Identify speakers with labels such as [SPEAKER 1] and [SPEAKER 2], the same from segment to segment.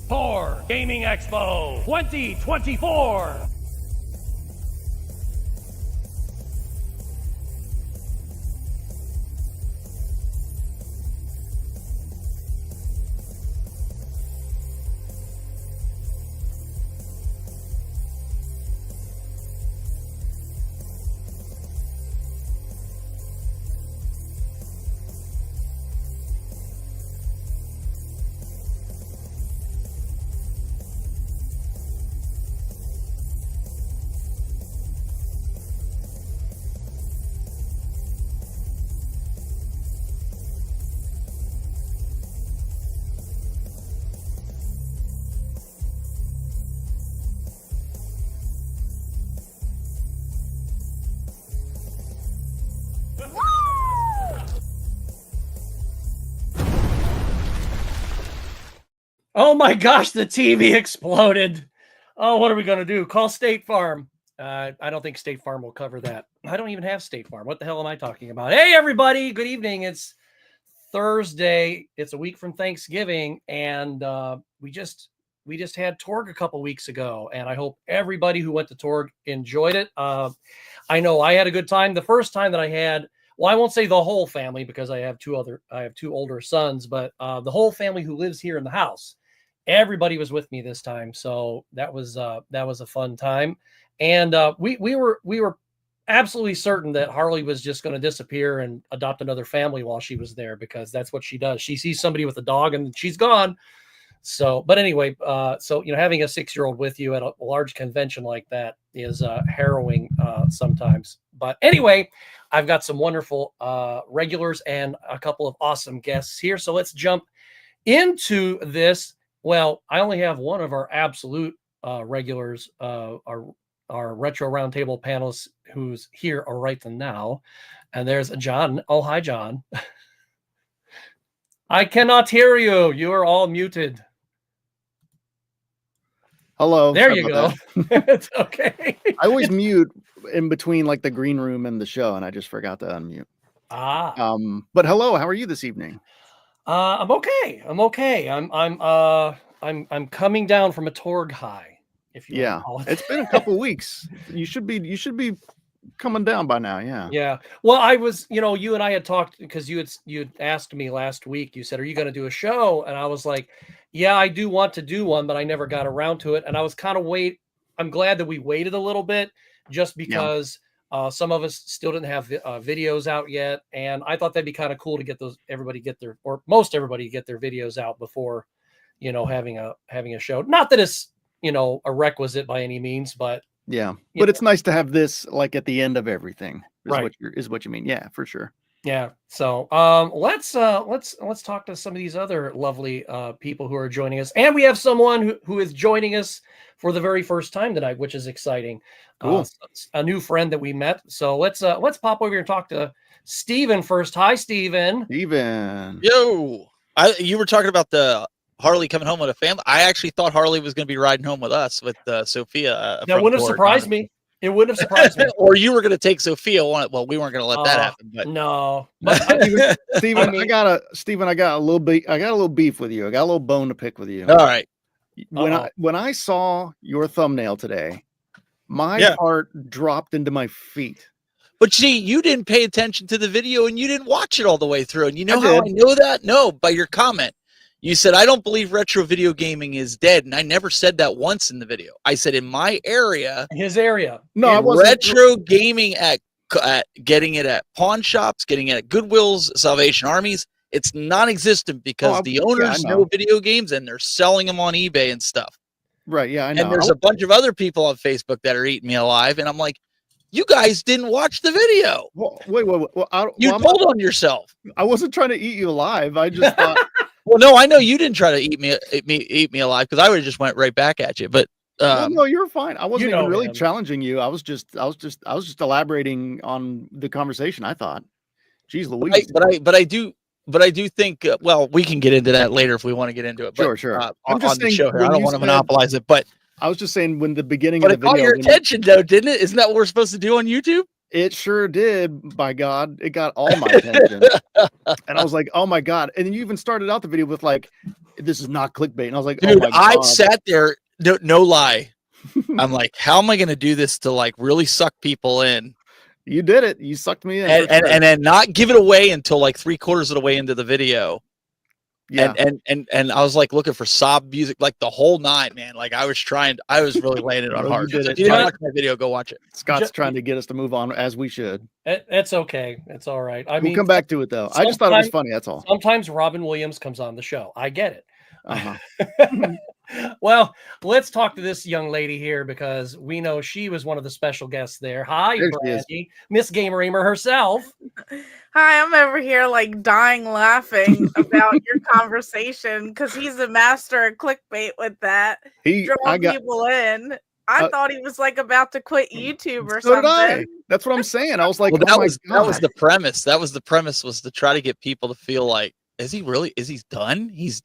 [SPEAKER 1] Torg Gaming Expo 2024. Oh my gosh, the TV exploded. Oh, what are we going to do? Call State Farm. I don't think State Farm will cover that. I don't even have State Farm. What the hell am I talking about? Hey, everybody. Good evening. It's Thursday. It's a week from Thanksgiving. And we just had Torg a couple weeks ago. And I hope everybody who went to Torg enjoyed it. I know I had a good time. The first time that I had, well, I won't say the whole family because I have two older sons, but the whole family who lives here in the house. Everybody was with me this time, so that was a fun time, and we were absolutely certain that Harley was just going to disappear and adopt another family while she was there because that's what she does. She sees somebody with a dog and she's gone. So, but anyway, so having a 6-year-old with you at a large convention like that is harrowing sometimes. But anyway, I've got some wonderful regulars and a couple of awesome guests here. So let's jump into this. Well, I only have one of our absolute regulars, our retro roundtable panelists who's here right now. And there's John. Oh, hi, John. I cannot hear you. You are all muted.
[SPEAKER 2] Hello.
[SPEAKER 1] There you go. It's okay.
[SPEAKER 2] I always mute in between like the green room and the show, and I just forgot to unmute. But hello, how are you this evening?
[SPEAKER 1] I'm okay. I'm coming down from a Torg high. If you
[SPEAKER 2] want to call it. It's been a couple weeks. You should be coming down by now.
[SPEAKER 1] Yeah. Well, I was, you and I had talked because you had asked me last week. You said, "Are you going to do a show?" And I was like, "Yeah, I do want to do one, but I never got around to it." And I was kind of I'm glad that we waited a little bit just because some of us still didn't have videos out yet, and I thought that'd be kind of cool to get most everybody get their videos out before, having a show. Not that it's a requisite by any means, but
[SPEAKER 2] but it's nice to have this like at the end of everything.
[SPEAKER 1] Right,
[SPEAKER 2] is what you mean? Yeah, for sure.
[SPEAKER 1] Yeah. So let's talk to some of these other lovely people who are joining us, and we have someone who is joining us for the very first time tonight, which is exciting.
[SPEAKER 2] Cool.
[SPEAKER 1] A new friend that we met. So let's pop over here and talk to Steven first. Hi, Steven.
[SPEAKER 2] Steven.
[SPEAKER 3] Yo, you were talking about the Harley coming home with a family. I actually thought Harley was going to be riding home with us with Sophia.
[SPEAKER 1] That wouldn't have surprised me. It wouldn't have surprised me.
[SPEAKER 3] Or you were going to take Sophia. Well, we weren't going to let that happen. But
[SPEAKER 1] no.
[SPEAKER 2] Steven, I got a little beef with you. I got a little bone to pick with you.
[SPEAKER 3] All right.
[SPEAKER 2] When I saw your thumbnail today, my heart dropped into my feet.
[SPEAKER 3] But see, you didn't pay attention to the video and you didn't watch it all the way through. And you know how I know that? No, by your comment. You said, "I don't believe retro video gaming is dead." And I never said that once in the video. I said in my area.
[SPEAKER 1] His area.
[SPEAKER 2] No, I wasn't.
[SPEAKER 3] Retro gaming at getting it at pawn shops, getting it at Goodwills, Salvation Armies. It's non-existent because the owners know video games and they're selling them on eBay and stuff.
[SPEAKER 2] Right, yeah, I know.
[SPEAKER 3] And there's a bunch of other people on Facebook that are eating me alive. And I'm like, you guys didn't watch the video.
[SPEAKER 2] Well, wait. Well,
[SPEAKER 3] you told on yourself.
[SPEAKER 2] I wasn't trying to eat you alive. I just thought...
[SPEAKER 3] Well, no, I know you didn't try to eat me alive because I would have just went right back at you. But
[SPEAKER 2] no, you're fine. I wasn't even really challenging you. I was just elaborating on the conversation. I thought, geez, Louise.
[SPEAKER 3] But I do think. Well, we can get into that later if we want to get into it. But,
[SPEAKER 2] sure.
[SPEAKER 3] On the show here, I don't want to monopolize it. But
[SPEAKER 2] I was just saying when the beginning of the video.
[SPEAKER 3] But it caught your attention, though, didn't it? Isn't that what we're supposed to do on YouTube?
[SPEAKER 2] It sure did. By God, it got all my attention. And I was like, oh my God. And then you even started out the video with like, this is not clickbait. And I was like,
[SPEAKER 3] dude,
[SPEAKER 2] oh my
[SPEAKER 3] I
[SPEAKER 2] God.
[SPEAKER 3] sat there, no lie. I'm like, how am I going to do this to like really suck people in?
[SPEAKER 2] You did it. You sucked me in.
[SPEAKER 3] And then not give it away until like 3/4 of the way into the video.
[SPEAKER 2] Yeah.
[SPEAKER 3] And I was like looking for sob music like the whole night, man. Like I was really laying it on
[SPEAKER 2] Well,
[SPEAKER 3] hard.
[SPEAKER 2] you did
[SPEAKER 3] So
[SPEAKER 2] it.
[SPEAKER 3] if you didn't watch my video, go watch it.
[SPEAKER 2] Scott's trying to get us to move on as we should.
[SPEAKER 1] It's okay. It's all right. I mean,
[SPEAKER 2] we'll come back to it though. I just thought it was funny. That's all.
[SPEAKER 1] Sometimes Robin Williams comes on the show. I get it.
[SPEAKER 2] Uh-huh.
[SPEAKER 1] Well, let's talk to this young lady here because we know she was one of the special guests there. Hi, Brandy, Miss Gamer herself.
[SPEAKER 4] Hi, I'm over here like dying laughing about your conversation because he's a master at clickbait with that. Drawing people in. I thought he was like about to quit YouTube or something.
[SPEAKER 2] Did I. That's what I'm saying. I was like,
[SPEAKER 3] that was the premise. That was the premise, was to try to get people to feel like, is he done? He's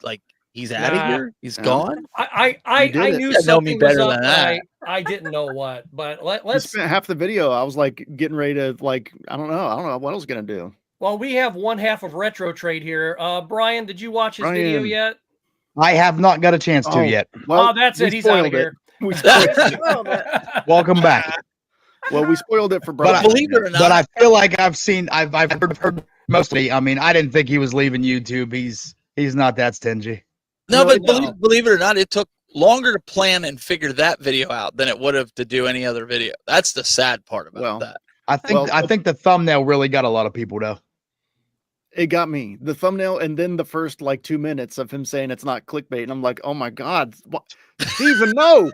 [SPEAKER 3] out of here. He's gone.
[SPEAKER 1] I knew something was up. I didn't know what, but let's
[SPEAKER 2] spent half the video. I was like getting ready to I don't know what I was gonna do.
[SPEAKER 1] Well, we have one half of Retro Trade here. Brian, did you watch his video yet?
[SPEAKER 5] I have not got a chance to yet.
[SPEAKER 1] Well, that's it. He's out of here.
[SPEAKER 2] We spoiled
[SPEAKER 4] it.
[SPEAKER 5] Welcome back.
[SPEAKER 2] Well, we spoiled it for Brian.
[SPEAKER 3] But believe it or not,
[SPEAKER 5] but I feel like I've heard mostly. I mean, I didn't think he was leaving YouTube. He's not that stingy.
[SPEAKER 3] No, but believe it or not, it took longer to plan and figure that video out than it would have to do any other video. That's the sad part about that.
[SPEAKER 5] I think the thumbnail really got a lot of people though.
[SPEAKER 2] It got me. The thumbnail and then the first 2 minutes of him saying it's not clickbait. And I'm like, oh my God, what? Steven, no.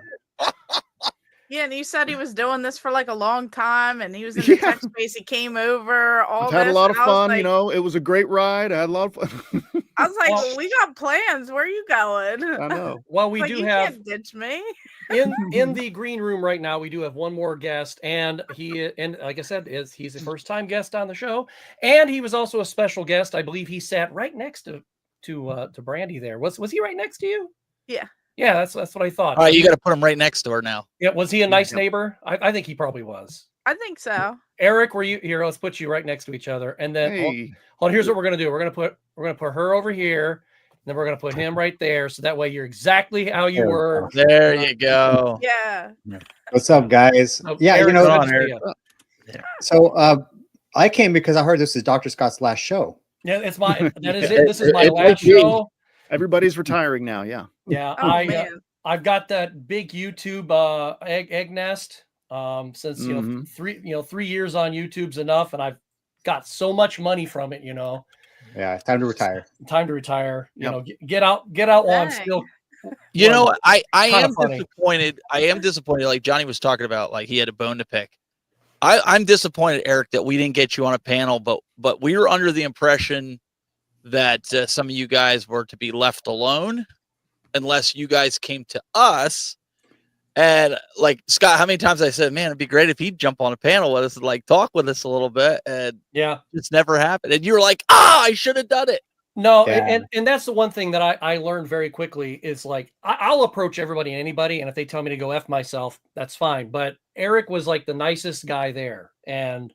[SPEAKER 4] Yeah, and you said he was doing this for a long time, and he was in the tech space. He came over. I've
[SPEAKER 2] had a lot of fun. It was a great ride. I had a lot of fun.
[SPEAKER 4] I was like, well, we got plans. Where are you going?
[SPEAKER 2] I know.
[SPEAKER 1] Well, we do have.
[SPEAKER 4] Can't ditch me.
[SPEAKER 1] in the green room right now, we do have one more guest, and like I said, he's a first time guest on the show, and he was also a special guest. I believe he sat right next to Brandy there. Was he right next to you?
[SPEAKER 4] Yeah.
[SPEAKER 1] Yeah, that's what I thought.
[SPEAKER 3] All right, you got to put him right next to her now.
[SPEAKER 1] Yeah, was he a nice neighbor? I think he probably was.
[SPEAKER 4] I think so.
[SPEAKER 1] Eric, were you here? Let's put you right next to each other, and then here's what we're gonna do. We're gonna put her over here, and then we're gonna put him right there, so that way you're exactly how you were.
[SPEAKER 3] There you go.
[SPEAKER 4] Yeah.
[SPEAKER 6] What's up, guys?
[SPEAKER 1] Eric,
[SPEAKER 6] so I came because I heard this is Dr. Scott's last show.
[SPEAKER 1] Yeah, it's my. That is it. This is my last show.
[SPEAKER 2] Everybody's retiring now. Yeah.
[SPEAKER 1] Yeah, I've got that big YouTube egg nest. Since 3 years on YouTube's enough, and I've got so much money from it.
[SPEAKER 6] Yeah, time to retire.
[SPEAKER 1] Get out while I'm still.
[SPEAKER 3] I am disappointed. I am disappointed. Like Johnny was talking about, like he had a bone to pick. I'm disappointed, Eric, that we didn't get you on a panel, but we were under the impression that some of you guys were to be left alone unless you guys came to us. And like Scott, how many times I said, man, it'd be great if he'd jump on a panel with us and talk with us a little bit. And it's never happened. And you were like, I should have done it.
[SPEAKER 1] No, and that's the one thing that I learned very quickly is I'll approach everybody and anybody, and if they tell me to go F myself, that's fine. But Eric was the nicest guy there. And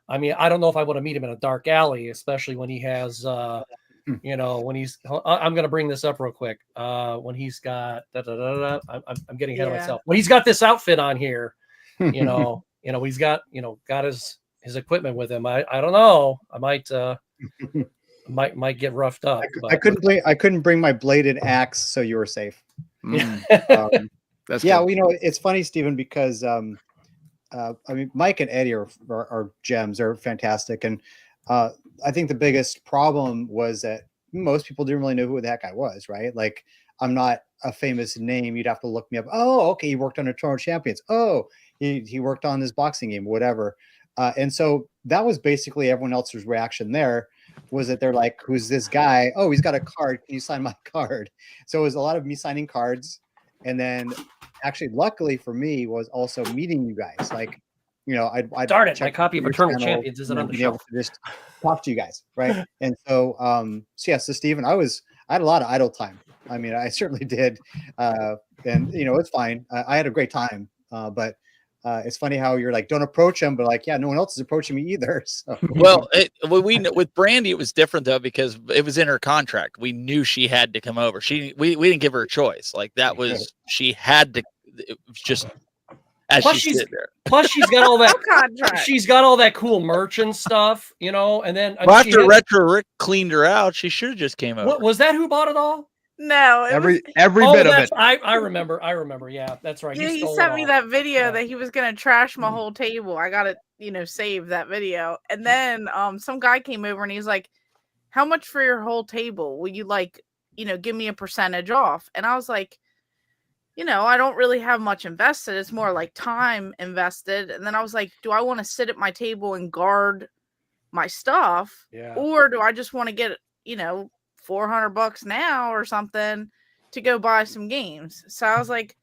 [SPEAKER 1] I mean, I don't know if I want to meet him in a dark alley, especially when he has when he's, I'm going to bring this up real quick. When he's got, I'm getting ahead of myself. When he's got this outfit on here, he's got his equipment with him. I don't know. I might get roughed up.
[SPEAKER 6] I couldn't bring my bladed axe, so you were safe.
[SPEAKER 2] That's good.
[SPEAKER 6] It's funny, Stephen, because Mike and Eddie are gems. They're fantastic, and I think the biggest problem was that most people didn't really know who the heck I was, right? Like, I'm not a famous name. You'd have to look me up. Oh, okay, he worked on Eternal Champions. Oh, he worked on this boxing game, whatever. And so that was basically everyone else's reaction there, was that they're like, who's this guy? Oh, he's got a card. Can you sign my card? So it was a lot of me signing cards. And then actually, luckily for me, was also meeting you guys. I'd
[SPEAKER 1] darn it, my copy of Eternal Champions isn't on the shelf.
[SPEAKER 6] Just talk to you guys, right? And so, so Stephen, I had a lot of idle time. I mean, I certainly did, and it's fine. I had a great time, but it's funny how you're like, don't approach him, but like, yeah, no one else is approaching me either. So.
[SPEAKER 3] Well, with Brandy, it was different though, because it was in her contract. We knew she had to come over. We didn't give her a choice. Like that was, she had to, it was just, as she's there.
[SPEAKER 1] Plus she's got all that
[SPEAKER 4] contract.
[SPEAKER 1] She's got all that cool merch and stuff, you know, and then
[SPEAKER 3] after Retro Rick cleaned her out, she should have just came over.
[SPEAKER 1] Was that who bought it all?
[SPEAKER 4] No,
[SPEAKER 5] every bit of it.
[SPEAKER 1] I remember. Yeah, that's right.
[SPEAKER 4] Yeah, he sent me that video that he was gonna trash my whole table. I gotta, save that video. And then some guy came over and he's like, "How much for your whole table? Will you give me a percentage off?" And I was like, I don't really have much invested. It's more like time invested. And then I was like, do I want to sit at my table and guard my stuff?
[SPEAKER 1] Yeah.
[SPEAKER 4] Or do I just want to get, $400 now or something to go buy some games? So I was like,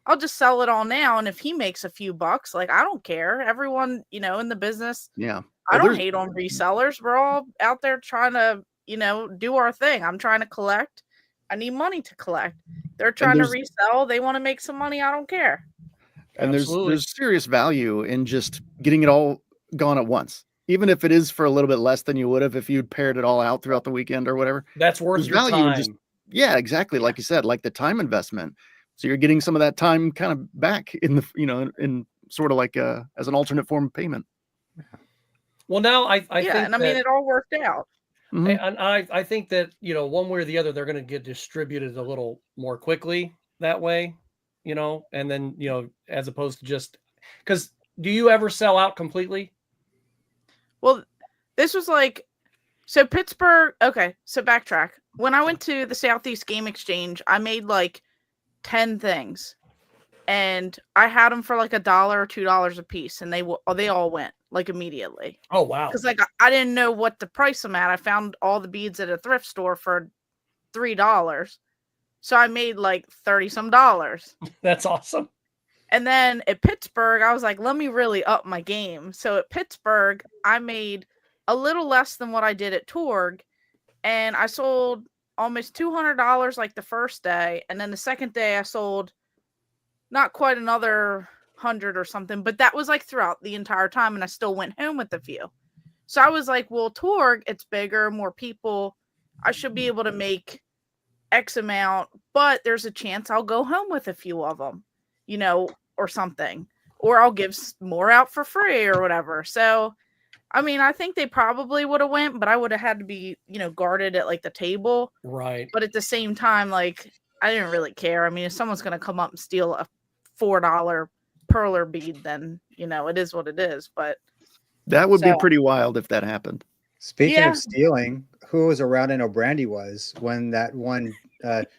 [SPEAKER 4] I'll just sell it all now. And if he makes a few bucks, like, I don't care. Everyone, in the business.
[SPEAKER 2] Yeah.
[SPEAKER 4] I don't hate on resellers. We're all out there trying to, do our thing. I'm trying to collect. I need money to collect. They're trying to resell. They want to make some money. I don't care.
[SPEAKER 2] And there's serious value in just getting it all gone at once. Even if it is for a little bit less than you would have if you'd paired it all out throughout the weekend or whatever.
[SPEAKER 1] That's worth your time.
[SPEAKER 2] Yeah, exactly. Like you said, like the time investment. So you're getting some of that time kind of back in the, in sort of like as an alternate form of payment.
[SPEAKER 1] Well, now I think
[SPEAKER 4] and I mean, it all worked out.
[SPEAKER 1] And I think that, one way or the other, they're going to get distributed a little more quickly that way, and then, as opposed to just, because do you ever sell out completely?
[SPEAKER 4] Well, this was so Pittsburgh. Okay. So backtrack. When I went to the Southeast Game Exchange, I made 10 things and I had them for $1 or $2 a piece. And they all went immediately.
[SPEAKER 1] Oh, wow.
[SPEAKER 4] Cause I didn't know what to price them at. I found all the beads at a thrift store for $3. So I made 30 some dollars.
[SPEAKER 1] That's awesome.
[SPEAKER 4] And then at Pittsburgh, I was like, let me really up my game. So at Pittsburgh, I made a little less than what I did at Torg. And I sold almost $200 the first day. And then the second day I sold not quite another 100 or something. But that was throughout the entire time. And I still went home with a few. So I was like, well, Torg, it's bigger, more people. I should be able to make X amount. But there's a chance I'll go home with a few of them. Or something, or I'll give more out for free or whatever. So, I mean, I think they probably would have went, but I would have had to be, guarded at the table.
[SPEAKER 1] Right.
[SPEAKER 4] But at the same time, I didn't really care. I mean, if someone's going to come up and steal a $4 perler bead, then, it is what it is. But
[SPEAKER 2] that would be pretty wild if that happened.
[SPEAKER 6] Speaking of stealing, who was around? I know Brandy was when that one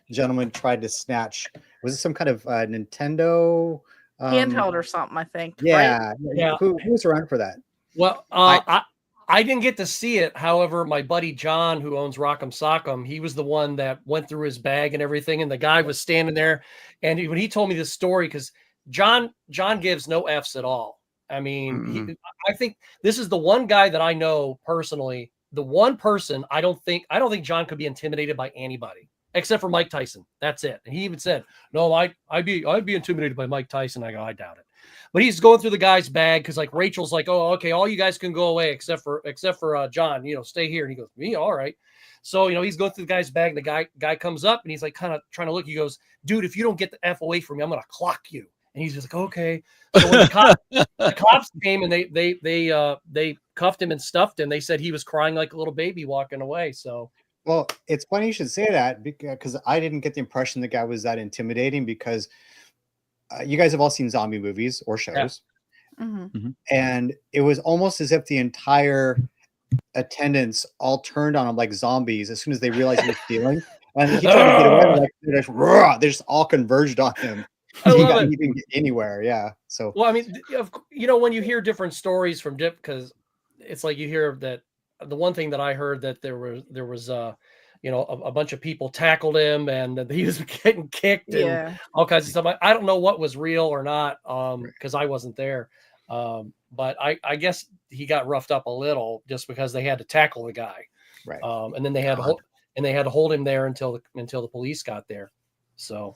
[SPEAKER 6] gentleman tried to snatch. Was it some kind of Nintendo
[SPEAKER 4] handheld or something? I think.
[SPEAKER 6] Yeah.
[SPEAKER 4] Right?
[SPEAKER 6] Yeah. Who was around for that?
[SPEAKER 1] Well, I didn't get to see it. However, my buddy John, who owns Rock'em Sock'em, he was the one that went through his bag and everything, and the guy was standing there. And when he told me this story, because John gives no F's at all. I mean, I think this is the one guy that I know personally. The one person I don't think John could be intimidated by anybody except for Mike Tyson. That's it. And he even said, "No, I'd be intimidated by Mike Tyson." I go, "I doubt it." But he's going through the guy's bag because Rachel's like, "Oh, okay, all you guys can go away except for John. Stay here." And he goes, "Me, all right." So he's going through the guy's bag. And the guy comes up and he's kind of trying to look. He goes, "Dude, if you don't get the F away from me, I'm gonna clock you." And he's just like, "Okay." So when the cops came and they cuffed him and stuffed him, they said he was crying like a little baby walking away. So.
[SPEAKER 6] Well, it's funny you should say that because I didn't get the impression the guy was that intimidating because you guys have all seen zombie movies or shows.
[SPEAKER 4] Yeah. Mm-hmm.
[SPEAKER 6] And it was almost as if the entire attendants all turned on him like zombies as soon as they realized he was stealing. And he tried to get away. They just all converged on him. He didn't get anywhere. Yeah. So,
[SPEAKER 1] well, I mean, when you hear different stories from because it's you hear that. The one thing that I heard that there was a bunch of people tackled him and that he was getting kicked and all kinds of stuff. I don't know what was real or not because I wasn't there. But I guess he got roughed up a little just because they had to tackle the guy.
[SPEAKER 6] Right.
[SPEAKER 1] And then they had to hold him there until the police got there. So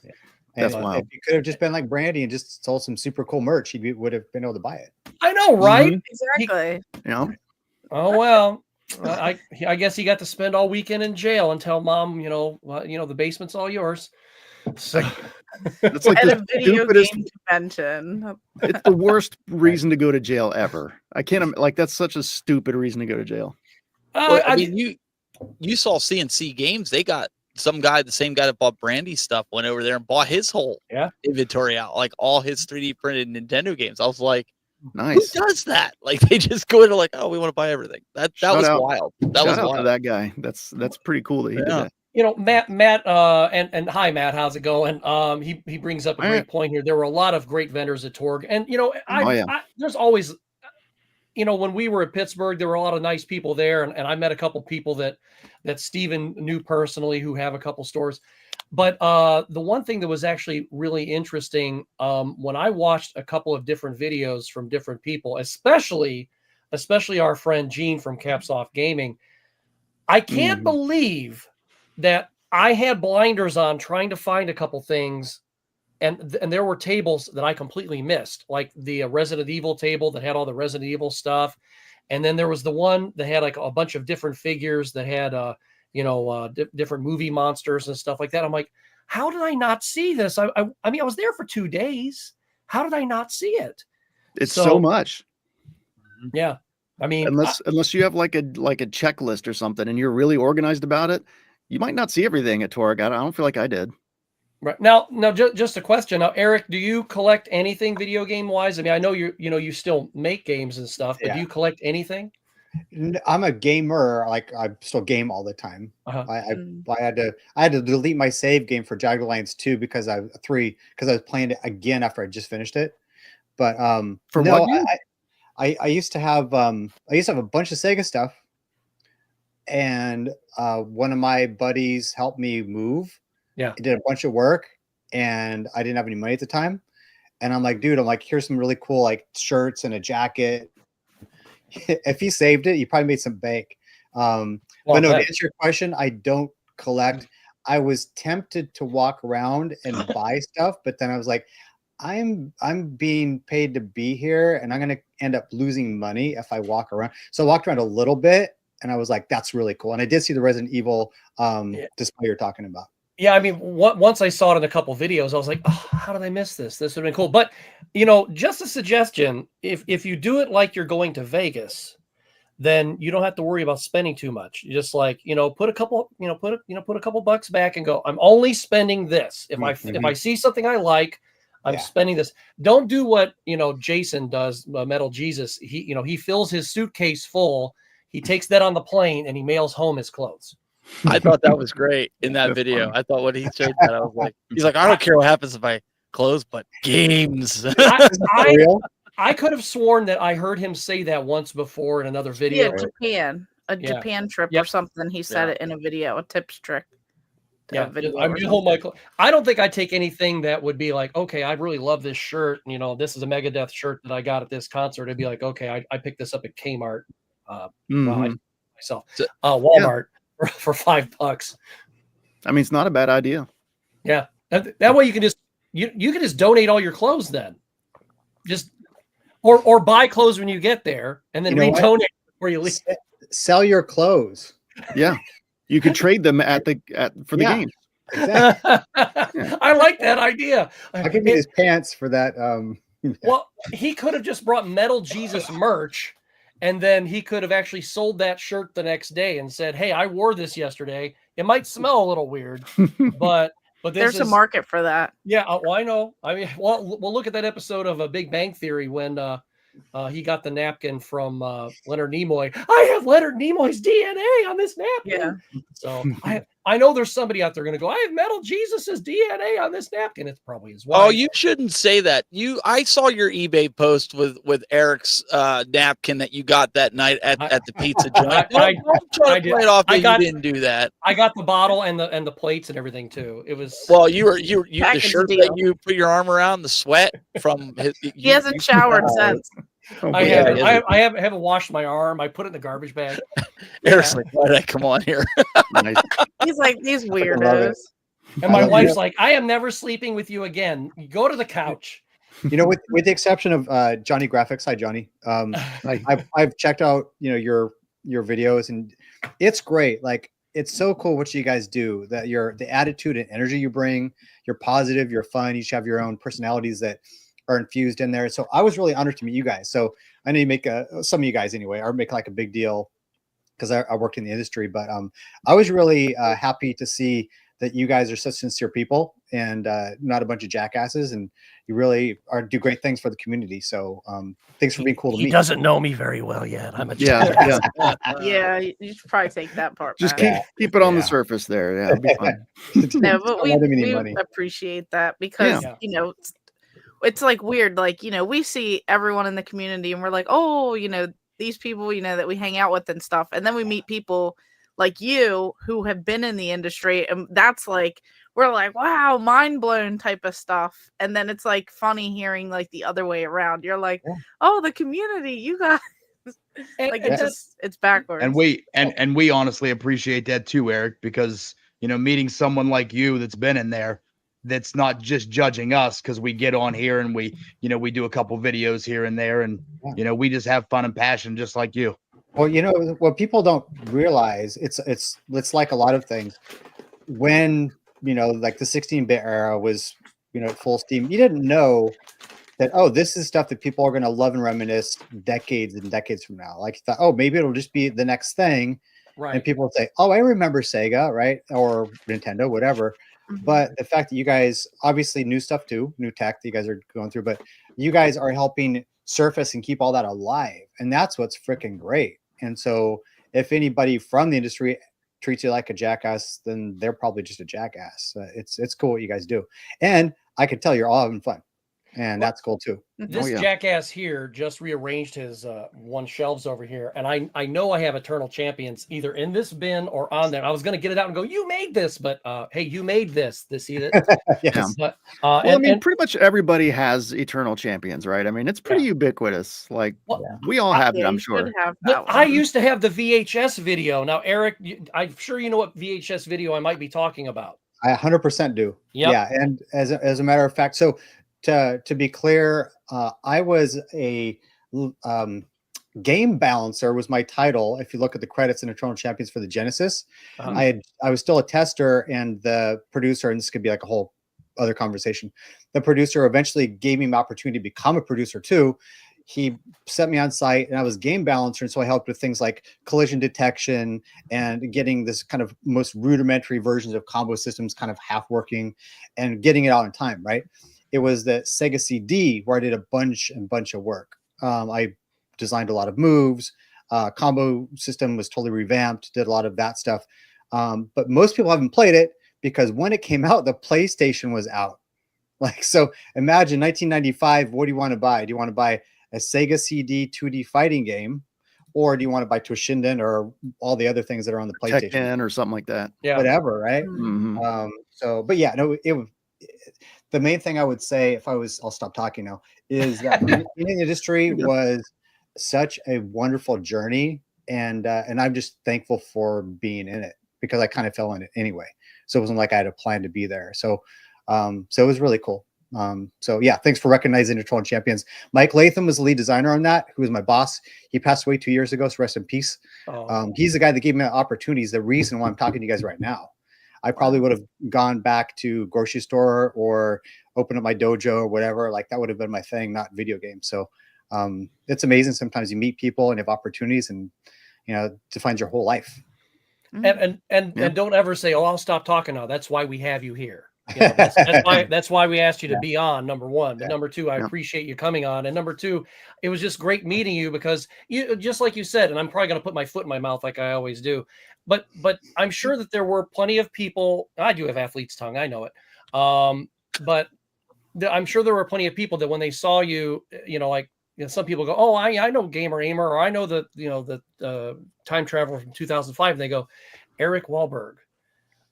[SPEAKER 6] And
[SPEAKER 2] That's wild.
[SPEAKER 6] if he could have just been like Brandy and just sold some super cool merch, he would have been able to buy it.
[SPEAKER 1] I know, right?
[SPEAKER 4] Exactly.
[SPEAKER 1] Oh well, I guess he got to spend all weekend in jail and tell mom, the basement's all yours. So
[SPEAKER 2] It's like
[SPEAKER 4] At
[SPEAKER 2] the
[SPEAKER 4] a video
[SPEAKER 2] stupidest.
[SPEAKER 4] game convention.
[SPEAKER 2] It's the worst reason to go to jail ever. I can't like that's such a stupid reason to go to jail.
[SPEAKER 3] Well, I mean, you saw CNC Games. They got some guy, the same guy that bought Brandy's stuff, went over there and bought his whole inventory out, like all his 3D printed Nintendo games. I was like,
[SPEAKER 2] nice.
[SPEAKER 3] Who does that? Like they just go into like, oh, we want to buy everything. That was wild. That was wild.
[SPEAKER 2] To that guy. That's pretty cool that he did that.
[SPEAKER 1] Matt, and hi, Matt, how's it going? He brings up a great point here. There were a lot of great vendors at Torg, and there's always, when we were at Pittsburgh, there were a lot of nice people there, and I met a couple people that Steven knew personally who have a couple stores. But the one thing that was actually really interesting, when I watched a couple of different videos from different people, especially our friend Gene from Caps Off Gaming, I can't believe that I had blinders on trying to find a couple things, and there were tables that I completely missed, like the Resident Evil table that had all the Resident Evil stuff, and then there was the one that had like a bunch of different figures that had different movie monsters and stuff like that. I'm like, how did I not see this? I mean, I was there for 2 days. How did I not see it?
[SPEAKER 2] It's so much.
[SPEAKER 1] Yeah. I mean,
[SPEAKER 2] unless you have like a checklist or something and you're really organized about it, you might not see everything at Torg. I don't feel like I did.
[SPEAKER 1] Right now, just a question. Now, Eric, do you collect anything video game wise? I mean, I know you still make games and stuff, but do you collect anything?
[SPEAKER 6] I'm a gamer. Like I still game all the time. I had to delete my save game for Jagged Alliance 2 because I was playing it again after I just finished it. But I used to have a bunch of Sega stuff, and one of my buddies helped me move.
[SPEAKER 1] Yeah,
[SPEAKER 6] he did a bunch of work, and I didn't have any money at the time. And I'm like, dude, here's some really cool like shirts and a jacket. If he saved it, he probably made some bank. But no, to answer your question, I don't collect. I was tempted to walk around and buy stuff, but then I was like, I'm being paid to be here, and I'm gonna end up losing money if I walk around. So I walked around a little bit, and I was like, that's really cool. And I did see the Resident Evil display you're talking about.
[SPEAKER 1] Yeah, I mean, once I saw it in a couple videos, I was like, oh, how did I miss this? This would have been cool. But, just a suggestion, if you do it like you're going to Vegas, then you don't have to worry about spending too much. You just like, put a couple bucks back and go, I'm only spending this. If I see something I like, I'm spending this. Don't do what, Jason does, Metal Jesus. He fills his suitcase full. He takes that on the plane and he mails home his clothes.
[SPEAKER 3] I thought that was great in that video. Funny. I thought when he showed that, I was like, he's like, I don't care what happens if I close, but games.
[SPEAKER 1] I could have sworn that I heard him say that once before in another video.
[SPEAKER 4] Yeah, Japan trip or something. He said it in a video, a tips trick.
[SPEAKER 1] I don't think I'd take anything that would be like, okay, I really love this shirt. This is a Megadeth shirt that I got at this concert. It'd be like, okay, I picked this up at Kmart. Myself, Walmart. For $5.
[SPEAKER 2] I mean, it's not a bad idea.
[SPEAKER 1] Yeah, that way you can just you can just donate all your clothes then, just or buy clothes when you get there and then redonate before you leave.
[SPEAKER 6] Sell your clothes.
[SPEAKER 2] Yeah, you could trade them for the game.
[SPEAKER 6] Exactly.
[SPEAKER 1] I like that idea.
[SPEAKER 6] I'll give you his pants for that.
[SPEAKER 1] Well, he could have just brought Metal Jesus merch. And then he could have actually sold that shirt the next day and said, hey, I wore this yesterday. It might smell a little weird, but
[SPEAKER 4] there's a market for that.
[SPEAKER 1] Yeah, well, I know. I mean, we'll look at that episode of A Big Bang Theory when he got the napkin from Leonard Nimoy. I have Leonard Nimoy's DNA on this napkin. Yeah. So I know there's somebody out there going to go, I have Metal Jesus's DNA on this napkin. It's probably his wife.
[SPEAKER 3] Oh, you shouldn't say that. I saw your eBay post with Eric's napkin that you got that night at the pizza joint. I didn't do that.
[SPEAKER 1] I got the bottle and the plates and everything too. It was
[SPEAKER 3] you the shirt that you put your arm around, the sweat from his.
[SPEAKER 4] He hasn't showered since.
[SPEAKER 1] I haven't washed my arm. I put it in the garbage bag.
[SPEAKER 3] Eric's like, why did I come on here?
[SPEAKER 4] He's like, these weirdos.
[SPEAKER 1] And my wife's like, I am never sleeping with you again. You go to the couch.
[SPEAKER 6] You know, with the exception of Johnny Graphics, hi Johnny. I've checked out, you know, your videos, and it's great. Like, it's so cool what you guys do. That the attitude and energy you bring. You're positive. You're fun. You each have your own personalities that are infused in there. So I was really honored to meet you guys. So I know you make some of you guys anyway are make like a big deal because I worked in the industry. But I was really happy to see that you guys are such sincere people and not a bunch of jackasses, and you really do great things for the community. So thanks for being cool to me.
[SPEAKER 1] He doesn't know me very well yet. I'm a jackass.
[SPEAKER 4] Yeah, you should probably take that part
[SPEAKER 2] Just
[SPEAKER 4] back.
[SPEAKER 2] keep it on the surface there. Yeah, it'll be fun.
[SPEAKER 4] No, but we appreciate that because, you know, it's like weird. Like, you know, we see everyone in the community and we're like, oh, you know, these people, you know, that we hang out with and stuff. And then we meet people like you who have been in the industry, and that's like, we're like, wow, mind blown type of stuff. And then it's like funny hearing like the other way around. You're like, oh, the community, you guys, like it's backwards.
[SPEAKER 5] And we honestly appreciate that too, Eric, because, you know, meeting someone like you that's been in there, that's not just judging us because we get on here and we do a couple videos here and there, and you know, we just have fun and passion just like you.
[SPEAKER 6] Well, you know what people don't realize, it's like a lot of things. When, you know, like the 16-bit era was, you know, full steam, you didn't know that, oh, this is stuff that people are going to love and reminisce decades and decades from now. Like, you thought, oh, maybe it'll just be the next thing. Right. And people would say, oh, I remember Sega, right? Or Nintendo, whatever. Mm-hmm. But the fact that you guys obviously new stuff too, new tech that you guys are going through, but you guys are helping surface and keep all that alive. And that's what's freaking great. And so if anybody from the industry treats you like a jackass, then they're probably just a jackass. It's cool what you guys do. And I could tell you're all having fun. And that's cool too.
[SPEAKER 1] This jackass here just rearranged his one shelves over here, and I know I have Eternal Champions either in this bin or on there. I was going to get it out and go, you made this, but hey, you made this either.
[SPEAKER 6] Yes.
[SPEAKER 1] But,
[SPEAKER 2] well, I mean, pretty much everybody has Eternal Champions, right? I mean, it's pretty ubiquitous. Like, we all have it, I'm sure.
[SPEAKER 1] But I used to have the VHS video. Now, Eric, I'm sure you know what VHS video I might be talking about.
[SPEAKER 6] I 100% do. Yep. Yeah, and as a matter of fact, so to be clear, I was a game balancer was my title. If you look at the credits in Eternal Champions for the Genesis, I was still a tester, and the producer, and this could be like a whole other conversation, the producer eventually gave me an opportunity to become a producer too. He set me on site, and I was game balancer, and so I helped with things like collision detection and getting this kind of most rudimentary versions of combo systems kind of half working and getting it out in time, right? It was the Sega CD where I did a bunch of work. I designed a lot of moves. Combo system was totally revamped, did a lot of that stuff. But most people haven't played it because when it came out, the PlayStation was out. Like, so imagine 1995, what do you want to buy? Do you want to buy a Sega CD 2D fighting game? Or do you want to buy Toshinden or all the other things that are on the PlayStation?
[SPEAKER 2] Tekken or something like that.
[SPEAKER 6] Yeah. Whatever, right?
[SPEAKER 2] Mm-hmm.
[SPEAKER 6] But yeah, no, the main thing I would say, I'll stop talking now, is that being in the industry was such a wonderful journey, and I'm just thankful for being in it because I kind of fell in it anyway. So it wasn't like I had a plan to be there. So it was really cool. So yeah, thanks for recognizing Eternal Champions. Mike Latham was the lead designer on that, who was my boss. He passed away 2 years ago, so rest in peace. He's the guy that gave me the opportunity. He's the reason why I'm talking to you guys right now. I probably would have gone back to grocery store or open up my dojo or whatever. Like, that would have been my thing, not video games. So it's amazing. Sometimes you meet people and have opportunities, and you know, defines your whole life.
[SPEAKER 1] And don't ever say, "Oh, I'll stop talking now." That's why we have you here. You know, that's why we asked you to be on, number one. But number two, I appreciate you coming on. And number two, it was just great meeting you because you, just like you said, and I'm probably going to put my foot in my mouth like I always do. But I'm sure that there were plenty of people. I do have athlete's tongue. I know it. But I'm sure there were plenty of people that when they saw you, you know, like, you know, some people go, "Oh, I know Gamer Aimer," or "I know the time traveler from 2005." And they go, "Eric Wahlberg."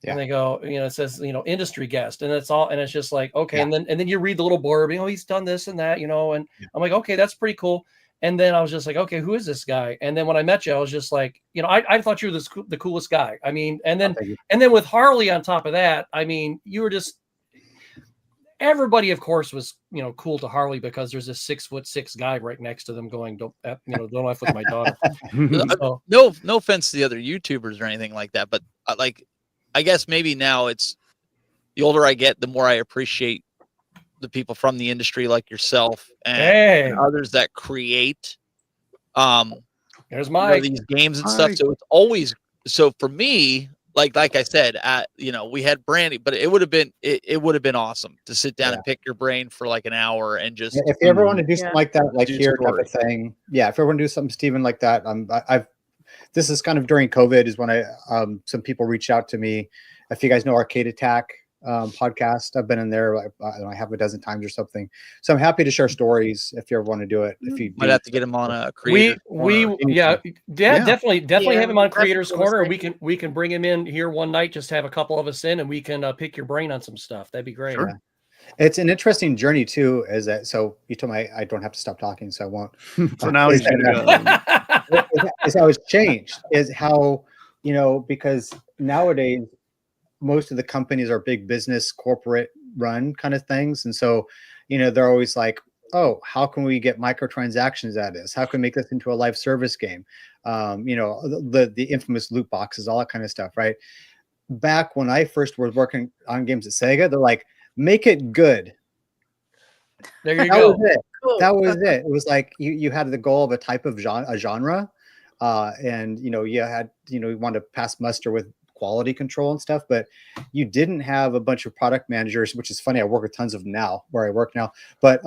[SPEAKER 1] Yeah. And they go, you know, it says, you know, industry guest, and it's all, and it's just like, okay. And then you read the little blurb, you know, he's done this and that, you know, and I'm like, okay, that's pretty cool. And then I was just like, okay, who is this guy? And then when I met you, I was just like, you know, I thought you were the coolest guy. I mean, and then with Harley on top of that, I mean, you were just, everybody, of course, was, you know, cool to Harley because there's this 6'6" guy right next to them going, don't F with my daughter.
[SPEAKER 3] So, no offense to the other YouTubers or anything like that, but like, I guess maybe now it's the older I get, the more I appreciate the people from the industry like yourself and others that create
[SPEAKER 1] there's my
[SPEAKER 3] these games and stuff. So it's always, so for me, like I said, you know, we had Brandy, but it would have been awesome to sit down and pick your brain for like an hour and just,
[SPEAKER 6] if you ever want to do something like that, like here type of thing. Yeah. If you ever want to do something, Steven, like that, this is kind of during COVID is when some people reached out to me. If you guys know Arcade Attack podcast, I've been in there I half a dozen times or something. So I'm happy to share stories if you ever want to do it. If you
[SPEAKER 3] might have to get him on a creator.
[SPEAKER 1] Definitely have him on Creators Corner. We can bring him in here one night, just have a couple of us in, and we can pick your brain on some stuff. That'd be great.
[SPEAKER 6] Sure. Yeah. It's an interesting journey too. Is that so? You told me I don't have to stop talking, so I won't.
[SPEAKER 2] So now he's gonna go.
[SPEAKER 6] Is how it's changed. Is how, you know, because nowadays most of the companies are big business, corporate run kind of things. And so, you know, they're always like, oh, how can we get microtransactions out of this? How can we make this into a live service game? You know, the infamous loot boxes, all that kind of stuff, right? Back when I first was working on games at Sega, they're like, make it good.
[SPEAKER 1] There you go.
[SPEAKER 6] Was it. Cool. That was it. It was like you had the goal of a type of genre, and you know, you want to pass muster with quality control and stuff, but you didn't have a bunch of product managers, which is funny. I work with tons of them now where I work now, but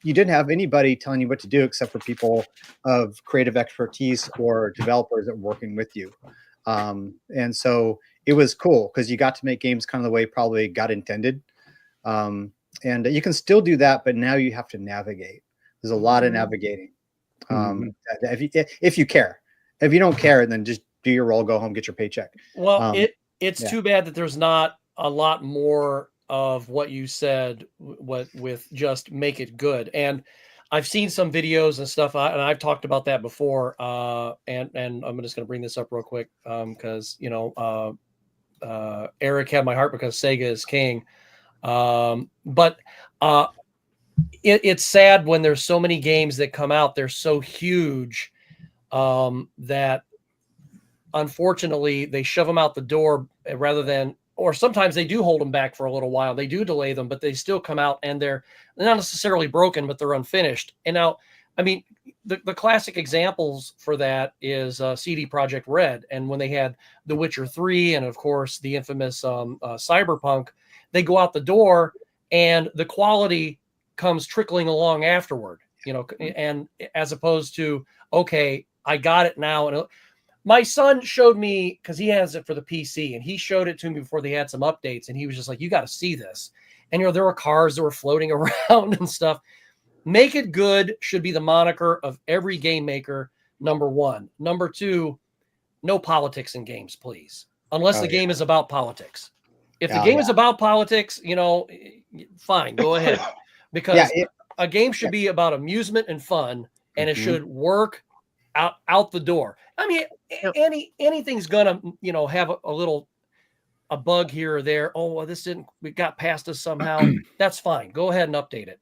[SPEAKER 6] you didn't have anybody telling you what to do except for people of creative expertise or developers that were working with you. And so it was cool because you got to make games kind of the way probably God intended. And you can still do that, but now you have to navigate. There's a lot of navigating. If you care. If you don't care, then just do your role, go home, get your paycheck.
[SPEAKER 1] Well, it's too bad that there's not a lot more of what you said with just make it good. And I've seen some videos and stuff, and I've talked about that before. And I'm just going to bring this up real quick because, you know, Eric had my heart because Sega is king. But it's sad when there's so many games that come out, they're so huge that unfortunately they shove them out the door rather than, or sometimes they do hold them back for a little while. They do delay them, but they still come out and they're not necessarily broken, but they're unfinished. And now, I mean, the classic examples for that is CD Projekt Red. And when they had The Witcher 3 and of course the infamous Cyberpunk, they go out the door and the quality comes trickling along afterward, you know, and as opposed to, okay, I got it now. And my son showed me, because he has it for the PC, and he showed it to me before they had some updates, and he was just like, you got to see this. And, you know, there were cars that were floating around and stuff. Make it good should be the moniker of every game maker, number one. Number two, no politics in games, please. Unless the game is about politics. If the game is about politics, you know, fine, go ahead. Because a game should be about amusement and fun, and it should work out the door. I mean, anything's gonna, you know, have a bug here or there. Oh, well, it got past us somehow. That's fine. Go ahead and update it.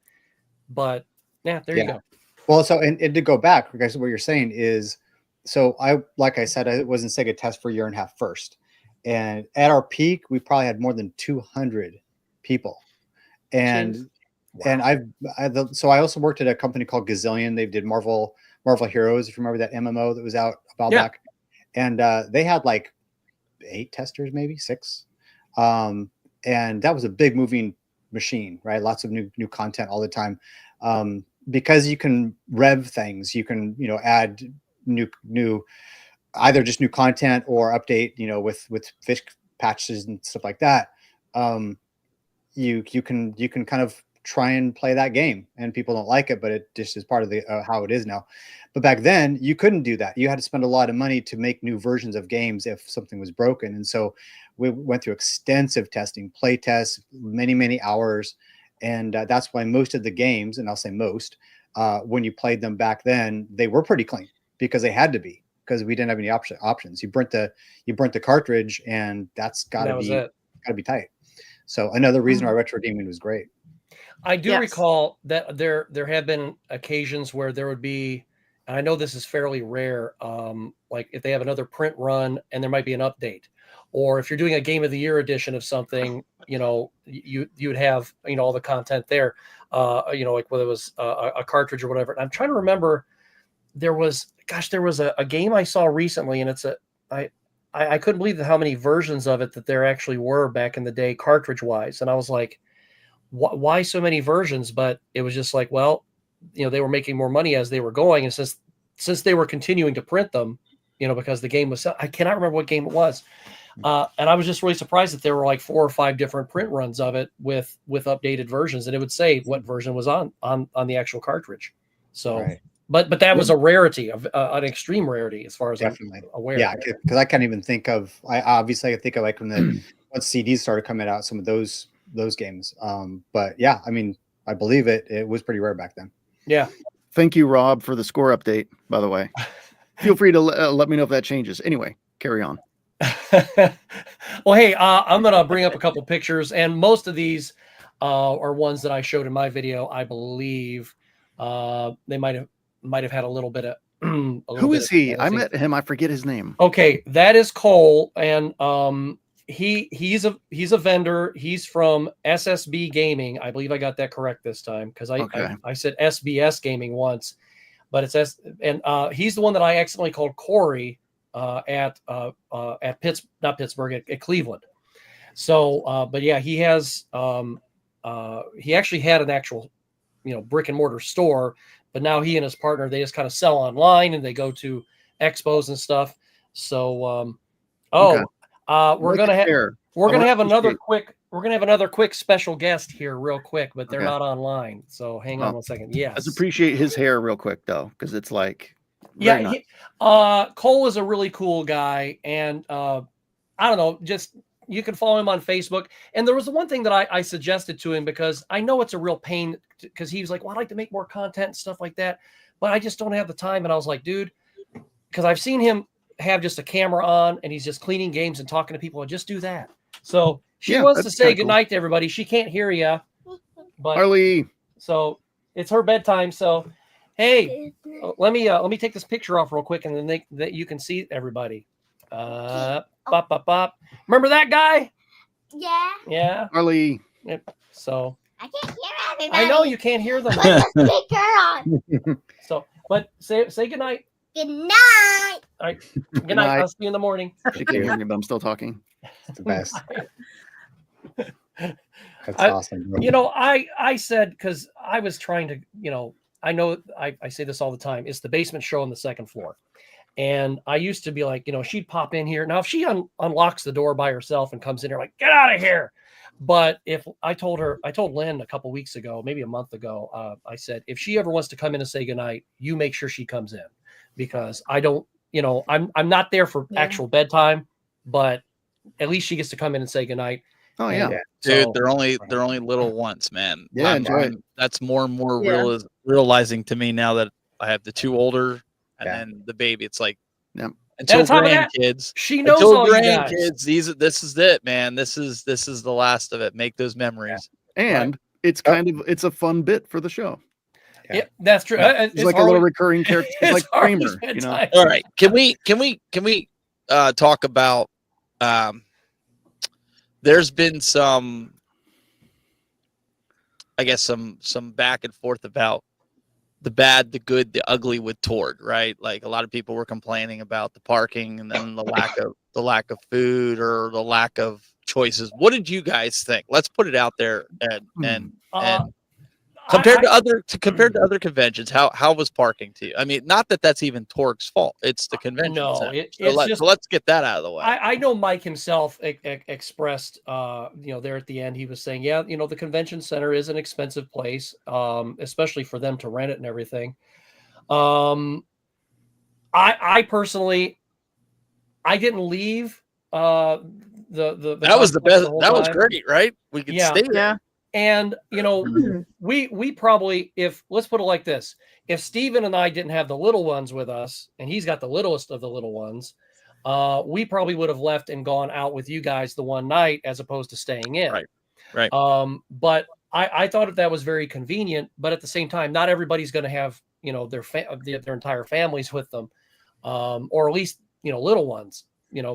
[SPEAKER 1] But there you go.
[SPEAKER 6] Well, so and to go back, because what you're saying is, so like I said, I was in Sega Test for a year and a half first, and at our peak, we probably had more than 200 people, and so I also worked at a company called Gazillion. They did Marvel Heroes, if you remember that MMO that was out a while back. And they had like 8 testers, maybe 6. And that was a big moving machine, right? Lots of new content all the time. Because you can rev things, you can, you know, add new either just new content or update, you know, with fish patches and stuff like that. You can kind of try and play that game, and people don't like it, but it just is part of the how it is now. But back then you couldn't do that. You had to spend a lot of money to make new versions of games if something was broken. And so we went through extensive testing, play tests, many hours. And that's why most of the games, and I'll say most, when you played them back then, they were pretty clean because they had to be, because we didn't have any options. You burnt the cartridge, and that's gotta be tight. So another reason why retro gaming was great.
[SPEAKER 1] I do recall that there have been occasions where there would be, and I know this is fairly rare, like if they have another print run and there might be an update, or if you're doing a Game of the Year edition of something, you would have, all the content there, like whether it was a cartridge or whatever. And I'm trying to remember, there was a game I saw recently, and I couldn't believe how many versions of it that there actually were back in the day, cartridge wise. And I was like, why so many versions? But it was just like, well, they were making more money as they were going. And since they were continuing to print them, because the game was, I cannot remember what game it was. And I was just really surprised that there were like 4 or 5 different print runs of it with updated versions. And it would say what version was on the actual cartridge. So, right. But that was a rarity, of an extreme rarity as far as I'm aware.
[SPEAKER 6] Yeah, because I can't even think of. I think of like when CDs started coming out, some of those games. But yeah, I mean, I believe it was pretty rare back then.
[SPEAKER 1] Yeah.
[SPEAKER 2] Thank you, Rob, for the score update. By the way, feel free to let me know if that changes. Anyway, carry on.
[SPEAKER 1] Well, hey, I'm gonna bring up a couple pictures, and most of these are ones that I showed in my video. I believe they might have had a little bit of.
[SPEAKER 2] Who is he? I met him. I forget his name.
[SPEAKER 1] Okay, that is Cole, and he's a vendor. He's from SSB Gaming. I believe I got that correct this time, because I said SBS Gaming once, but it's he's the one that I accidentally called Corey at Cleveland. So, but yeah, he has he actually had an actual brick and mortar store. But now he and his partner, they just kind of sell online, and they go to expos and stuff. So, we're gonna have another quick special guest here, real quick, but they're not online. So hang on one second. Yes,
[SPEAKER 2] let's appreciate his hair real quick though, because it's like
[SPEAKER 1] nice. Cole is a really cool guy, and I don't know, just. You can follow him on Facebook. And there was the one thing that I suggested to him, because I know it's a real pain, because he was like, well, I'd like to make more content and stuff like that, but I just don't have the time. And I was like, dude, because I've seen him have just a camera on and he's just cleaning games and talking to people, and just do that. So she wants to say goodnight to everybody. She can't hear you, but
[SPEAKER 2] Harley. So
[SPEAKER 1] it's her bedtime. So, hey, let me take this picture off real quick, and then that you can see everybody. Bop, bop, bop. Remember that guy?
[SPEAKER 7] Yeah.
[SPEAKER 1] Yeah.
[SPEAKER 2] Harley.
[SPEAKER 1] Yep. So
[SPEAKER 7] I can't hear everybody.
[SPEAKER 1] I know you can't hear them.
[SPEAKER 7] Put the speaker on.
[SPEAKER 1] So, but say goodnight.
[SPEAKER 7] Good night.
[SPEAKER 1] All right. Good night. I'll see you in the morning.
[SPEAKER 2] She can't hear me, but I'm still talking.
[SPEAKER 6] It's the best. That's awesome.
[SPEAKER 1] I said, because I was trying to, I know I say this all the time. It's the basement show on the second floor. And I used to be like, she'd pop in here. Now, if she unlocks the door by herself and comes in here like, get out of here. But if I told Lynn a couple weeks ago, maybe a month ago, I said, if she ever wants to come in and say goodnight, you make sure she comes in, because I don't, I'm not there for actual bedtime, but at least she gets to come in and say goodnight.
[SPEAKER 2] Oh yeah.
[SPEAKER 3] Dude, they're only little once, man.
[SPEAKER 2] Yeah, enjoy it.
[SPEAKER 3] That's more and more realizing to me now that I have the 2 older. And then the baby, it's like, until grandkids,
[SPEAKER 1] she knows all
[SPEAKER 3] grandkids. This is it, man. This is the last of it. Make those memories.
[SPEAKER 2] And it's a fun bit for the show.
[SPEAKER 1] Yeah, that's true.
[SPEAKER 2] It's like a little recurring character. It's like Kramer,
[SPEAKER 3] All right. Can we talk about? There's been some, I guess, some back and forth about the bad, the good, the ugly with Torg, right? Like a lot of people were complaining about the parking, and then the lack of food, or the lack of choices. What did you guys think? Let's put it out there, and compared to other conventions, how was parking to you? I mean, not that that's even Torg's fault. It's the convention.
[SPEAKER 1] No,
[SPEAKER 3] so let's get that out of the way.
[SPEAKER 1] I know Mike himself expressed, there at the end, he was saying, the convention center is an expensive place, especially for them to rent it and everything. I personally, I didn't leave. That
[SPEAKER 3] was the best. That was great, right? We could stay there.
[SPEAKER 1] And we probably, if let's put it like this, if Steven and I didn't have the little ones with us, and he's got the littlest of the little ones, we probably would have left and gone out with you guys the one night as opposed to staying in.
[SPEAKER 3] Right.
[SPEAKER 1] But I thought that was very convenient, but at the same time, not everybody's going to have, their entire families with them, or at least, little ones,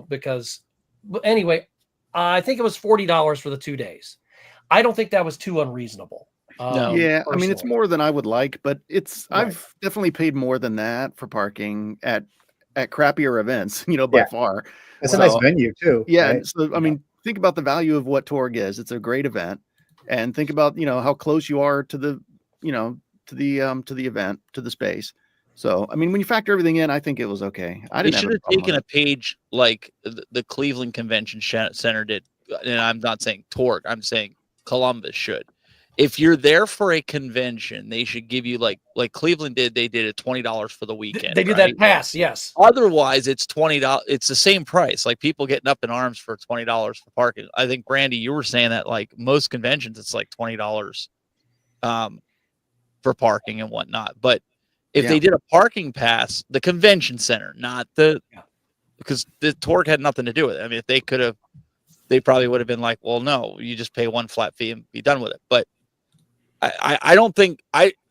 [SPEAKER 1] because anyway, I think it was $40 for the 2 days. I don't think that was too unreasonable.
[SPEAKER 3] No.
[SPEAKER 2] Yeah, I mean, it's
[SPEAKER 1] personally.
[SPEAKER 2] more than I would like, but
[SPEAKER 1] Right.
[SPEAKER 2] I've definitely paid more than that for parking at crappier events, by far.
[SPEAKER 6] It's a nice
[SPEAKER 2] So,
[SPEAKER 6] venue too.
[SPEAKER 2] Yeah.
[SPEAKER 6] right?
[SPEAKER 2] So, I mean, think about the value of what Torg is. It's a great event. And think about, how close you are to the, to the event, to the space. So, I mean, when you factor everything in, I think it was okay. I
[SPEAKER 3] They
[SPEAKER 2] didn't
[SPEAKER 3] should
[SPEAKER 2] have
[SPEAKER 3] have taken a page like the Cleveland Convention Center did. And I'm not saying Torg, I'm saying Columbus should. If you're there for a convention, they should give you like Cleveland did. They did it $20 for the weekend.
[SPEAKER 1] They did
[SPEAKER 3] right?
[SPEAKER 1] that pass, yes.
[SPEAKER 3] Otherwise, it's $20. It's the same price. Like people getting up in arms for $20 for parking. I think Brandy, you were saying that like most conventions, it's like $20 for parking and whatnot. But if they did a parking pass, the convention center, not because the Torg had nothing to do with it. I mean, if they could have, they probably would have been like, well, no, you just pay one flat fee and be done with it. But I don't think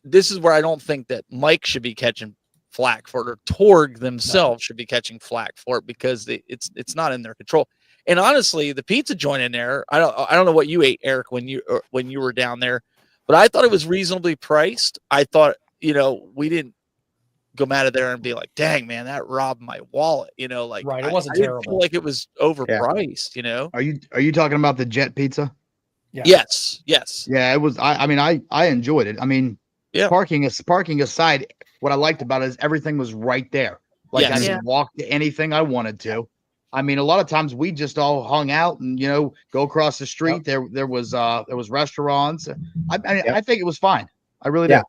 [SPEAKER 3] this is where I don't think that Mike should be catching flack for it, or Torg themselves should be catching flack for it, because it's not in their control. And honestly, the pizza joint in there, I don't know what you ate, Eric, when you were down there, but I thought it was reasonably priced. I thought, we didn't go mad at there and be like, dang man, that robbed my wallet.
[SPEAKER 1] Right. It wasn't
[SPEAKER 3] I didn't
[SPEAKER 1] terrible.
[SPEAKER 3] feel like it was overpriced.
[SPEAKER 5] Are you talking about the jet pizza?
[SPEAKER 1] Yeah.
[SPEAKER 3] Yes.
[SPEAKER 5] Yeah, it was. I mean, I enjoyed it. I mean,
[SPEAKER 3] Yeah.
[SPEAKER 5] parking aside, what I liked about it is everything was right there. Like I
[SPEAKER 3] Yes.
[SPEAKER 5] could walk to anything I wanted to. I mean, a lot of times we just all hung out and go across the street. There was restaurants. I think it was fine. I really did.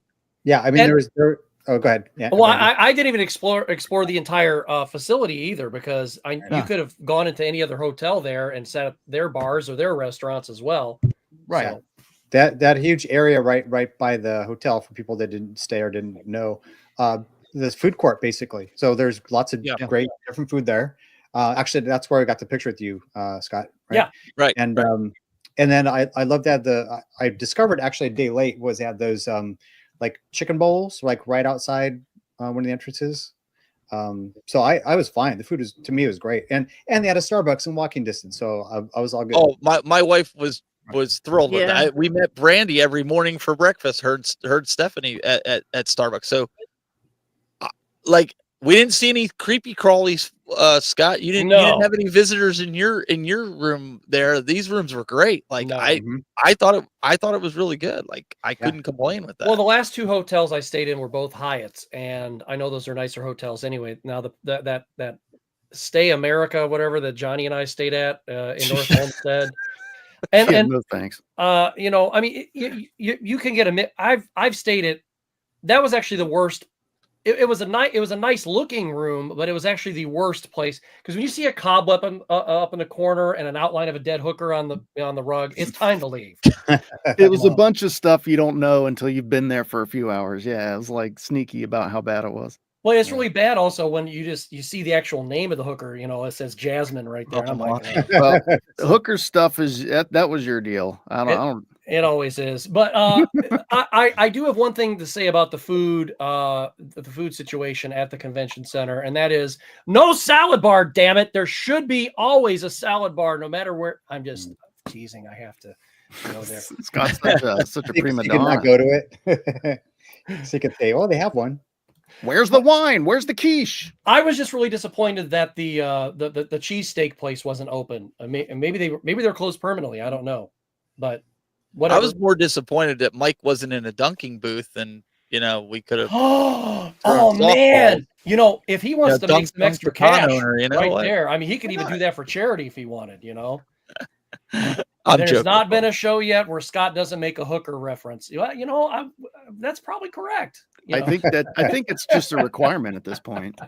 [SPEAKER 6] Yeah, I mean, oh, go ahead. Yeah.
[SPEAKER 1] Well, I didn't even explore the entire facility either, because you could have gone into any other hotel there and set up their bars or their restaurants as well.
[SPEAKER 5] Right.
[SPEAKER 1] So,
[SPEAKER 6] that huge area right by the hotel, for people that didn't stay or didn't know, this food court basically. So there's lots of great different food there. Actually, that's where I got the picture with you, Scott. Right?
[SPEAKER 1] Yeah.
[SPEAKER 3] Right.
[SPEAKER 6] And then I love that I discovered actually a day late was at those like chicken bowls, like right outside one of the entrances. So I was fine. The food to me was great, and they had a Starbucks in walking distance, so I was all good.
[SPEAKER 3] Oh, my wife was thrilled with that. We met Brandy every morning for breakfast. Heard Stephanie at Starbucks. So, like, we didn't see any creepy crawlies. Scott, you didn't have any visitors in your room there. These rooms were great. Like I thought it was really good. Like I couldn't complain with that.
[SPEAKER 1] Well, the last two hotels I stayed in were both Hyatts, and I know those are nicer hotels anyway. Now that Stay America, whatever that Johnny and I stayed at in North Homestead. And
[SPEAKER 2] no thanks.
[SPEAKER 1] I mean, you can get I've stayed at, that was actually the worst. It was a nice looking room, but it was actually the worst place, because when you see a cobweb up in the corner and an outline of a dead hooker on the rug, it's time to leave.
[SPEAKER 2] It was a bunch of stuff you don't know until you've been there for a few hours. Yeah, it was like sneaky about how bad it was.
[SPEAKER 1] Well, it's really bad also when you see the actual name of the hooker. It says Jasmine right there. I'm like,
[SPEAKER 2] well, the hooker stuff is that was your deal. I don't.
[SPEAKER 1] It always is. But I do have one thing to say about the food situation at the convention center, and that is no salad bar. Damn it! There should be always a salad bar, no matter where. I'm just teasing. I have to go there.
[SPEAKER 2] Scott's such a prima
[SPEAKER 6] You
[SPEAKER 2] donna.
[SPEAKER 6] cannot go to it. So you can say, "Oh, they have one."
[SPEAKER 2] Where's the wine? Where's the quiche?
[SPEAKER 1] I was just really disappointed that the cheesesteak place wasn't open. Maybe they're closed permanently. I don't know, but whatever.
[SPEAKER 3] I was more disappointed that Mike wasn't in a dunking booth, and we could have.
[SPEAKER 1] Oh man! If he wants to make some extra cash,
[SPEAKER 3] right
[SPEAKER 1] there. I mean, he could even do that for charity if he wanted.
[SPEAKER 3] There's
[SPEAKER 1] joking. Not been a show yet where Scott doesn't make a hooker reference. That's probably correct.
[SPEAKER 2] I think it's just a requirement at this point.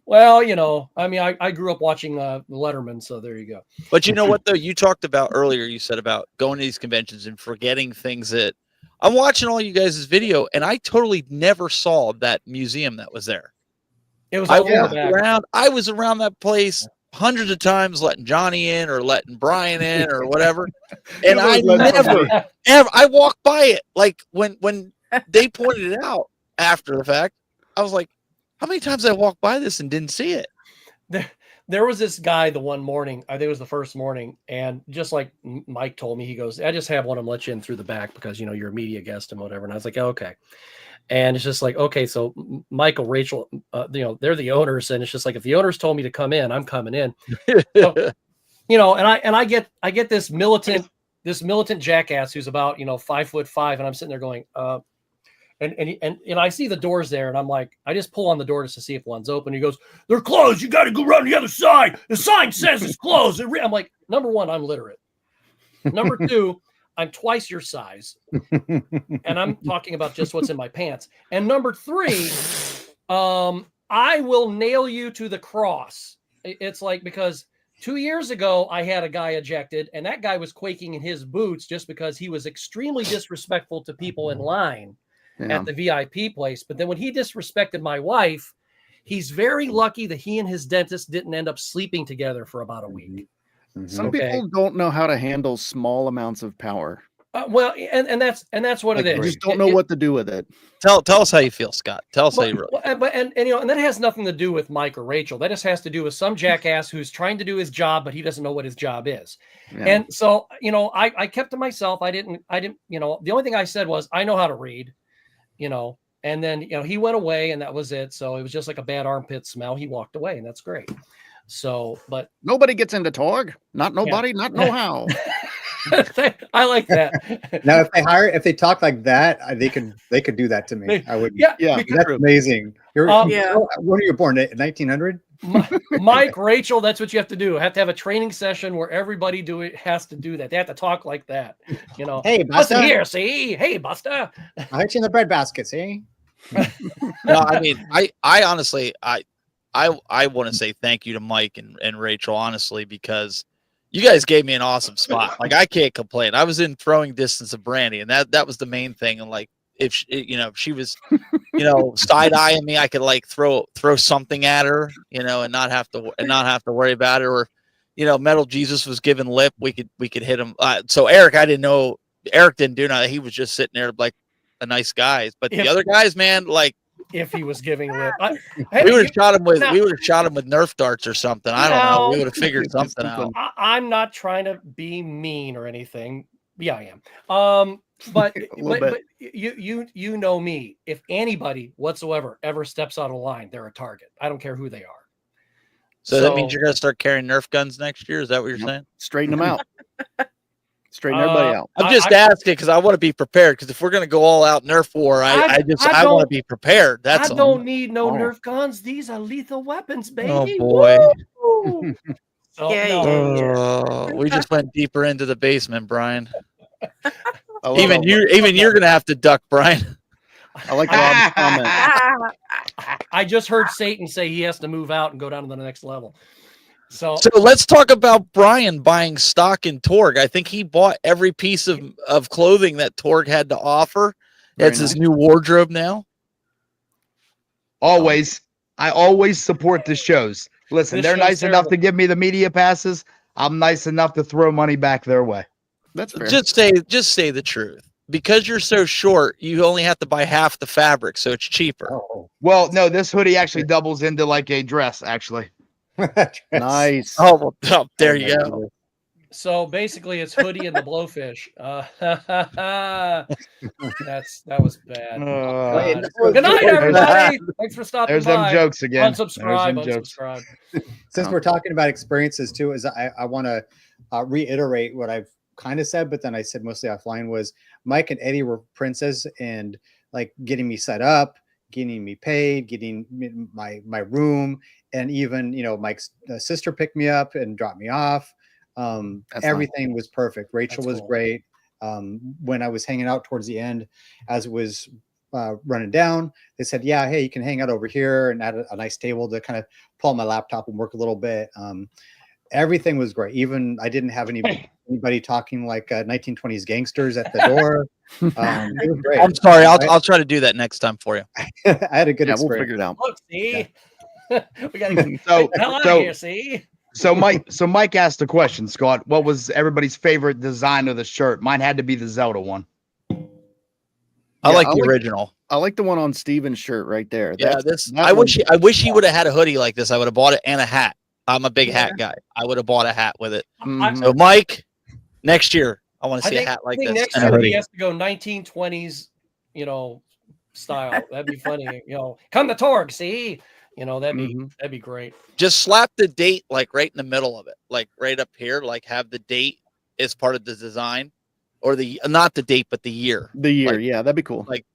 [SPEAKER 1] Well, I mean, I grew up watching Letterman, so there you go.
[SPEAKER 3] But you know what, though? You talked about earlier, you said about going to these conventions and forgetting things that I'm watching all you guys' video, and I totally never saw that museum that was there.
[SPEAKER 1] It was
[SPEAKER 3] I
[SPEAKER 1] all
[SPEAKER 3] walked around. I was around that place hundreds of times, letting Johnny in or letting Brian in or whatever. And I never, I walked by it. Like when they pointed it out after the fact, I was like, how many times I walked by this and didn't see it?
[SPEAKER 1] There was this guy the one morning, I think it was the first morning, and just like Mike told me, he goes, I just have one of them let you in through the back because, you're a media guest and whatever. And I was like, okay. And it's just like, okay, so Michael, Rachel, they're the owners. And it's just like, if the owners told me to come in, I'm coming in. So, and I get this militant jackass who's about, 5'5", and I'm sitting there going, and I see the doors there, and I'm like, I just pull on the door just to see if one's open. He goes, they're closed. You got to go around the other side. The sign says it's closed. I'm like, number one, I'm literate. Number two, I'm twice your size, and I'm talking about just what's in my pants. And number three, I will nail you to the cross. It's like, because 2 years ago, I had a guy ejected, and that guy was quaking in his boots just because he was extremely disrespectful to people in line. At the VIP place. But then when he disrespected my wife, he's very lucky that he and his dentist didn't end up sleeping together for about a week.
[SPEAKER 2] Some people don't know how to handle small amounts of power.
[SPEAKER 1] Well, and that's what it is.
[SPEAKER 2] You just don't know what to do with it.
[SPEAKER 3] Tell us how you feel, Scott. Tell us how you really feel.
[SPEAKER 1] And that has nothing to do with Mike or Rachel. That just has to do with some jackass who's trying to do his job, but he doesn't know what his job is. Yeah. And so, I kept to myself. I didn't, the only thing I said was, I know how to read. And then, he went away and that was it. So it was just like a bad armpit smell. He walked away and that's great. So, but
[SPEAKER 2] nobody gets into Torg. Not nobody, not know how.
[SPEAKER 1] I like that.
[SPEAKER 6] Now, if they talk like that, they could do that to me. I would.
[SPEAKER 2] Yeah.
[SPEAKER 6] That's amazing. When are you born? 1900?
[SPEAKER 1] Mike, Rachel, that's what you have to do. Have to have a training session where everybody has to do that. They have to talk like that.
[SPEAKER 6] Hey, Buster.
[SPEAKER 1] Here, see? Hey, Buster.
[SPEAKER 6] I hit you in the breadbasket, see?
[SPEAKER 3] No, I mean, I honestly, I want to say thank you to Mike and Rachel, honestly, because you guys gave me an awesome spot. Like, I can't complain. I was in throwing distance of Brandy, and that was the main thing. And like, if she was, side eyeing me, I could like throw something at her, and not have to worry about it. Or, Metal Jesus was giving lip. We could hit him. So Eric, I didn't know. Eric didn't do nothing. He was just sitting there like a nice guy. But the other guys, man, like,
[SPEAKER 1] if he was giving lip,
[SPEAKER 3] we would have shot him with Nerf darts or something. I don't know. We would have figured something out.
[SPEAKER 1] I'm not trying to be mean or anything. Yeah, I am. But you know me. If anybody whatsoever ever steps out of line, they're a target. I don't care who they are.
[SPEAKER 3] So that means you're going to start carrying Nerf guns next year? Is that what you're saying?
[SPEAKER 2] Straighten them out. Straighten everybody out.
[SPEAKER 3] I'm just asking because I want to be prepared. Because if we're going to go all out Nerf war, I want to be prepared. That's
[SPEAKER 1] I don't need no Nerf guns. These are lethal weapons, baby.
[SPEAKER 3] Oh boy. We just went deeper into the basement, Brian. Even you're gonna have to duck, Brian.
[SPEAKER 2] I like Rob's comment.
[SPEAKER 1] I just heard Satan say he has to move out and go down to the next level. So
[SPEAKER 3] let's talk about Brian buying stock in Torg. I think he bought every piece of clothing that Torg had to offer. That's his new wardrobe now.
[SPEAKER 5] Always. I always support the shows. Listen, they're nice enough to give me the media passes. I'm nice enough to throw money back their way.
[SPEAKER 2] That's fair.
[SPEAKER 3] Just say the truth. Because you're so short, you only have to buy half the fabric, so it's cheaper.
[SPEAKER 5] Oh. Well, no, this hoodie actually doubles into like a dress, actually.
[SPEAKER 2] Nice.
[SPEAKER 3] Oh, well, there you go.
[SPEAKER 1] So basically, it's hoodie and the blowfish. That was bad. Good night, everybody. Thanks for stopping
[SPEAKER 5] There's
[SPEAKER 1] by.
[SPEAKER 5] them jokes again.
[SPEAKER 1] Unsubscribe.
[SPEAKER 6] Since we're talking about experiences too, I want to reiterate what I've kind of said, but then I said mostly offline, was Mike and Eddie were princes and like getting me set up, getting me paid, getting my room, and even Mike's sister picked me up and dropped me off. Everything was perfect. Rachel was great. When I was hanging out towards the end, as it was running down. They said, yeah, hey, you can hang out over here, and add a nice table to kind of pull on my laptop and work a little bit. Everything was great. Even I didn't have anybody talking like 1920s gangsters at the door. It was great.
[SPEAKER 3] I'm sorry. I'll try to do that next time for you.
[SPEAKER 6] I had a good experience.
[SPEAKER 2] We'll figure it out.
[SPEAKER 1] Look, see, we got to get
[SPEAKER 5] So-
[SPEAKER 1] the hell out of here. See,
[SPEAKER 5] So Mike asked a question, Scott. What was everybody's favorite design of the shirt? Mine had to be the Zelda one.
[SPEAKER 3] I like the original.
[SPEAKER 2] I like the one on Steven's shirt right there.
[SPEAKER 3] Yeah, I wish he would have had a hoodie like this. I would have bought it and a hat. I'm a big hat guy. I would have bought a hat with it. So Mike, next year I want to see a hat like this.
[SPEAKER 1] Next
[SPEAKER 3] and a
[SPEAKER 1] year
[SPEAKER 3] hoodie.
[SPEAKER 1] he has to go 1920s, style. That'd be funny. Come to Torg, see. That'd be great.
[SPEAKER 3] Just slap the date like right in the middle of it, like right up here. Like have the date as part of the design, or not the date but the year.
[SPEAKER 2] The year,
[SPEAKER 3] like,
[SPEAKER 2] yeah, that'd be cool.
[SPEAKER 3] Like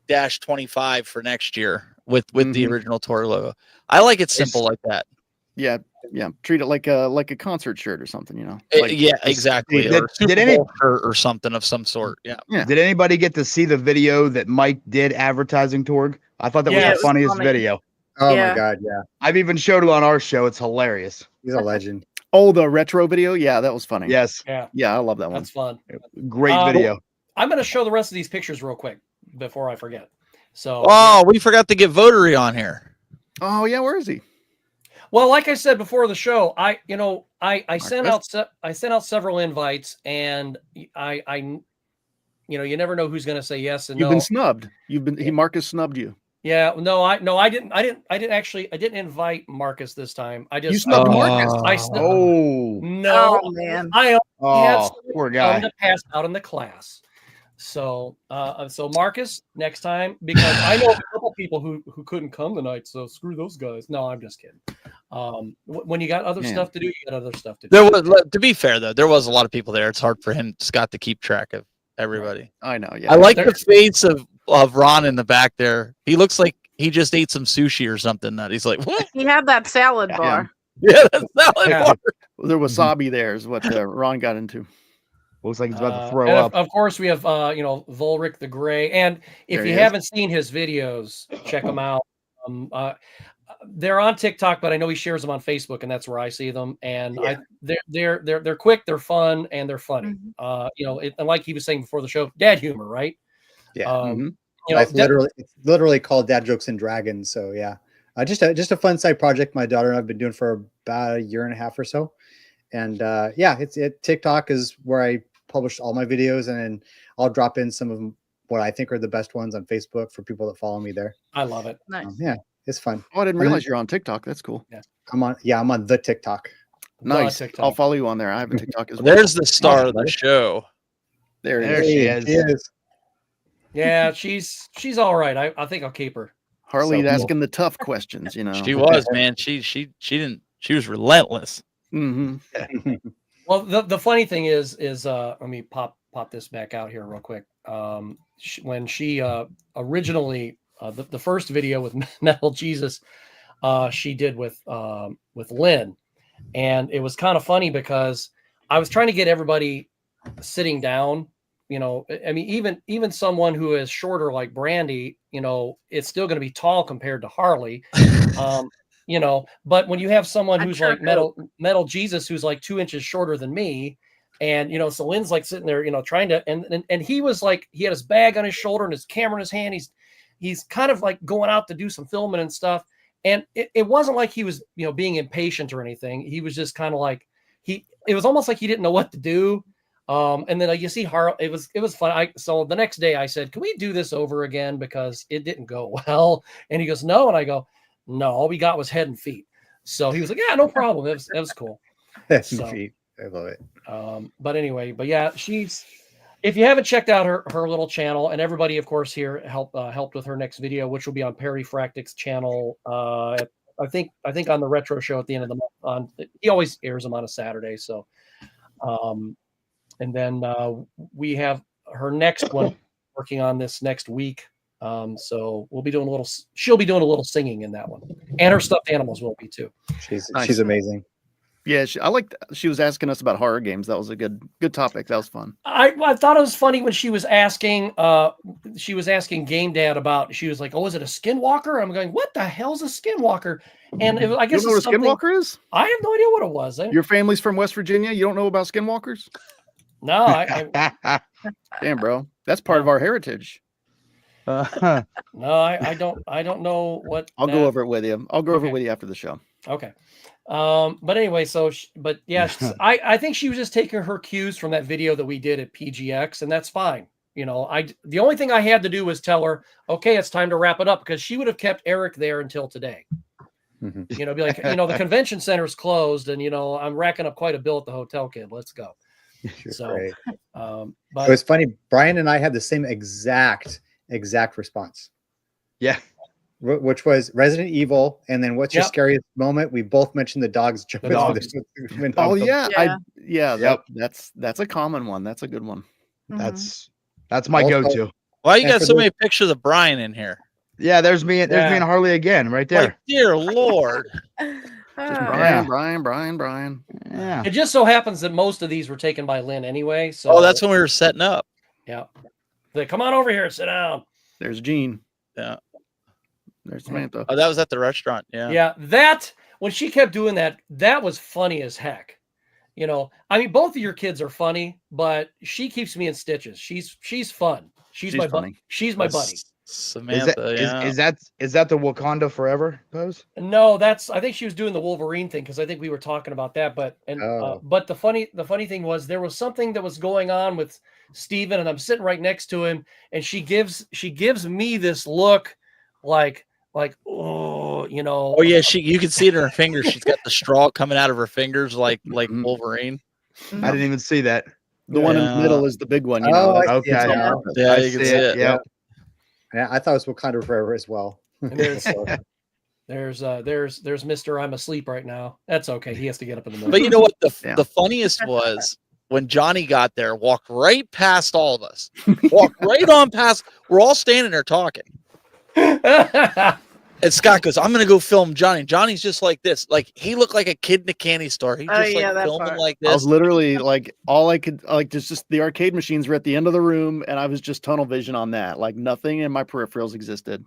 [SPEAKER 3] -25 for next year with the original Torg logo. I like it simple like that.
[SPEAKER 2] Yeah. Treat it like a concert shirt or something,
[SPEAKER 3] Yeah, exactly. Or Super Bowl shirt or something of some sort. Yeah.
[SPEAKER 5] Did anybody get to see the video that Mike did advertising Torg? I thought that was the funniest video.
[SPEAKER 6] Oh my God, yeah.
[SPEAKER 5] I've even showed it on our show. It's hilarious.
[SPEAKER 6] He's a legend.
[SPEAKER 2] Oh, the retro video? Yeah, that was funny.
[SPEAKER 5] Yes.
[SPEAKER 2] Yeah, I love that one.
[SPEAKER 1] That's fun.
[SPEAKER 5] Great video.
[SPEAKER 1] I'm going to show the rest of these pictures real quick before I forget. So,
[SPEAKER 3] we forgot to get Votery on here.
[SPEAKER 2] Oh yeah, where is he?
[SPEAKER 1] Well, like I said before the show, I sent out several invites, and I you never know who's going to say yes and no.
[SPEAKER 2] You've been snubbed. Marcus snubbed you.
[SPEAKER 1] Yeah, I didn't invite Marcus this time.
[SPEAKER 2] You snubbed Marcus.
[SPEAKER 1] No,
[SPEAKER 4] man.
[SPEAKER 1] I had
[SPEAKER 5] poor guy
[SPEAKER 1] to pass out in the class. So Marcus, next time, because I know a couple people who couldn't come tonight. So screw those guys. No, I'm just kidding. When you got other stuff to do, you got other stuff to do.
[SPEAKER 3] There was, to be fair though, there was a lot of people there. It's hard for Scott, to keep track of everybody.
[SPEAKER 2] I know. Yeah,
[SPEAKER 3] I like the face of Ron in the back there. He looks like he just ate some sushi or something. That he's like, what?
[SPEAKER 4] He had that salad bar.
[SPEAKER 3] Yeah, that salad bar.
[SPEAKER 2] The wasabi there is what Ron got into.
[SPEAKER 5] Looks like he's about to throw up.
[SPEAKER 1] Of course, we have Volric the Gray, and if you haven't seen his videos, check them out. They're on TikTok, but I know he shares them on Facebook, and that's where I see them. And they're quick, they're fun, and they're funny. And like he was saying before the show, dad humor, right?
[SPEAKER 6] Yeah. It's literally called Dad Jokes and Dragons. So yeah, just a fun side project my daughter and I've been doing for about a year and a half or so. And TikTok is where I publish all my videos, and then I'll drop in some of them, what I think are the best ones, on Facebook for people that follow me there.
[SPEAKER 1] I love it.
[SPEAKER 4] Nice.
[SPEAKER 6] It's fun.
[SPEAKER 2] Oh, I didn't realize you're on TikTok. That's cool.
[SPEAKER 1] Yeah.
[SPEAKER 6] I'm on the TikTok.
[SPEAKER 2] Nice.
[SPEAKER 1] TikTok.
[SPEAKER 2] I'll follow you on there. I have a TikTok as well.
[SPEAKER 3] There's the star of the show.
[SPEAKER 5] There she is.
[SPEAKER 1] Yeah, she's all right. I think I'll keep her.
[SPEAKER 2] Harley's asking the tough questions,
[SPEAKER 3] She was, man. She was relentless.
[SPEAKER 2] Mm-hmm.
[SPEAKER 1] Well, the funny thing is let me pop this back out here real quick. When she originally the first video with Metal Jesus, she did with Lynn, and it was kind of funny because I was trying to get everybody sitting down. I mean, even someone who is shorter like Brandy, it's still going to be tall compared to Harley. But when you have someone who's like Metal Jesus, who's like 2 inches shorter than me, and so Lynn's like sitting there, trying to, and he was like, he had his bag on his shoulder and his camera in his hand. He's kind of like going out to do some filming and stuff. And it wasn't like he was, being impatient or anything. He was just kind of like, it was almost like he didn't know what to do. And then you see Harley, it was fun. So the next day I said, can we do this over again? Because it didn't go well. And he goes, no. And I go, no, all we got was head and feet. So he was like, yeah, no problem. It was cool.
[SPEAKER 6] Head and feet. I love it.
[SPEAKER 1] But anyway, yeah, if you haven't checked out her little channel, and everybody, of course, here helped with her next video, which will be on Perry Fractic's channel. I think on the retro show at the end of the month. He always airs them on a Saturday. So, and then we have her next one working on this next week. So she'll be doing a little singing in that one, and her stuffed animals will be too.
[SPEAKER 6] She's amazing.
[SPEAKER 2] Yeah, she was asking us about horror games. That was a good topic. That was fun.
[SPEAKER 1] I thought it was funny when she was asking Game Dad about, she was like, oh, is it a skinwalker? I'm going, what the hell's a skinwalker? And I guess
[SPEAKER 2] you don't know what a skinwalker is?
[SPEAKER 1] I have no idea what it was.
[SPEAKER 2] Your family's from West Virginia. You don't know about skinwalkers?
[SPEAKER 1] No, I
[SPEAKER 2] damn, bro, that's part of our heritage.
[SPEAKER 1] No, I don't know what.
[SPEAKER 2] I'll go over it with you. I'll go over it with you after the show.
[SPEAKER 1] Okay. But anyway, I think she was just taking her cues from that video that we did at PGX, and that's fine. You know, the only thing I had to do was tell her, okay, it's time to wrap it up, because she would have kept Eric there until today. You know, be like, you know, the convention center's closed, and you know, I'm racking up quite a bill at the hotel, kid. Let's go. So,
[SPEAKER 6] great.
[SPEAKER 1] But
[SPEAKER 6] it was funny. Brian and I had the same exact response.
[SPEAKER 5] Yeah.
[SPEAKER 6] Which was Resident Evil, and then what's your scariest moment? We both mentioned the dogs jumping.
[SPEAKER 2] Oh yeah,
[SPEAKER 5] Yep.
[SPEAKER 2] That's a common one. That's a good one.
[SPEAKER 5] That's my go-to.
[SPEAKER 3] Why you got so many pictures of Brian in here?
[SPEAKER 5] Yeah, there's me and Harley again, right there.
[SPEAKER 3] Like, dear Lord.
[SPEAKER 2] Brian.
[SPEAKER 5] Yeah.
[SPEAKER 1] It just so happens that most of these were taken by Lynn anyway. So
[SPEAKER 3] that's when we were setting up.
[SPEAKER 1] Yeah. Like, come on over here, sit down.
[SPEAKER 2] There's Gene.
[SPEAKER 3] Yeah.
[SPEAKER 2] There's Samantha.
[SPEAKER 3] Oh, that was at the restaurant. Yeah.
[SPEAKER 1] Yeah. That, when she kept doing that, that was funny as heck. You know, I mean, both of your kids are funny, but she keeps me in stitches. She's fun. She's my buddy. She's my buddy.
[SPEAKER 3] Samantha.
[SPEAKER 5] Is that the Wakanda Forever pose?
[SPEAKER 1] No, I think she was doing the Wolverine thing, because I think we were talking about that. But the funny thing was, there was something that was going on with Steven, and I'm sitting right next to him, and she gives me this look like, oh, you know.
[SPEAKER 3] Oh yeah, you can see it in her fingers. She's got the straw coming out of her fingers like Wolverine.
[SPEAKER 5] I didn't even see that.
[SPEAKER 2] The one in the middle is the big one. You know.
[SPEAKER 5] Okay.
[SPEAKER 3] Yeah, you can see it.
[SPEAKER 5] Yeah.
[SPEAKER 6] Yeah, I thought it was Wakanda Forever as well.
[SPEAKER 1] There's Mr. I'm asleep right now. That's okay. He has to get up in the morning.
[SPEAKER 3] But you know what? The funniest was when Johnny got there, walked right past all of us. Walked right on past. We're all standing there talking. And Scott goes, I'm going to go film Johnny. Johnny's just like this. Like, he looked like a kid in a candy store. He just filming like this.
[SPEAKER 2] I was literally like, all I could, like, just the arcade machines were at the end of the room, and I was just tunnel vision on that. Like, nothing in my peripherals existed.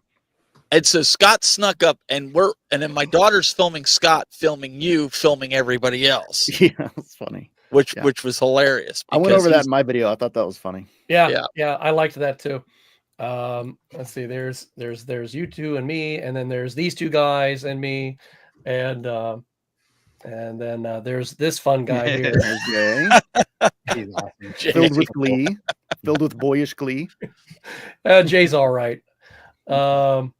[SPEAKER 3] And so Scott snuck up, and then my daughter's filming Scott, filming you, filming everybody else.
[SPEAKER 2] Yeah, that's funny.
[SPEAKER 3] Which was hilarious.
[SPEAKER 2] I went over that in my video. I thought that was funny.
[SPEAKER 1] Yeah. I liked that too. Let's see, there's you two and me, and then there's these two guys and me, and then there's this fun guy here.
[SPEAKER 2] Jay. He's awesome. Filled with glee, filled with boyish glee.
[SPEAKER 1] Jay's all right. And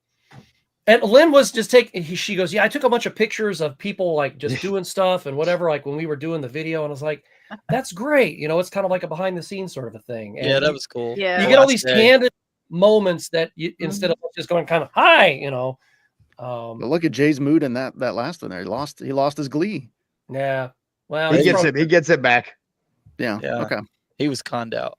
[SPEAKER 1] Lynn was just she goes, yeah, I took a bunch of pictures of people like just doing stuff and whatever, like when we were doing the video, and I was like, that's great. You know, it's kind of like a behind the scenes sort of a thing. And
[SPEAKER 3] yeah, that was cool.
[SPEAKER 4] Yeah,
[SPEAKER 1] you get all these candid moments that you, instead of just going kind of hi, you know.
[SPEAKER 2] But look at Jay's mood in that last one there. He lost his glee.
[SPEAKER 1] Yeah. Well,
[SPEAKER 5] he gets it back.
[SPEAKER 2] Yeah. Okay.
[SPEAKER 3] He was conned out.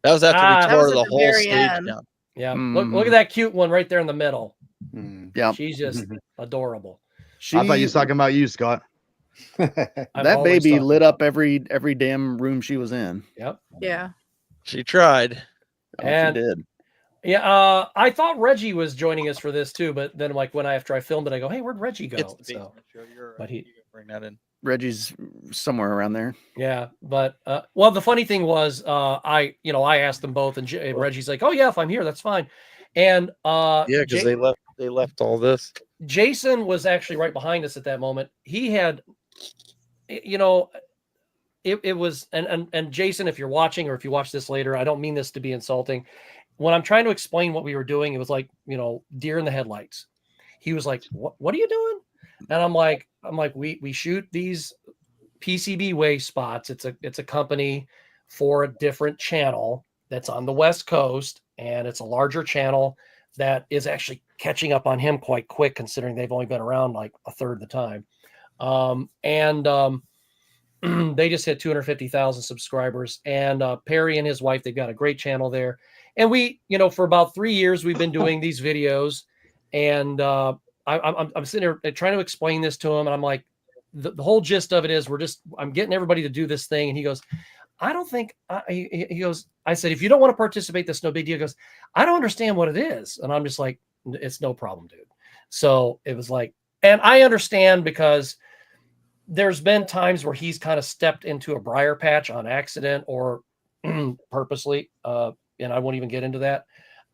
[SPEAKER 3] That was after we tore the whole stage down.
[SPEAKER 1] Yeah. Look at that cute one right there in the middle.
[SPEAKER 2] Yeah.
[SPEAKER 1] She's just adorable.
[SPEAKER 5] I thought you was talking about you, Scott.
[SPEAKER 2] That baby lit up every damn room she was in.
[SPEAKER 1] Yep.
[SPEAKER 4] Yeah.
[SPEAKER 3] She tried.
[SPEAKER 1] And
[SPEAKER 2] she did.
[SPEAKER 1] Yeah, I thought Reggie was joining us for this too, but then like after I filmed it, I go, "Hey, where'd Reggie go?" So, but he
[SPEAKER 3] bring that in.
[SPEAKER 2] Reggie's somewhere around there.
[SPEAKER 1] Yeah, but well, the funny thing was, I asked them both, and Reggie's like, "Oh yeah, if I'm here, that's fine." And
[SPEAKER 3] because they left all this.
[SPEAKER 1] Jason was actually right behind us at that moment. He had, it was, and Jason, if you're watching or if you watch this later, I don't mean this to be insulting. When I'm trying to explain what we were doing, it was like, deer in the headlights. He was like, what are you doing? And I'm like, we shoot these PCB wave spots. It's a company for a different channel that's on the West Coast, and it's a larger channel that is actually catching up on him quite quick, considering they've only been around like a third of the time. They just hit 250,000 subscribers, and Perry and his wife, they've got a great channel there. And we, for about 3 years, we've been doing these videos, and I'm sitting there trying to explain this to him, and I'm like, the whole gist of it is I'm getting everybody to do this thing. And he goes, I don't think he goes, I said, if you don't want to participate, that's no big deal. He goes, I don't understand what it is. And I'm just like, it's no problem, dude. So it was like, and I understand because there's been times where he's kind of stepped into a briar patch on accident or purposely. And I won't even get into that.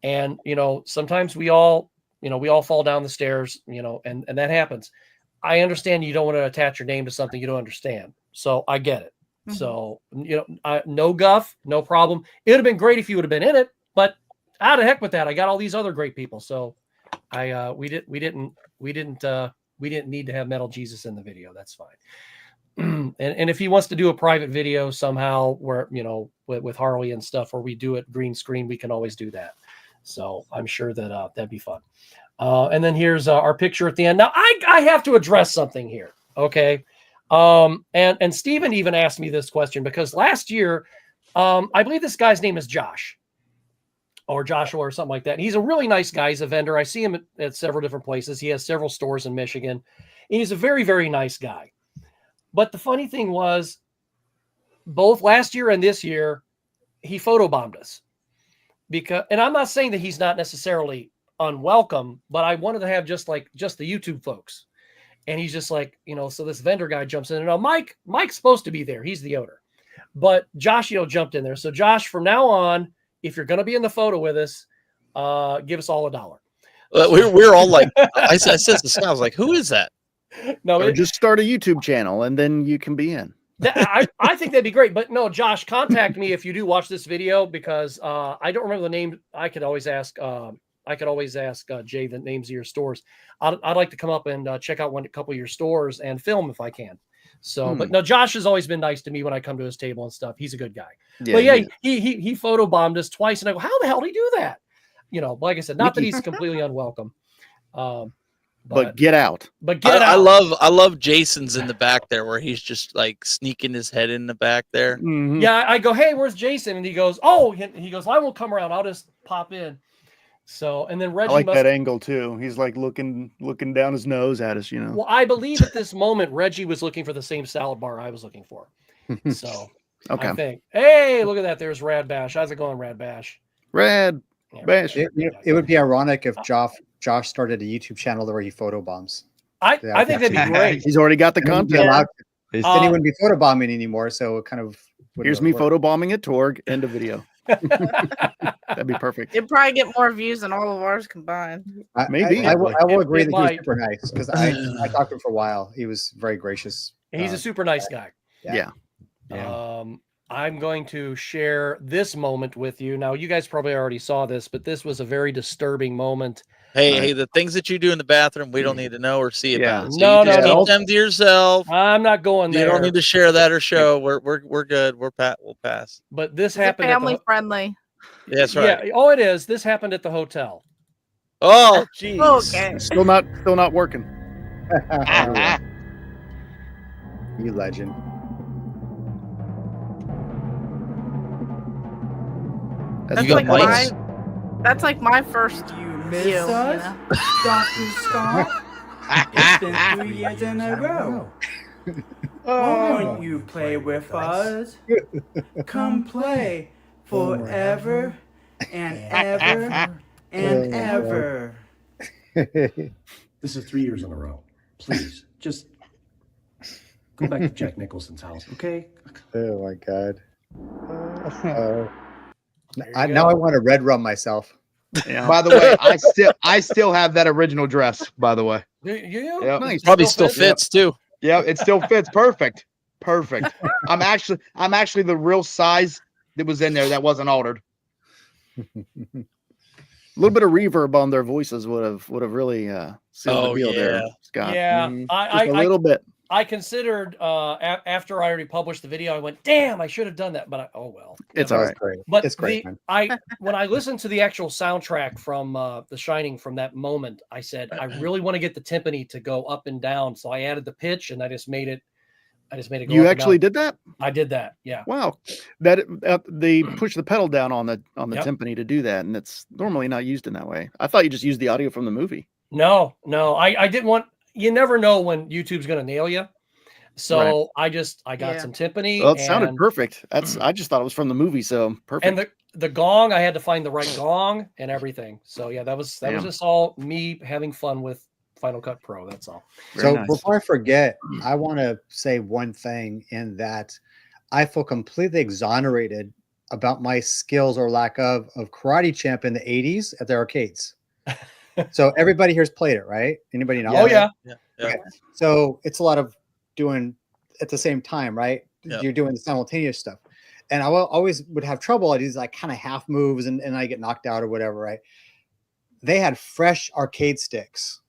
[SPEAKER 1] And, sometimes we all fall down the stairs, and that happens. I understand you don't want to attach your name to something you don't understand. So I get it. Mm-hmm. So, no guff, no problem. It would have been great if you would have been in it, but out of heck with that. I got all these other great people. So we didn't need to have Metal Jesus in the video. That's fine. and if he wants to do a private video somehow where, with Harley and stuff, where we do it green screen, we can always do that. So I'm sure that that'd be fun. And then here's our picture at the end. Now I have to address something here. Okay. And Steven even asked me this question because last year, I believe this guy's name is Josh or Joshua or something like that. And he's a really nice guy. He's a vendor. I see him at several different places. He has several stores in Michigan and he's a very, very nice guy. But the funny thing was both last year and this year, he photobombed us and I'm not saying that he's not necessarily unwelcome, but I wanted to have just the YouTube folks. And he's just like, so this vendor guy jumps in. And now Mike's supposed to be there. He's the owner. But Josh, jumped in there. So Josh, from now on, if you're going to be in the photo with us, give us all $1.
[SPEAKER 3] We're all like, I said to Scott, I was like, who is that?
[SPEAKER 2] No, just start a YouTube channel and then you can be in.
[SPEAKER 1] I think that'd be great. But no, Josh, contact me if you do watch this video because I don't remember the name. I could always ask Jay the names of your stores. I'd like to come up and check out a couple of your stores and film if I can. So, but no, Josh has always been nice to me when I come to his table and stuff. He's a good guy. Yeah, but yeah, he photobombed us twice, and I go, how the hell did he do that? Like I said, not that he's completely unwelcome.
[SPEAKER 2] But get out.
[SPEAKER 3] I love Jason's in the back there where he's just like sneaking his head in the back there.
[SPEAKER 1] Mm-hmm. Yeah, I go, hey, where's Jason? And he goes, oh, he goes, I won't come around. I'll just pop in. So, and then Reggie,
[SPEAKER 2] I like that angle too. He's like looking down his nose at us,
[SPEAKER 1] Well, I believe at this moment Reggie was looking for the same salad bar I was looking for. So, okay. I think, hey, look at that. There's Rad Bash. How's it going, Rad Bash?
[SPEAKER 2] Rad Bash.
[SPEAKER 6] It would be ironic if Josh started a YouTube channel where he photobombs.
[SPEAKER 1] I think that'd be great.
[SPEAKER 2] He's already got the content.
[SPEAKER 6] Then he wouldn't be photobombing anymore. So it kind of
[SPEAKER 2] here's me photobombing at Torg. End of video. That'd be perfect.
[SPEAKER 4] It'd probably get more views than all of ours combined.
[SPEAKER 2] Maybe.
[SPEAKER 6] I will agree that he's super nice because I talked to him for a while. He was very gracious.
[SPEAKER 1] He's a super nice guy.
[SPEAKER 2] Yeah.
[SPEAKER 1] I'm going to share this moment with you. Now, you guys probably already saw this, but this was a very disturbing moment.
[SPEAKER 3] Hey, the things that you do in the bathroom, we don't need to know or see about.
[SPEAKER 1] So
[SPEAKER 3] no. Keep them to yourself.
[SPEAKER 1] I'm not going there.
[SPEAKER 3] You don't need to share that or show. We're good. We'll pass.
[SPEAKER 1] But this happened.
[SPEAKER 4] Family friendly.
[SPEAKER 3] Yeah, that's right.
[SPEAKER 1] Yeah. Oh, it is. This happened at the hotel.
[SPEAKER 3] Oh, geez.
[SPEAKER 4] Okay.
[SPEAKER 2] Still not working.
[SPEAKER 6] You legend.
[SPEAKER 4] That's like my first
[SPEAKER 8] view. Dr. Scott? It's been 3 years in a row. Won't you play with us? Come play forever and ever and ever.
[SPEAKER 9] This is 3 years in a row. Please, just go back to Jack Nicholson's house, okay?
[SPEAKER 6] Oh my God. Now I want to red rum myself.
[SPEAKER 5] Yeah. By the way, I still have that original dress. By the way,
[SPEAKER 1] yep.
[SPEAKER 3] Nice. Probably still fits too.
[SPEAKER 5] Yeah, it still fits. Perfect. I'm actually the real size that was in there that wasn't altered.
[SPEAKER 2] A little bit of reverb on their voices would have really sealed the deal there, Scott.
[SPEAKER 1] Yeah,
[SPEAKER 2] just a little bit.
[SPEAKER 1] I considered after I already published the video, I went, "Damn, I should have done that." But oh well,
[SPEAKER 2] it's all right.
[SPEAKER 1] But
[SPEAKER 6] it's great.
[SPEAKER 1] When I listened to the actual soundtrack from The Shining from that moment, I said I really want to get the timpani to go up and down, so I added the pitch and I just made it. Go
[SPEAKER 2] you actually did that?
[SPEAKER 1] I did that. Yeah.
[SPEAKER 2] Wow. That they push the pedal down on the timpani to do that, and it's normally not used in that way. I thought you just used the audio from the movie.
[SPEAKER 1] No, I didn't want. You never know when YouTube's going to nail you. So I got some timpani.
[SPEAKER 2] Well, it sounded perfect. I just thought it was from the movie, so perfect.
[SPEAKER 1] And the gong, I had to find the right gong and everything. So yeah, that was just all me having fun with Final Cut Pro. That's all.
[SPEAKER 6] Very nice. Before I forget, I want to say one thing in that I feel completely exonerated about my skills or lack of Karate Champ in the 80s at the arcades. So everybody here's played it, right? Anybody know?
[SPEAKER 1] Oh yeah.
[SPEAKER 6] Okay. So it's a lot of doing at the same time, right? You're doing the simultaneous stuff. And I always would have trouble at these like kind of half moves and I get knocked out or whatever, right? They had fresh arcade sticks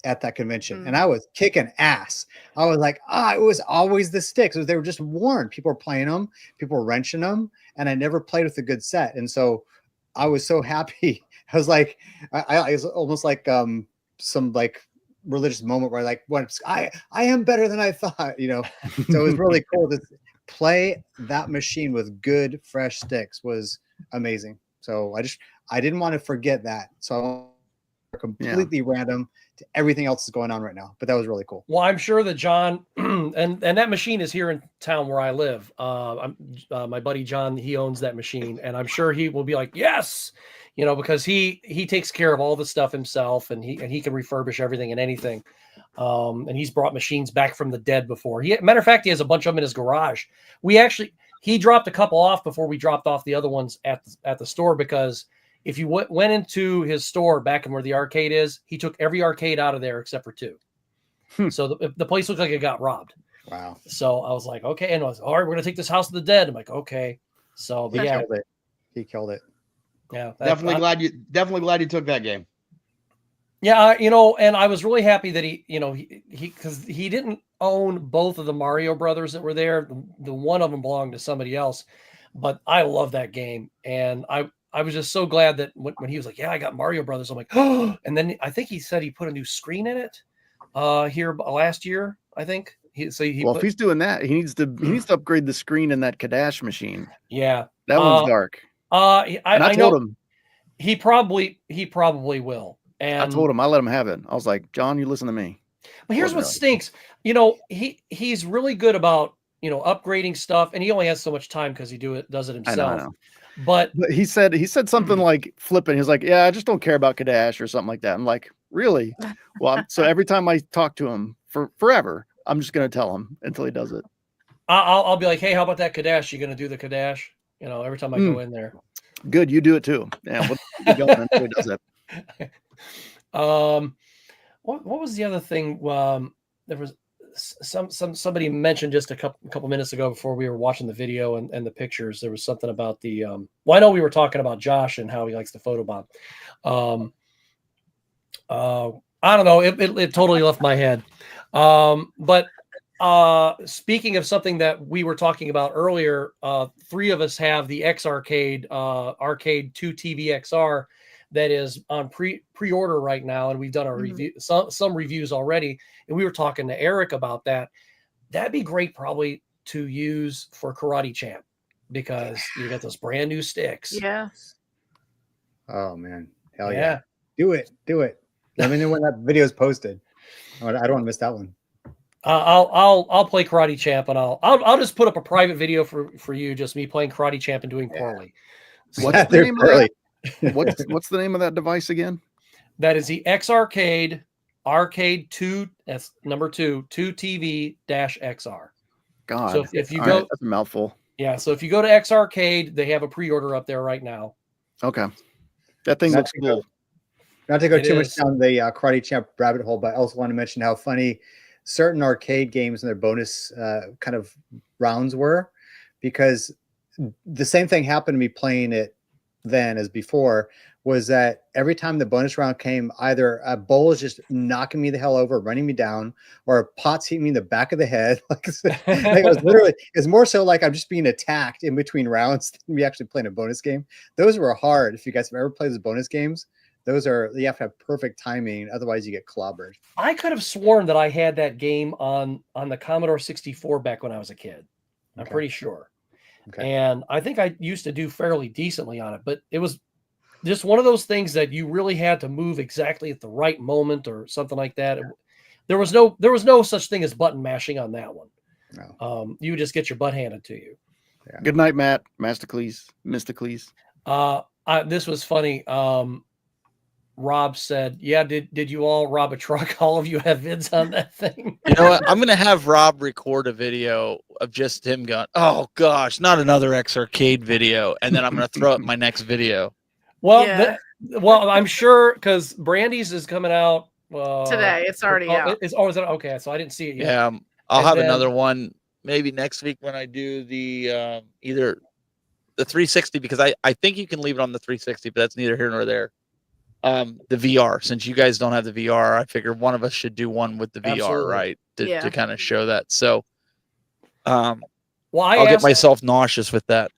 [SPEAKER 6] at that convention and I was kicking ass. I was like, it was always the sticks. They were just worn. People were playing them, people were wrenching them, and I never played with a good set. And so I was so happy. I was like, I was almost like some like religious moment where I am better than I thought, you know. So it was really cool to play that machine with good fresh sticks was amazing. So I didn't want to forget that. So completely random to everything else that's going on right now, but that was really cool.
[SPEAKER 1] Well, I'm sure that John and that machine is here in town where I live. My buddy John, he owns that machine, and I'm sure he will be like, yes, you know, because he takes care of all the stuff himself, and he can refurbish everything and anything. And he's brought machines back from the dead before. Matter of fact, he has a bunch of them in his garage. He dropped a couple off before we dropped off the other ones at the store, because if you went into his store back in where the arcade is, he took every arcade out of there except for 2. So the place looked like it got robbed.
[SPEAKER 6] Wow.
[SPEAKER 1] So I was like, okay. And I was, all right, we're going to take this House of the Dead. I'm like, okay. So
[SPEAKER 6] He killed it.
[SPEAKER 1] Yeah.
[SPEAKER 5] Definitely glad you took that game.
[SPEAKER 1] Yeah. You know, and I was really happy that because he didn't own both of the Mario brothers that were there. The one of them belonged to somebody else, but I love that game. And I was just so glad that when he was like, yeah, I got Mario Brothers. I'm like, oh, and then I think he said he put a new screen in it here last year. I think if
[SPEAKER 2] he's doing that, he needs to upgrade the screen in that Kadash machine.
[SPEAKER 1] Yeah,
[SPEAKER 2] that one's dark.
[SPEAKER 1] I
[SPEAKER 2] told
[SPEAKER 1] know
[SPEAKER 2] him
[SPEAKER 1] he probably will. And
[SPEAKER 2] I told him I let him have it. I was like, John, you listen to me.
[SPEAKER 1] But here's what stinks. You know, he's really good about upgrading stuff, and he only has so much time because he does it himself.
[SPEAKER 2] I know.
[SPEAKER 1] But
[SPEAKER 2] he said something like flipping. He's like, yeah, I just don't care about Kadash or something like that. I'm like, really? Well, so every time I talk to him forever, I'm just going to tell him until he does it.
[SPEAKER 1] I'll be like, hey, how about that Kadash? You going to do the Kadash? Every time I go in there.
[SPEAKER 2] Good. You do it too. Yeah. We'll going until he does it.
[SPEAKER 1] What was the other thing? There was somebody mentioned just a couple minutes ago before we were watching the video and the pictures. There was something about the I know we were talking about Josh and how he likes to photobomb. I don't know, it totally left my head. But speaking of something that we were talking about earlier, 3 of us have the X Arcade Arcade 2 TV XR that is on pre-order right now, and we've done a review, some reviews already, and we were talking to Eric about that. That'd be great probably to use for Karate Champ, because you got those brand new sticks.
[SPEAKER 4] Yeah.
[SPEAKER 6] Oh man, hell yeah! Do it. Let me know when that video is posted. I don't want to miss that one.
[SPEAKER 2] I'll play Karate Champ, and I'll just put up a private video for you, just me playing Karate Champ and doing poorly.
[SPEAKER 6] What's the name of that?
[SPEAKER 2] What's the name of that device again?
[SPEAKER 1] That is the X Arcade Arcade 2. That's number 2 TV -XR.
[SPEAKER 2] God,
[SPEAKER 1] so if you go,
[SPEAKER 2] that's a mouthful.
[SPEAKER 1] Yeah, so if you go to X Arcade, they have a pre-order up there right now.
[SPEAKER 2] Okay, that thing looks cool.
[SPEAKER 6] Not to go too much down the Karate Champ rabbit hole, but I also want to mention how funny certain arcade games and their bonus kind of rounds were, because the same thing happened to me playing it then as before, was that every time the bonus round came, either a bowl is just knocking me the hell over, running me down, or a pot's hitting me in the back of the head. It's more so like I'm just being attacked in between rounds than me actually playing a bonus game. Those were hard. If you guys have ever played those bonus games, you have to have perfect timing, otherwise you get clobbered.
[SPEAKER 1] I could have sworn that I had that game on the Commodore 64 back when I was a kid. I'm pretty sure.
[SPEAKER 6] Okay.
[SPEAKER 1] And I think I used to do fairly decently on it, but it was just one of those things that you really had to move exactly at the right moment or something like that. There was no such thing as button mashing on that one.
[SPEAKER 6] No.
[SPEAKER 1] You just get your butt handed to you.
[SPEAKER 6] Yeah.
[SPEAKER 2] Good night, Matt. Mistocles.
[SPEAKER 1] This was funny. Rob said, "Yeah, did you all rob a truck? All of you have vids on that thing."
[SPEAKER 3] You know what? I'm gonna have Rob record a video of just him going, "Oh gosh, not another X Arcade video," and then I'm gonna throw up my next video.
[SPEAKER 1] Well,
[SPEAKER 4] Yeah.
[SPEAKER 1] well, I'm sure because Brandy's is coming out
[SPEAKER 4] Today. It's already out.
[SPEAKER 1] Is it okay? So I didn't see it yet.
[SPEAKER 3] Yeah, I'll
[SPEAKER 1] And
[SPEAKER 3] have
[SPEAKER 1] then-
[SPEAKER 3] another one maybe next week when I do the either the 360 because I think you can leave it on the 360, but that's neither here nor there. The VR, since you guys don't have the VR, I figure one of us should do one with the VR,
[SPEAKER 1] Absolutely.
[SPEAKER 3] right? To
[SPEAKER 4] Yeah.
[SPEAKER 3] kind of show that. So,
[SPEAKER 1] Well,
[SPEAKER 3] I'll get myself nauseous with that.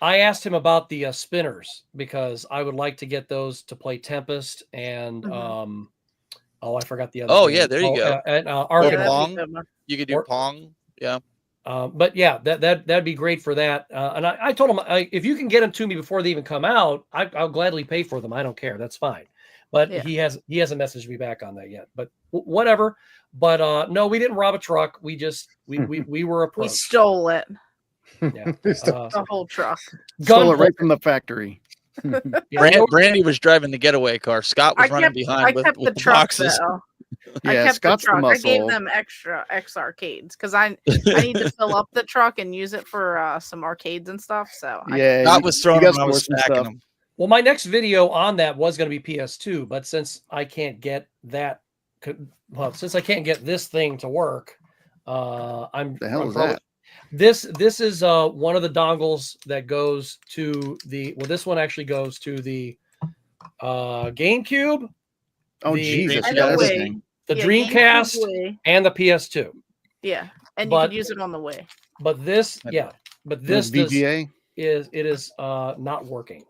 [SPEAKER 1] I asked him about the spinners because I would like to get those to play Tempest and I forgot the other.
[SPEAKER 3] Oh
[SPEAKER 1] game.
[SPEAKER 3] yeah, there you go.
[SPEAKER 1] And
[SPEAKER 3] Or
[SPEAKER 1] Arkham.
[SPEAKER 4] that'd be
[SPEAKER 3] Pong.
[SPEAKER 4] good one.
[SPEAKER 3] You could do
[SPEAKER 1] Or-
[SPEAKER 3] Pong. Yeah.
[SPEAKER 1] But yeah, that'd be great for that. And I told him if you can get them to me before they even come out, I'll gladly pay for them. I don't care. That's fine. But
[SPEAKER 4] Yeah.
[SPEAKER 1] he hasn't messaged me back on that yet. But whatever. But no, we didn't rob a truck. We just we were
[SPEAKER 4] We
[SPEAKER 1] approached.
[SPEAKER 4] stole it.
[SPEAKER 1] Yeah.
[SPEAKER 4] The whole truck.
[SPEAKER 2] Stole it right from the factory.
[SPEAKER 1] Yeah,
[SPEAKER 3] Brandy was driving the getaway car. Scott was running behind
[SPEAKER 4] I
[SPEAKER 3] with,
[SPEAKER 4] kept
[SPEAKER 3] with
[SPEAKER 4] the truck
[SPEAKER 3] boxes.
[SPEAKER 4] though. I
[SPEAKER 2] Yeah,
[SPEAKER 4] kept
[SPEAKER 2] Scott's
[SPEAKER 4] the truck.
[SPEAKER 2] the
[SPEAKER 4] I gave
[SPEAKER 2] muscle.
[SPEAKER 4] them extra X arcades because I need to fill up the truck and use it for some arcades and stuff. So
[SPEAKER 2] Yeah,
[SPEAKER 3] Scott was throwing
[SPEAKER 2] you
[SPEAKER 3] them
[SPEAKER 2] guys
[SPEAKER 3] when I was
[SPEAKER 2] worked some
[SPEAKER 3] stacking
[SPEAKER 2] stuff.
[SPEAKER 3] them.
[SPEAKER 1] Well, my next video on that was going to be PS2, but since I can't get since I can't get this thing to work, I'm
[SPEAKER 2] The hell
[SPEAKER 1] I'm
[SPEAKER 2] is
[SPEAKER 1] probably-
[SPEAKER 2] that?
[SPEAKER 1] This is one of the dongles that goes to the. Well, this one actually goes to the GameCube,
[SPEAKER 2] Oh
[SPEAKER 1] the-
[SPEAKER 2] Jesus!
[SPEAKER 4] And
[SPEAKER 2] Yeah,
[SPEAKER 4] the
[SPEAKER 2] that's a
[SPEAKER 4] Wii.
[SPEAKER 2] thing.
[SPEAKER 1] the
[SPEAKER 4] Yeah,
[SPEAKER 1] Dreamcast,
[SPEAKER 4] GameCube, Wii.
[SPEAKER 1] and the PS2.
[SPEAKER 4] Yeah, and you
[SPEAKER 1] But-
[SPEAKER 4] could use it on the way.
[SPEAKER 1] But this, this
[SPEAKER 2] VGA.
[SPEAKER 1] is not working.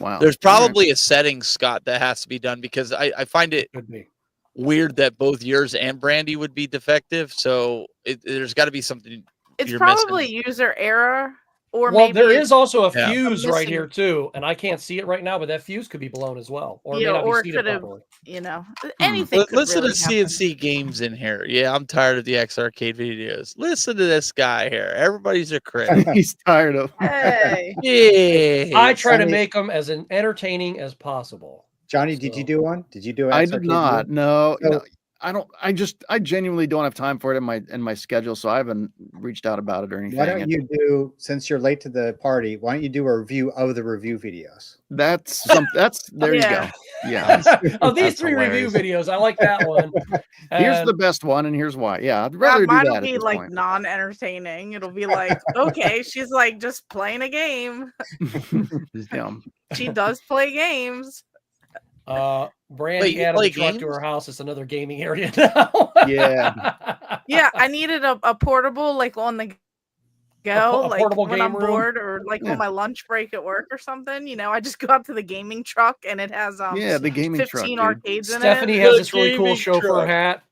[SPEAKER 2] Wow.
[SPEAKER 3] There's probably a setting, Scott, that has to be done because I find it
[SPEAKER 1] Could be.
[SPEAKER 3] weird that both yours and Brandy would be defective. So there's got to be something.
[SPEAKER 4] It's
[SPEAKER 3] you're
[SPEAKER 4] probably
[SPEAKER 3] missing.
[SPEAKER 4] user error, or
[SPEAKER 1] Well,
[SPEAKER 4] maybe
[SPEAKER 1] there is also a
[SPEAKER 3] Yeah.
[SPEAKER 1] fuse
[SPEAKER 4] A
[SPEAKER 1] right
[SPEAKER 4] missing-
[SPEAKER 1] here too, and I can't see it right now, but that fuse could be blown as well, or it
[SPEAKER 4] Yeah,
[SPEAKER 1] may not
[SPEAKER 4] or it
[SPEAKER 1] be seated
[SPEAKER 4] could've-
[SPEAKER 1] properly.
[SPEAKER 4] anything. Could
[SPEAKER 3] Listen
[SPEAKER 4] really
[SPEAKER 3] to
[SPEAKER 4] happen.
[SPEAKER 3] CNC Games in here. Yeah, I'm tired of the X Arcade videos. Listen to this guy here. Everybody's a critic.
[SPEAKER 2] He's tired of.
[SPEAKER 4] Hey,
[SPEAKER 3] Yeah.
[SPEAKER 1] I try to
[SPEAKER 6] Johnny-
[SPEAKER 1] make them as entertaining as possible.
[SPEAKER 6] Johnny, did you
[SPEAKER 1] So-
[SPEAKER 6] do one? Did you do?
[SPEAKER 2] I
[SPEAKER 6] X
[SPEAKER 2] did
[SPEAKER 6] Arcade
[SPEAKER 2] not.
[SPEAKER 6] Wii?
[SPEAKER 2] No,
[SPEAKER 6] So-
[SPEAKER 2] no, I don't. I genuinely don't have time for it in my schedule, so I haven't reached out about it or anything.
[SPEAKER 6] Why don't you do? Since you're late to the party, why don't you do a review of the review videos?
[SPEAKER 2] That's there.
[SPEAKER 4] Yeah.
[SPEAKER 2] You go. Yeah.
[SPEAKER 1] Oh, these
[SPEAKER 2] That's
[SPEAKER 1] three
[SPEAKER 2] hilarious.
[SPEAKER 1] review videos, I like that one.
[SPEAKER 2] Here's
[SPEAKER 1] And-
[SPEAKER 2] the best one, and here's why. Yeah, I'd rather do
[SPEAKER 4] mine
[SPEAKER 2] that
[SPEAKER 4] will
[SPEAKER 2] at
[SPEAKER 4] be
[SPEAKER 2] this
[SPEAKER 4] like
[SPEAKER 2] point.
[SPEAKER 4] non-entertaining. It'll be like, okay, she's like just playing a game.
[SPEAKER 2] Yeah.
[SPEAKER 4] She does play games.
[SPEAKER 1] Brandy
[SPEAKER 3] Wait, you
[SPEAKER 1] added
[SPEAKER 3] play
[SPEAKER 1] a truck to
[SPEAKER 3] games?
[SPEAKER 1] her house. It's another gaming area now.
[SPEAKER 2] Yeah.
[SPEAKER 4] Yeah, I needed a portable, like on the go,
[SPEAKER 1] a
[SPEAKER 4] like
[SPEAKER 1] portable
[SPEAKER 4] when
[SPEAKER 1] game
[SPEAKER 4] I'm
[SPEAKER 1] room?
[SPEAKER 4] bored or like
[SPEAKER 2] Yeah.
[SPEAKER 4] on my lunch break at work or something. You know, I just go out to the gaming truck and it has
[SPEAKER 2] Yeah, the gaming truck,
[SPEAKER 4] 15
[SPEAKER 2] dude.
[SPEAKER 4] arcades in
[SPEAKER 1] Stephanie
[SPEAKER 4] it.
[SPEAKER 1] has
[SPEAKER 3] The
[SPEAKER 1] this really cool
[SPEAKER 3] gaming
[SPEAKER 1] chauffeur
[SPEAKER 3] truck.
[SPEAKER 1] hat.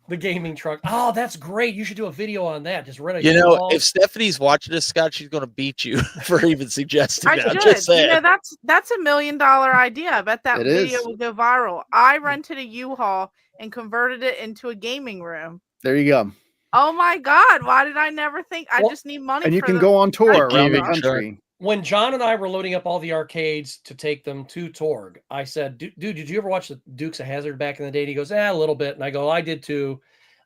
[SPEAKER 1] The gaming truck. Oh, that's great. You should do a video on that. Just rent a
[SPEAKER 3] You know,
[SPEAKER 1] U-Haul.
[SPEAKER 3] if Stephanie's watching this, Scott, she's going to beat you for even suggesting
[SPEAKER 4] I
[SPEAKER 3] that. I'm
[SPEAKER 4] should.
[SPEAKER 3] just
[SPEAKER 4] You
[SPEAKER 3] saying.
[SPEAKER 4] know, that's $1 million idea. I bet that
[SPEAKER 2] It
[SPEAKER 4] video
[SPEAKER 2] is.
[SPEAKER 4] will go viral. I rented a U-Haul and converted it into a gaming room.
[SPEAKER 2] There you go.
[SPEAKER 4] Oh my God! Why did I never think? I
[SPEAKER 1] Well,
[SPEAKER 4] just need money.
[SPEAKER 2] And you
[SPEAKER 4] for
[SPEAKER 2] can
[SPEAKER 4] the-
[SPEAKER 2] go on tour around the
[SPEAKER 3] gaming truck.
[SPEAKER 2] country.
[SPEAKER 1] When John and I were loading up all the arcades to take them to Torg, I said, dude, did you ever watch the Dukes of Hazzard back in the day? And he goes, a little bit. And I go, I did too.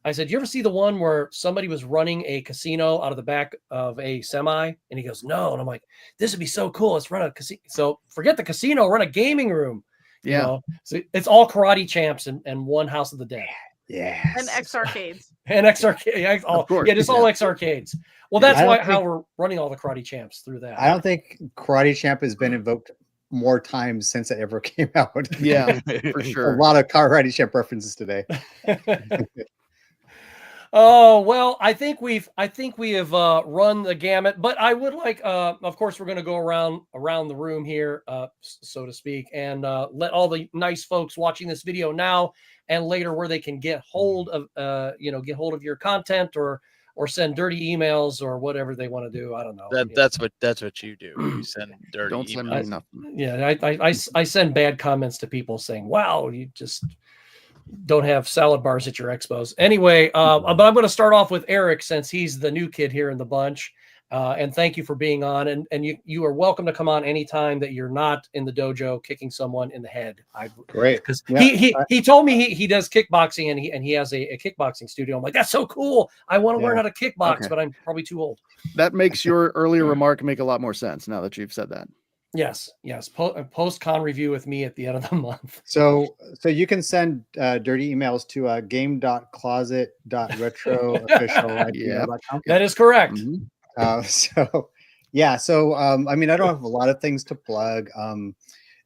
[SPEAKER 1] I said, you ever see the one where somebody was running a casino out of the back of a semi? And he goes, no. And I'm like, this would be so cool. Let's run a casino. So forget the casino, run a gaming room. You
[SPEAKER 2] Yeah.
[SPEAKER 1] know? So it's all karate champs and one House of the Dead.
[SPEAKER 6] Yeah.
[SPEAKER 4] and X arcades.
[SPEAKER 1] And X arcade,
[SPEAKER 2] Of course,
[SPEAKER 1] just all
[SPEAKER 2] yeah.
[SPEAKER 1] X arcades. Well,
[SPEAKER 6] Yeah,
[SPEAKER 1] that's
[SPEAKER 6] I
[SPEAKER 1] why
[SPEAKER 6] don't
[SPEAKER 1] how
[SPEAKER 6] think-
[SPEAKER 1] we're running all the karate champs through that.
[SPEAKER 6] I don't think Karate Champ has been invoked more times since it ever came out.
[SPEAKER 2] Yeah, for
[SPEAKER 6] A
[SPEAKER 2] sure.
[SPEAKER 6] lot of Karate Champ references today.
[SPEAKER 1] Oh well, I think we have run the gamut, but I would like, of course, we're going to go around the room here, so to speak, and let all the nice folks watching this video now and later where they can get hold of, get hold of your content or send dirty emails or whatever they want to do. I don't know.
[SPEAKER 3] That's what you do. You send dirty
[SPEAKER 2] Don't send me
[SPEAKER 3] emails.
[SPEAKER 2] nothing.
[SPEAKER 1] Yeah, I send bad comments to people saying, "Wow, you just don't have salad bars at your expos. Anyway, but I'm going to start off with Eric since he's the new kid here in the bunch. And thank you for being on. And you are welcome to come on anytime that you're not in the dojo kicking someone in the head.
[SPEAKER 6] Great.
[SPEAKER 1] Because he told me he does kickboxing and he has a kickboxing studio. I'm like, that's so cool. I want to learn how to kickbox, but I'm probably too old.
[SPEAKER 2] That makes your earlier remark make a lot more sense now that you've said that.
[SPEAKER 1] Yes. Post-con review with me at the end of the month.
[SPEAKER 6] So you can send dirty emails to game.closet.retroofficial@gmail.com.
[SPEAKER 1] That is correct.
[SPEAKER 6] So I mean, I don't have a lot of things to plug.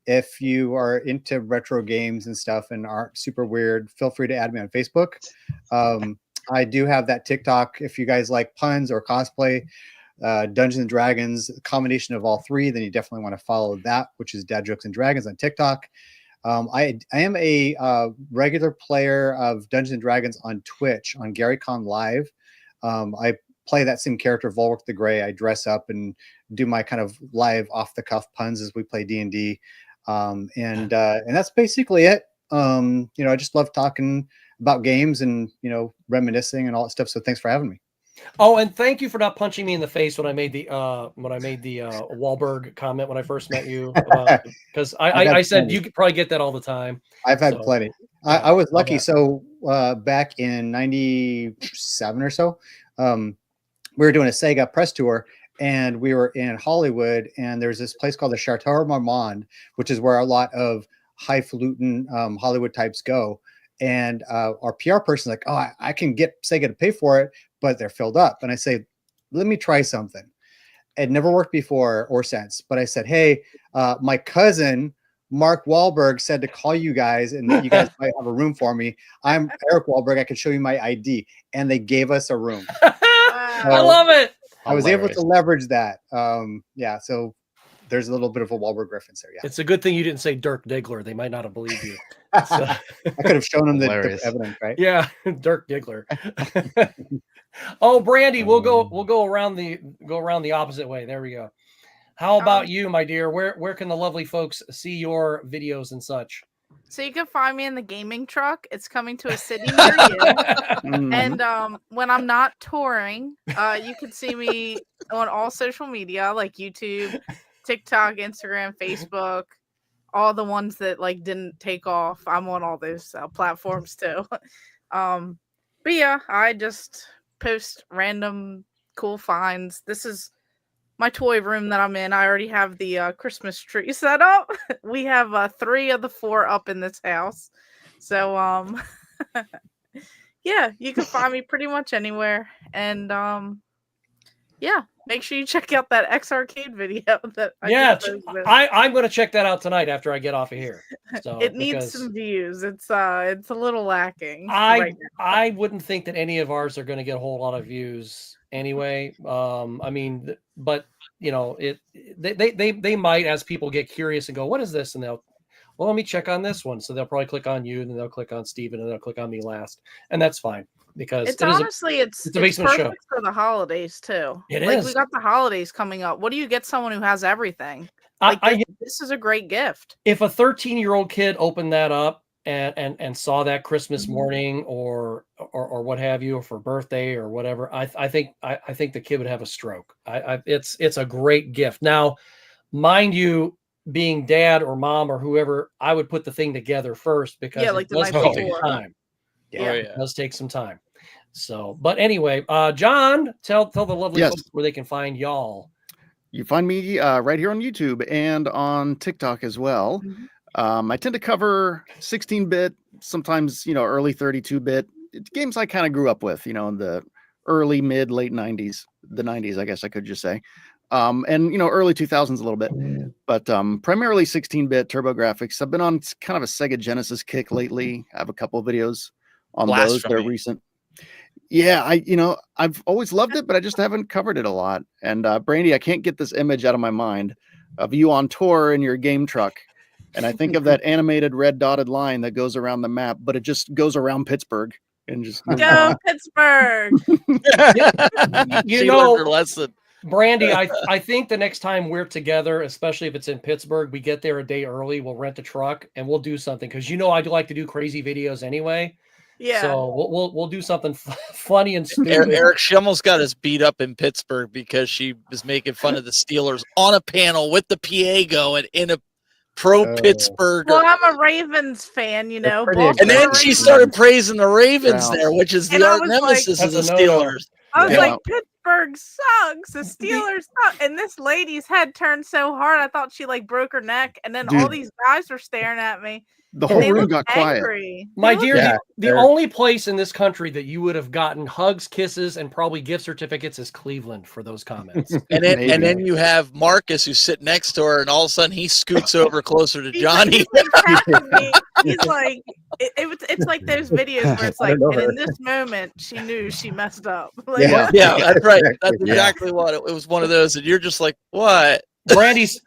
[SPEAKER 6] If you are into retro games and stuff and aren't super weird, feel free to add me on Facebook. I do have that TikTok. If you guys like puns or cosplay, Dungeons and Dragons, a combination of all three, then you definitely want to follow that, which is Dad Jokes and Dragons on TikTok. I am a regular player of Dungeons and Dragons on Twitch on GaryCon Live. I play that same character, Volric the Gray. I dress up and do my kind of live off the cuff puns as we play D&D. And that's basically it. I just love talking about games and, reminiscing and all that stuff. So thanks for having me.
[SPEAKER 1] Oh, and thank you for not punching me in the face when I made the Wahlberg comment when I first met you, because I said you could probably get that all the time.
[SPEAKER 6] I've had plenty. I was lucky. So back in '97 or so, we were doing a Sega press tour, and we were in Hollywood, and there's this place called the Chateau Marmont, which is where a lot of highfalutin Hollywood types go. And our PR person's like, oh, I can get Sega to pay for it, but they're filled up. And I say, let me try something. It never worked before or since, but I said, hey, my cousin, Mark Wahlberg, said to call you guys and that you guys might have a room for me. I'm Eric Wahlberg. I can show you my ID. And they gave us a room.
[SPEAKER 1] I love it.
[SPEAKER 6] I was able to leverage that. So there's a little bit of a Wahlberg reference there. Yeah.
[SPEAKER 1] It's a good thing you didn't say Dirk Diggler. They might not have believed you. So.
[SPEAKER 6] I could have shown them the evidence, right?
[SPEAKER 1] Yeah, Dirk Diggler. Oh, Brandy, we'll go around the opposite way. There we go. How about you, my dear? Where can the lovely folks see your videos and such?
[SPEAKER 4] So you can find me in the gaming truck. It's coming to a city near you. And when I'm not touring, you can see me on all social media like YouTube, TikTok, Instagram, Facebook, all the ones that like didn't take off. I'm on all those platforms too. But yeah, I just post random cool finds. This is my toy room that I'm in. I already have the Christmas tree set up. We have 3 of the 4 up in this house. So yeah, you can find me pretty much anywhere. And yeah, make sure you check out that X Arcade video that
[SPEAKER 1] I'm going to check that out tonight after I get off of here. So
[SPEAKER 4] it needs some views. It's a little lacking.
[SPEAKER 1] I wouldn't think that any of ours are going to get a whole lot of views anyway. I mean, but they might, as people get curious and go, what is this? And let me check on this one. So they'll probably click on you, and then they'll click on Steven, and they'll click on me last. And that's fine. Because
[SPEAKER 4] it's honestly it's
[SPEAKER 1] a basement
[SPEAKER 4] perfect
[SPEAKER 1] show
[SPEAKER 4] for the holidays too.
[SPEAKER 1] It
[SPEAKER 4] like
[SPEAKER 1] is.
[SPEAKER 4] We got the holidays coming up. What do you get someone who has everything? This is a great gift.
[SPEAKER 1] If a 13-year-old kid opened that up and saw that Christmas morning or what have you, or for birthday or whatever, I think the kid would have a stroke. It's a great gift. Now, mind you, being dad or mom or whoever, I would put the thing together first because it does take time. It does take some time. So, but anyway, John, tell the lovely folks where they can find y'all.
[SPEAKER 2] You find me right here on YouTube and on TikTok as well. I tend to cover 16-bit, sometimes early 32-bit games I kind of grew up with, in the early, mid, late 90s, the 90s, I guess I could just say. And early 2000s a little bit, but primarily 16-bit TurboGrafx. I've been on kind of a Sega Genesis kick lately. I have a couple of videos on those. They're recent. Yeah, I've always loved it, but I just haven't covered it a lot. And Brandy, I can't get this image out of my mind of you on tour in your game truck. And I think of that animated red dotted line that goes around the map, but it just goes around Pittsburgh and just
[SPEAKER 4] go Pittsburgh.
[SPEAKER 3] Lesson.
[SPEAKER 1] Brandy, I think the next time we're together, especially if it's in Pittsburgh, we get there a day early. We'll rent a truck and we'll do something because I do like to do crazy videos anyway.
[SPEAKER 4] Yeah.
[SPEAKER 1] So we'll do something funny and stupid.
[SPEAKER 3] Eric, she almost got us beat up in Pittsburgh because she was making fun of the Steelers on a panel with the PA going in a pro Pittsburgh.
[SPEAKER 4] Well, I'm a Ravens fan, you know.
[SPEAKER 3] And then she started praising the Ravens there, which is the arch nemesis of the Steelers.
[SPEAKER 4] I was like, Pittsburgh sucks. The Steelers suck. And this lady's head turned so hard, I thought she like broke her neck. And then all these guys were staring at me.
[SPEAKER 2] The whole room got quiet.
[SPEAKER 1] My dear, the only place in this country that you would have gotten hugs, kisses, and probably gift certificates is Cleveland for those comments.
[SPEAKER 3] And then you have Marcus who's sitting next to her, and all of a sudden he scoots over closer to Johnny.
[SPEAKER 4] He's like, it's like those videos where it's like, and in this moment she knew she messed up. Like,
[SPEAKER 3] yeah, that's right. That's exactly what it was. One of those, and you're just like, what?
[SPEAKER 1] Brandy's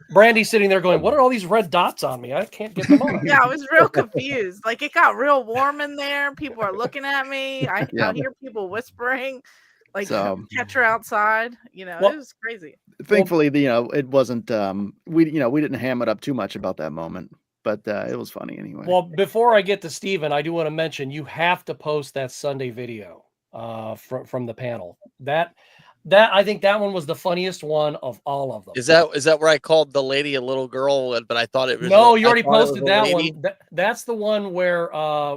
[SPEAKER 1] sitting there going, what are all these red dots on me? I can't get them on.
[SPEAKER 4] Yeah, I was real confused. Like it got real warm in there. People are looking at me. I hear people whispering, like catch her outside. You know, it was crazy.
[SPEAKER 2] Thankfully, it wasn't we didn't ham it up too much about that moment, but it was funny anyway.
[SPEAKER 1] Well, before I get to Steven, I do want to mention you have to post that Sunday video from the panel. That I think that one was the funniest one of all of them.
[SPEAKER 3] Is that where I called the lady a little girl, but I thought it was
[SPEAKER 1] no. You already posted that one. That's the one where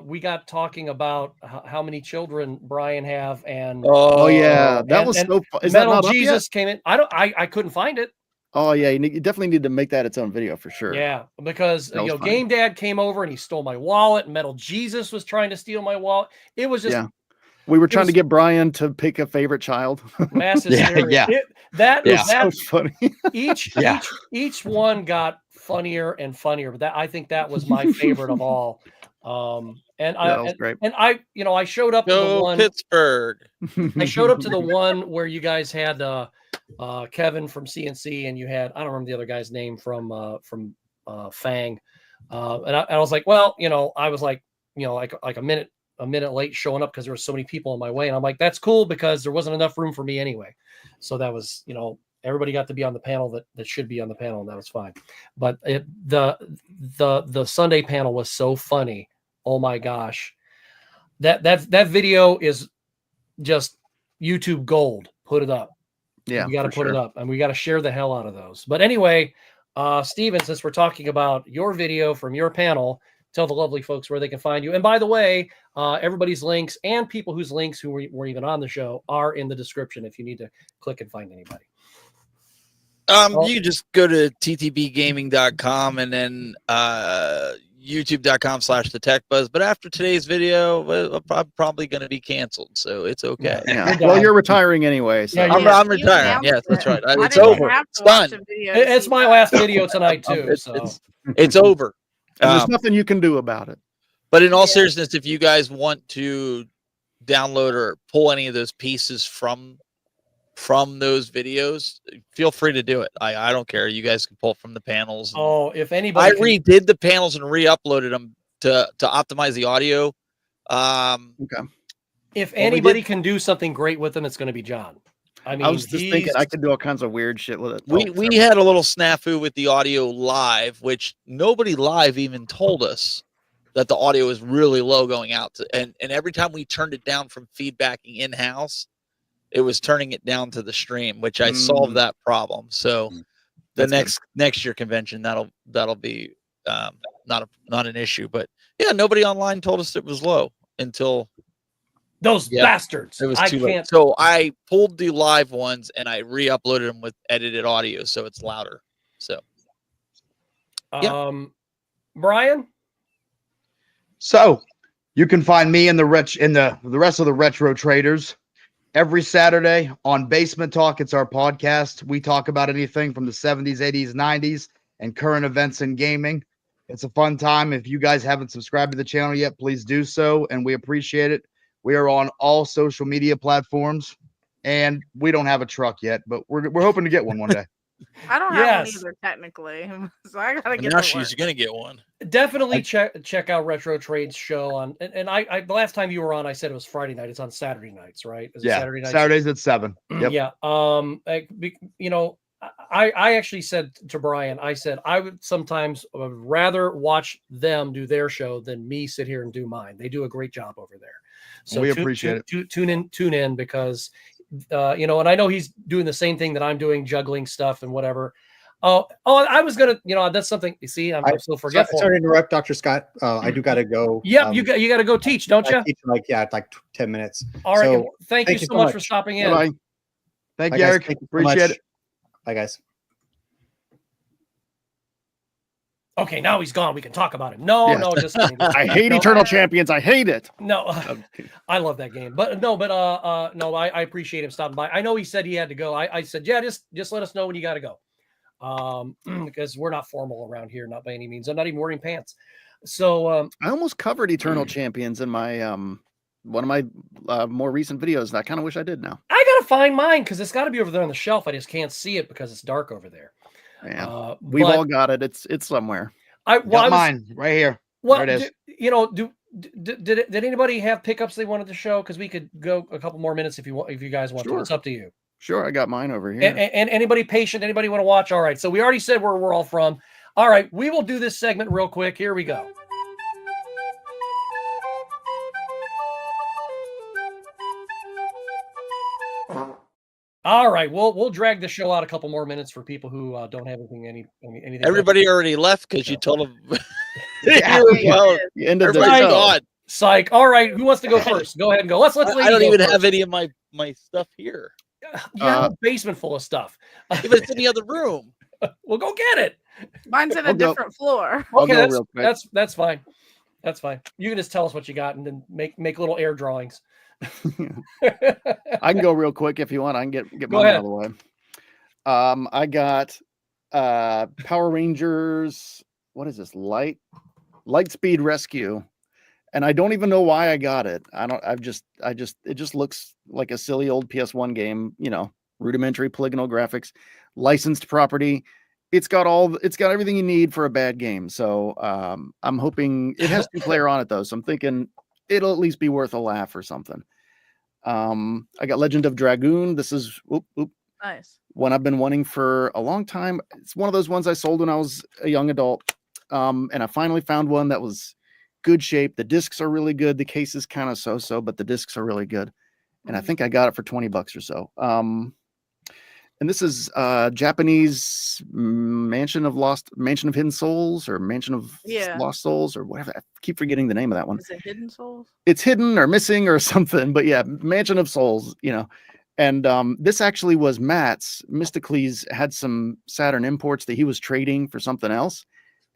[SPEAKER 1] we got talking about how many children Brian have, and
[SPEAKER 2] that was so fun.
[SPEAKER 1] Metal Jesus came in. I couldn't find it.
[SPEAKER 2] Oh yeah, you definitely need to make that its own video for sure.
[SPEAKER 1] Yeah, because Game Dad came over and he stole my wallet. Metal Jesus was trying to steal my wallet. It was just.
[SPEAKER 2] We were trying to get Brian to pick a favorite child.
[SPEAKER 1] Massive hysteria. That was
[SPEAKER 2] so funny.
[SPEAKER 1] Each one got funnier and funnier, but I think that was my favorite of all. That was great. And I showed up to the one Pittsburgh. I showed up to the one where you guys had Kevin from CNC, and you had I don't remember the other guy's name from Fang, and I was like, well, I was like, like a minute late showing up because there were so many people in my way. And I'm like, that's cool because there wasn't enough room for me anyway. So that was, everybody got to be on the panel that should be on the panel, and that was fine. But the Sunday panel was so funny. Oh my gosh. That video is just YouTube gold. Put it up.
[SPEAKER 2] Yeah.
[SPEAKER 1] We got to put it up, and we got to share the hell out of those. But anyway, Steven, since we're talking about your video from your panel, tell the lovely folks where they can find you. And by the way, everybody's links and people whose links who were even on the show are in the description if you need to click and find anybody.
[SPEAKER 3] You can just go to ttbgaming.com and then youtube.com/thetechbuzz. But after today's video, I'm probably going to be canceled, so it's okay.
[SPEAKER 2] Yeah. Well, you're retiring anyway. So.
[SPEAKER 3] I'm retiring. Yes, that's right. It's over. It's done.
[SPEAKER 1] It's my last video tonight too.
[SPEAKER 3] It's over.
[SPEAKER 2] There's nothing you can do about it.
[SPEAKER 3] But in all seriousness, if you guys want to download or pull any of those pieces from those videos, feel free to do it. I don't care. You guys can pull from the panels.
[SPEAKER 1] If anybody,
[SPEAKER 3] redid the panels and re-uploaded them to optimize the audio.
[SPEAKER 2] Okay.
[SPEAKER 1] If anybody can do something great with them, it's going to be John. I mean,
[SPEAKER 2] I was just thinking I could do all kinds of weird shit with it.
[SPEAKER 3] We had a little snafu with the audio live, which nobody live even told us that the audio was really low going out to, and every time we turned it down from feedbacking in-house, it was turning it down to the stream, which I solved that problem. So the next year convention, that'll be not an issue. But yeah, nobody online told us it was low until
[SPEAKER 1] those bastards.
[SPEAKER 3] It was too late. So I pulled the live ones and I re-uploaded them with edited audio, so it's louder. So,
[SPEAKER 1] Brian.
[SPEAKER 5] So you can find me in the rest of the Retro Traders every Saturday on Basement Talk. It's our podcast. We talk about anything from the 70s, 80s, 90s, and current events in gaming. It's a fun time. If you guys haven't subscribed to the channel yet, please do so, and we appreciate it. We are on all social media platforms, and we don't have a truck yet, but we're hoping to get one day.
[SPEAKER 4] I don't have one either, technically. So I gotta get
[SPEAKER 3] now
[SPEAKER 4] to
[SPEAKER 3] she's
[SPEAKER 4] work.
[SPEAKER 3] gonna get one.
[SPEAKER 1] Definitely check out Retro Trade's show on. And I the last time you were on, I said it was Friday night. It's on Saturday nights, right? Is it Saturday nights?
[SPEAKER 5] Saturdays at 7. Yep.
[SPEAKER 1] Yeah. You know, I actually said to Brian, I said I would sometimes rather watch them do their show than me sit here and do mine. They do a great job over there. So
[SPEAKER 5] we appreciate
[SPEAKER 1] it. Tune in because you know, and I know he's doing the same thing that I'm doing, juggling stuff and whatever. I was gonna, you know, that's something. You see, I'm so forgetful.
[SPEAKER 6] Sorry to interrupt, Dr. Scott. I do gotta go.
[SPEAKER 1] Yep, you got to go teach, don't you?
[SPEAKER 6] I teach in like 10 minutes.
[SPEAKER 1] All right.
[SPEAKER 6] So,
[SPEAKER 1] thank you so much for stopping in.
[SPEAKER 2] Bye.
[SPEAKER 5] Thank you, Eric. Appreciate it.
[SPEAKER 6] Bye, guys.
[SPEAKER 1] Okay, now he's gone. We can talk about him. No, just kidding.
[SPEAKER 2] I hate Eternal Champions. I hate it.
[SPEAKER 1] No, I love that game. But no, I appreciate him stopping by. I know he said he had to go. I said, yeah, just let us know when you got to go. Because we're not formal around here, not by any means. I'm not even wearing pants. So
[SPEAKER 2] I almost covered Eternal Champions in my one of my more recent videos, and I kind of wish I did now.
[SPEAKER 1] I gotta find mine because it's got to be over there on the shelf. I just can't see it because it's dark over there.
[SPEAKER 2] Yeah, we've all got it. It's somewhere.
[SPEAKER 5] I got mine right here.
[SPEAKER 1] Well,
[SPEAKER 5] there it is.
[SPEAKER 1] Did anybody have pickups they wanted to show? Because we could go a couple more minutes if you guys want to. It's up to you.
[SPEAKER 2] Sure, I got mine over here.
[SPEAKER 1] And anybody patient? Anybody want to watch? All right. So we already said where we're all from. All right, we will do this segment real quick. Here we go. All right, we'll drag the show out a couple more minutes for people who don't have anything.
[SPEAKER 3] Everybody already left because you told them.
[SPEAKER 2] You ended the show.
[SPEAKER 1] Psych. All right, who wants to go first? Go ahead and go. Let's.
[SPEAKER 3] I don't even have any of my stuff here.
[SPEAKER 1] Yeah, basement full of stuff.
[SPEAKER 3] If it's in the other room,
[SPEAKER 1] we'll go get it.
[SPEAKER 4] Mine's in a different floor.
[SPEAKER 1] Okay, that's fine. That's fine. You can just tell us what you got and then make little air drawings.
[SPEAKER 2] I can go real quick if you want. I can get mine out of the way. I got Power Rangers. What is this? Lightspeed Rescue. And I don't even know why I got it. It just looks like a silly old PS1 game, you know, rudimentary polygonal graphics, licensed property. It's got everything you need for a bad game. So I'm hoping it has 2-player on it though. So I'm thinking it'll at least be worth a laugh or something. I got Legend of Dragoon. This is
[SPEAKER 4] nice.
[SPEAKER 2] One I've been wanting for a long time. It's one of those ones I sold when I was a young adult. And I finally found one that was good shape. The discs are really good. The case is kind of so, but the discs are really good. And I think I got it for $20 or so. And this is Japanese Mansion of Hidden Souls or Mansion of Lost Souls or whatever. I keep forgetting the name of that one.
[SPEAKER 4] Is it Hidden Souls?
[SPEAKER 2] It's hidden or missing or something. But yeah, Mansion of Souls, you know. And this actually was Matt's. Mysticles had some Saturn imports that he was trading for something else.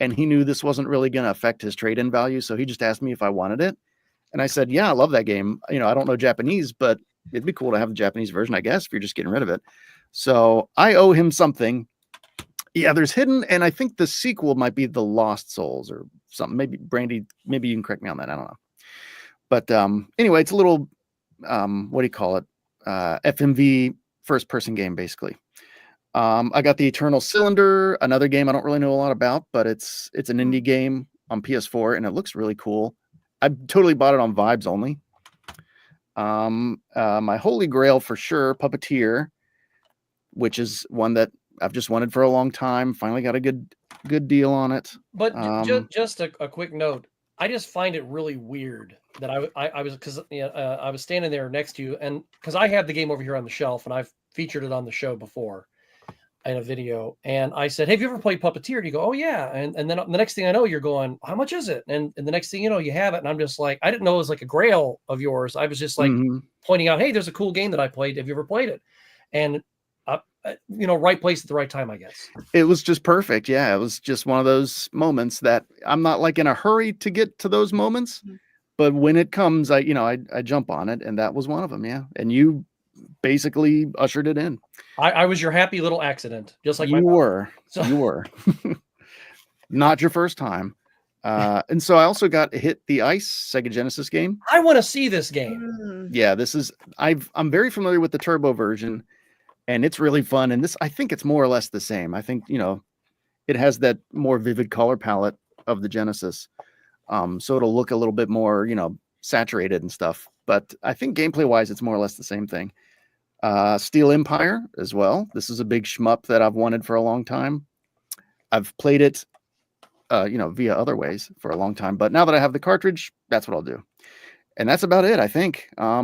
[SPEAKER 2] And he knew this wasn't really going to affect his trade-in value. So he just asked me if I wanted it. And I said, yeah, I love that game. You know, I don't know Japanese, but it'd be cool to have the Japanese version, I guess, if you're just getting rid of it. So I owe him something. Yeah, there's Hidden, and I think the sequel might be The Lost Souls or something. Maybe Brandy, maybe you can correct me on that. I don't know. But anyway, it's a little, what do you call it? FMV first-person game, basically. I got the Eternal Cylinder, another game I don't really know a lot about, but it's an indie game on PS4, and it looks really cool. I totally bought it on Vibes only. My holy grail for sure, Puppeteer, which is one that I've just wanted for a long time. Finally got a good deal on it.
[SPEAKER 1] But just a quick note. I just find it really weird that I was because I was standing there next to you, and because I have the game over here on the shelf, and I've featured it on the show before in a video, and I said, "Have you ever played Puppeteer?" And you go, "Oh yeah," and then the next thing I know, you're going, "How much is it?" And the next thing you know, you have it, and I'm just like, I didn't know it was like a grail of yours. I was just like pointing out, "Hey, there's a cool game that I played. Have you ever played it?" And right place at the right time, I guess. It
[SPEAKER 2] was just perfect. Yeah, it was just one of those moments that I'm not like in a hurry to get to those moments, but when it comes, I jump on it, and that was one of them. Yeah, and you basically ushered it in.
[SPEAKER 1] I was your happy little accident, just like
[SPEAKER 2] you were. So. You were not your first time. And so I also got Hit the Ice Sega Genesis game.
[SPEAKER 1] I want to see this game.
[SPEAKER 2] Yeah, this is I'm very familiar with the turbo version. and it's really fun. And this, I think it's more or less the same. I think, it has that more vivid color palette of the Genesis. So it'll look a little bit more, saturated and stuff. But I think gameplay wise, it's more or less the same thing. Steel Empire as well. This is a big shmup that I've wanted for a long time. I've played it, via other ways for a long time. But now that I have the cartridge, that's what I'll do. And that's about it, I think. Here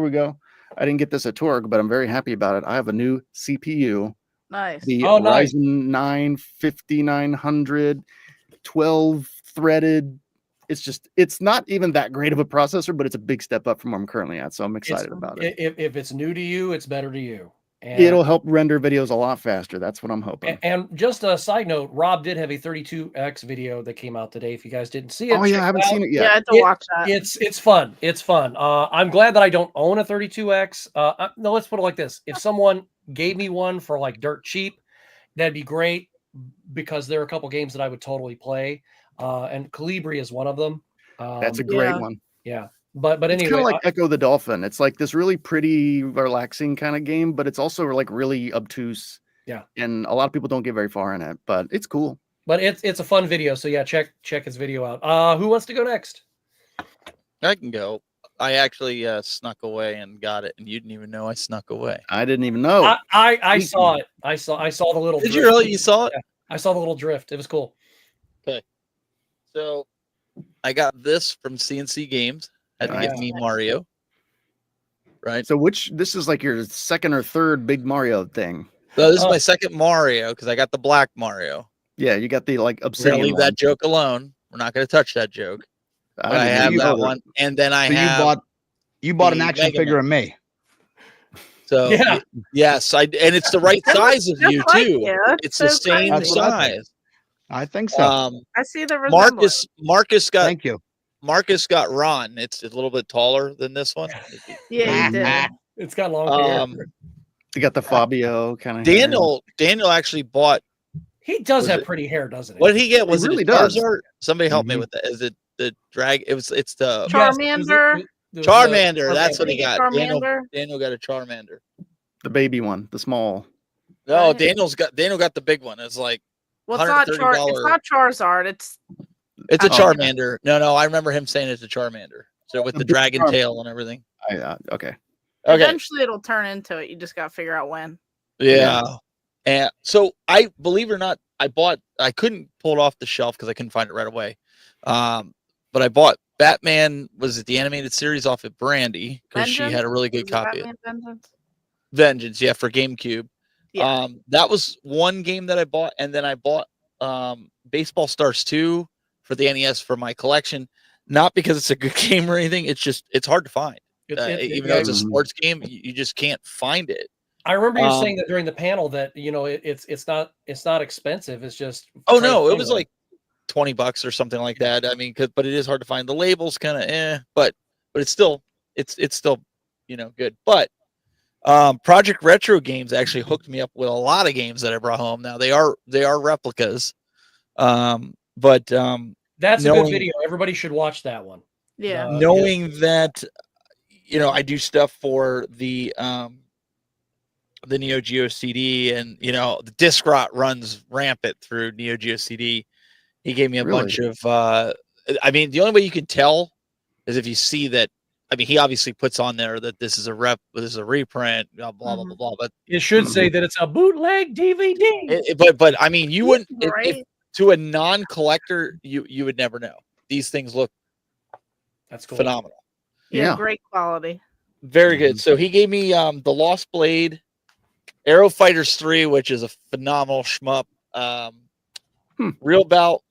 [SPEAKER 2] we go. I didn't get this at Torg, but I'm very happy about it. I have a new CPU.
[SPEAKER 4] Nice.
[SPEAKER 2] The
[SPEAKER 1] nice.
[SPEAKER 2] Ryzen 9 5900, 12 threaded. It's not even that great of a processor, but it's a big step up from where I'm currently at. So I'm excited about it.
[SPEAKER 1] If it's new to you, it's better to you. And
[SPEAKER 2] it'll help render videos a lot faster. That's what I'm hoping.
[SPEAKER 1] And just a side note, Rob did have a 32x video that came out today. If you guys didn't see it,
[SPEAKER 2] I haven't seen it yet.
[SPEAKER 4] Yeah, I have to watch that.
[SPEAKER 1] It's fun. It's fun. I'm glad that I don't own a 32x. No, let's put it like this: if someone gave me one for like dirt cheap, that'd be great, because there are a couple games that I would totally play. And Calibri is one of them.
[SPEAKER 2] That's a great one.
[SPEAKER 1] Yeah. But anyway,
[SPEAKER 2] it's kind of like Echo the Dolphin. It's like this really pretty, relaxing kind of game, but it's also like really obtuse.
[SPEAKER 1] Yeah.
[SPEAKER 2] And a lot of people don't get very far in it, but it's cool.
[SPEAKER 1] But it's a fun video. So yeah, check his video out. Who wants to go next?
[SPEAKER 3] I can go. I actually snuck away and got it, and you didn't even know I snuck away.
[SPEAKER 2] I didn't even know.
[SPEAKER 1] I saw it. I saw the little.
[SPEAKER 3] Did
[SPEAKER 1] drift.
[SPEAKER 3] you really? You saw it?
[SPEAKER 1] Yeah, I saw the little drift. It was cool.
[SPEAKER 3] Okay. So I got this from CNC Games. Had to get me Mario. Right.
[SPEAKER 2] So this is like your second or third big Mario thing.
[SPEAKER 3] So this is my second Mario because I got the black Mario.
[SPEAKER 2] Yeah, you got the
[SPEAKER 3] We're
[SPEAKER 2] obsidian.
[SPEAKER 3] gonna leave that joke alone. We're not gonna touch that joke. But I have that one, and then
[SPEAKER 5] you bought an action figure of me.
[SPEAKER 3] So yes, and it's the right size of you too. It's the same size.
[SPEAKER 5] I think so.
[SPEAKER 4] I see the resemblance.
[SPEAKER 3] Marcus got.
[SPEAKER 5] Thank you.
[SPEAKER 3] Marcus got Ron. It's a little bit taller than this one.
[SPEAKER 4] Yeah, he did.
[SPEAKER 1] It's got long hair.
[SPEAKER 2] You got the Fabio kind of.
[SPEAKER 3] Daniel actually bought.
[SPEAKER 1] He does have pretty hair, doesn't he?
[SPEAKER 3] What did he get? Was
[SPEAKER 2] He
[SPEAKER 3] it
[SPEAKER 2] really
[SPEAKER 3] a
[SPEAKER 2] does.
[SPEAKER 3] Charizard? Somebody help me with that. Is it the drag? It's the
[SPEAKER 4] Charmander.
[SPEAKER 3] Charmander. That's what he got.
[SPEAKER 4] Charmander.
[SPEAKER 3] Daniel got a Charmander.
[SPEAKER 2] The baby one, the small.
[SPEAKER 3] No, Daniel got the big one. It's like
[SPEAKER 4] Well, it's not Charizard. It's
[SPEAKER 3] a Charmander. No, I remember him saying it's a Charmander. So with the dragon tail and everything.
[SPEAKER 2] Okay.
[SPEAKER 4] Eventually it'll turn into it. You just got to figure out when.
[SPEAKER 3] Yeah. And so I believe it or not, I couldn't pull it off the shelf because I couldn't find it right away. But I bought Batman, was it the animated series off at Brandy? Because she had a really good copy of Vengeance, yeah, for GameCube. Yeah. That was one game that I bought, and then I bought Baseball Stars 2 for the NES for my collection. Not because it's a good game or anything, it's hard to find. Even though it's a sports game, you just can't find it.
[SPEAKER 1] I remember you saying that during the panel that it's not expensive. It's just
[SPEAKER 3] no, it was like $20 or something like that. I mean, but it is hard to find. The label's kind of but it's still good. But Project Retro Games actually hooked me up with a lot of games that I brought home. Now they are replicas, but
[SPEAKER 1] that's a good video. Everybody should watch that one.
[SPEAKER 4] Yeah,
[SPEAKER 3] knowing that I do stuff for the Neo Geo CD, and the disc rot runs rampant through Neo Geo CD. He gave me a bunch of I mean, the only way you can tell is if you see that. I mean, he obviously puts on there that this is a reprint, blah blah blah blah. But
[SPEAKER 1] it should say that it's a bootleg DVD.
[SPEAKER 3] But I mean, you wouldn't if to a non-collector, you would never know. These things look
[SPEAKER 1] that's cool.
[SPEAKER 3] Phenomenal.
[SPEAKER 4] Yeah, great quality.
[SPEAKER 3] Very good. So he gave me the Lost Blade, Aero Fighters 3, which is a phenomenal shmup. Real Bout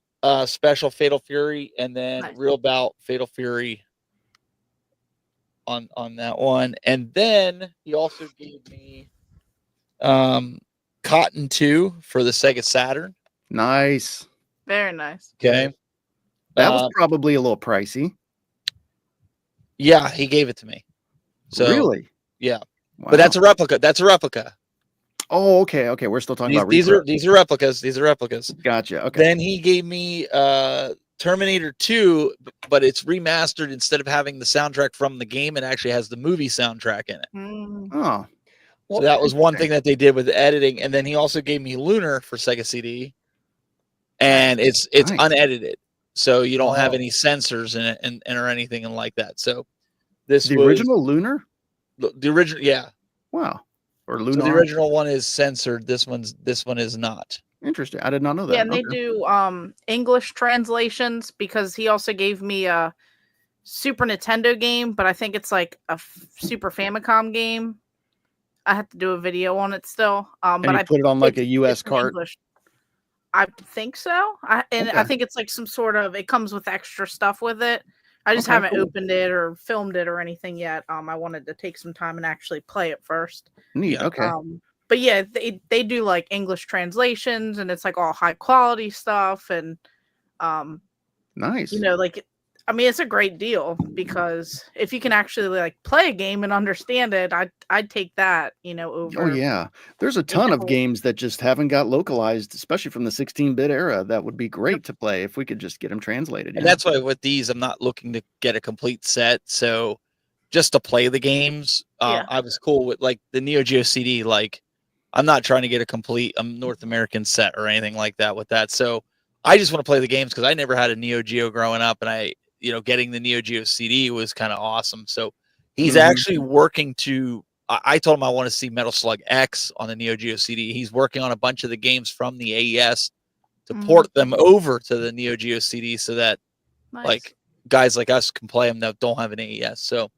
[SPEAKER 3] Special Fatal Fury, and then Real Bout Fatal Fury on that one. And then he also gave me Cotton 2 for the Sega Saturn.
[SPEAKER 2] Nice.
[SPEAKER 4] Very nice.
[SPEAKER 3] Okay.
[SPEAKER 2] That was probably a little pricey.
[SPEAKER 3] Yeah, he gave it to me. So
[SPEAKER 2] really?
[SPEAKER 3] Yeah. Wow. But that's a replica. That's a replica.
[SPEAKER 2] Oh, okay. Okay. We're still talking about
[SPEAKER 3] these are replicas. These are replicas.
[SPEAKER 2] Gotcha. Okay.
[SPEAKER 3] Then he gave me Terminator 2, but it's remastered. Instead of having the soundtrack from the game, it actually has the movie soundtrack in it.
[SPEAKER 2] Oh.
[SPEAKER 3] So that was one thing that they did with the editing, and then he also gave me Lunar for Sega CD, and it's
[SPEAKER 2] Nice.
[SPEAKER 3] unedited, so you don't have any sensors in it and or anything like that. So this
[SPEAKER 2] The
[SPEAKER 3] was
[SPEAKER 2] original Lunar?
[SPEAKER 3] the original, yeah.
[SPEAKER 2] Wow. Or
[SPEAKER 3] So
[SPEAKER 2] Lunar.
[SPEAKER 3] the original one is censored. This one is not.
[SPEAKER 2] Interesting. I did not know that.
[SPEAKER 4] Yeah, and they do English translations because he also gave me a Super Nintendo game, but I think it's like a Super Famicom game. I have to do a video on it still.
[SPEAKER 2] And
[SPEAKER 4] but
[SPEAKER 2] you
[SPEAKER 4] I
[SPEAKER 2] put it on like a US
[SPEAKER 4] it's in
[SPEAKER 2] cart.
[SPEAKER 4] English. I think so. I think it's like some sort of. It comes with extra stuff with it. I just haven't opened it or filmed it or anything yet. I wanted to take some time and actually play it first.
[SPEAKER 2] Neat. Okay.
[SPEAKER 4] But yeah, they do like English translations, and it's like all high quality stuff, and
[SPEAKER 2] nice.
[SPEAKER 4] You know, like I mean, it's a great deal because if you can actually like play a game and understand it, I'd take that, you know, over.
[SPEAKER 2] Oh yeah, there's a ton of games that just haven't got localized, especially from the 16-bit era. That would be great to play if we could just get them translated.
[SPEAKER 3] And that's why with these, I'm not looking to get a complete set. So just to play the games, I was cool with like the Neo Geo CD. Like I'm not trying to get a complete North American set or anything like that with that. So I just want to play the games because I never had a Neo Geo growing up, and getting the Neo Geo CD was kind of awesome. So he's actually working to. I told him I want to see Metal Slug X on the Neo Geo CD. He's working on a bunch of the games from the AES to port them over to the Neo Geo CD so that like guys like us can play them that don't have an AES. So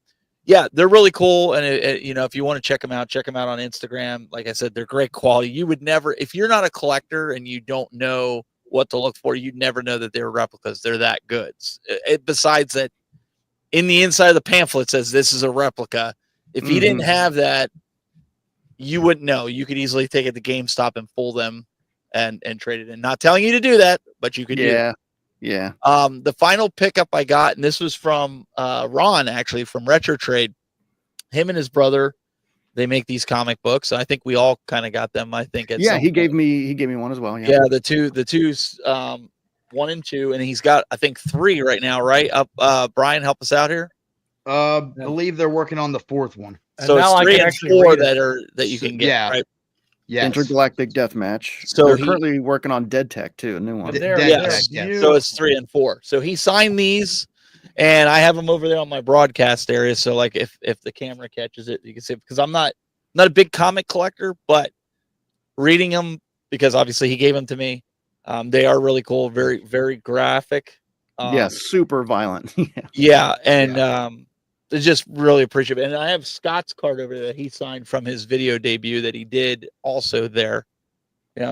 [SPEAKER 3] yeah, they're really cool. And if you want to check them out on Instagram. Like I said, they're great quality. You would never, if you're not a collector and you don't know what to look for, you'd never know that they're replicas. They're that good. Besides that, in the inside of the pamphlet says this is a replica. If you didn't have that, you wouldn't know. You could easily take it to GameStop and pull them and trade it in. Not telling you to do that, but you could do it.
[SPEAKER 2] Yeah.
[SPEAKER 3] The final pickup I got, and this was from Ron, actually, from Retro Trade. Him and his brother, they make these comic books. I think we all kind of got them. I think
[SPEAKER 2] he gave me one as well.
[SPEAKER 3] Yeah, the two's 1 and 2, and he's got I think 3 right now. Right up, Brian, help us out here.
[SPEAKER 5] Believe they're working on the 4th one.
[SPEAKER 3] So it's 3 and 4 that you can get.
[SPEAKER 5] Yeah.
[SPEAKER 3] Right?
[SPEAKER 5] Yes.
[SPEAKER 2] Intergalactic Deathmatch.
[SPEAKER 3] So
[SPEAKER 2] they're currently working on Dead Tech too, a new one.
[SPEAKER 3] So it's 3 and 4. So he signed these, and I have them over there on my broadcast area. So like if the camera catches it, you can see it, because I'm not a big comic collector, but reading them, because obviously he gave them to me. They are really cool, very, very graphic.
[SPEAKER 2] Super violent.
[SPEAKER 3] And it's just really appreciative. And I have Scott's card over there that he signed from his video debut that he did also there.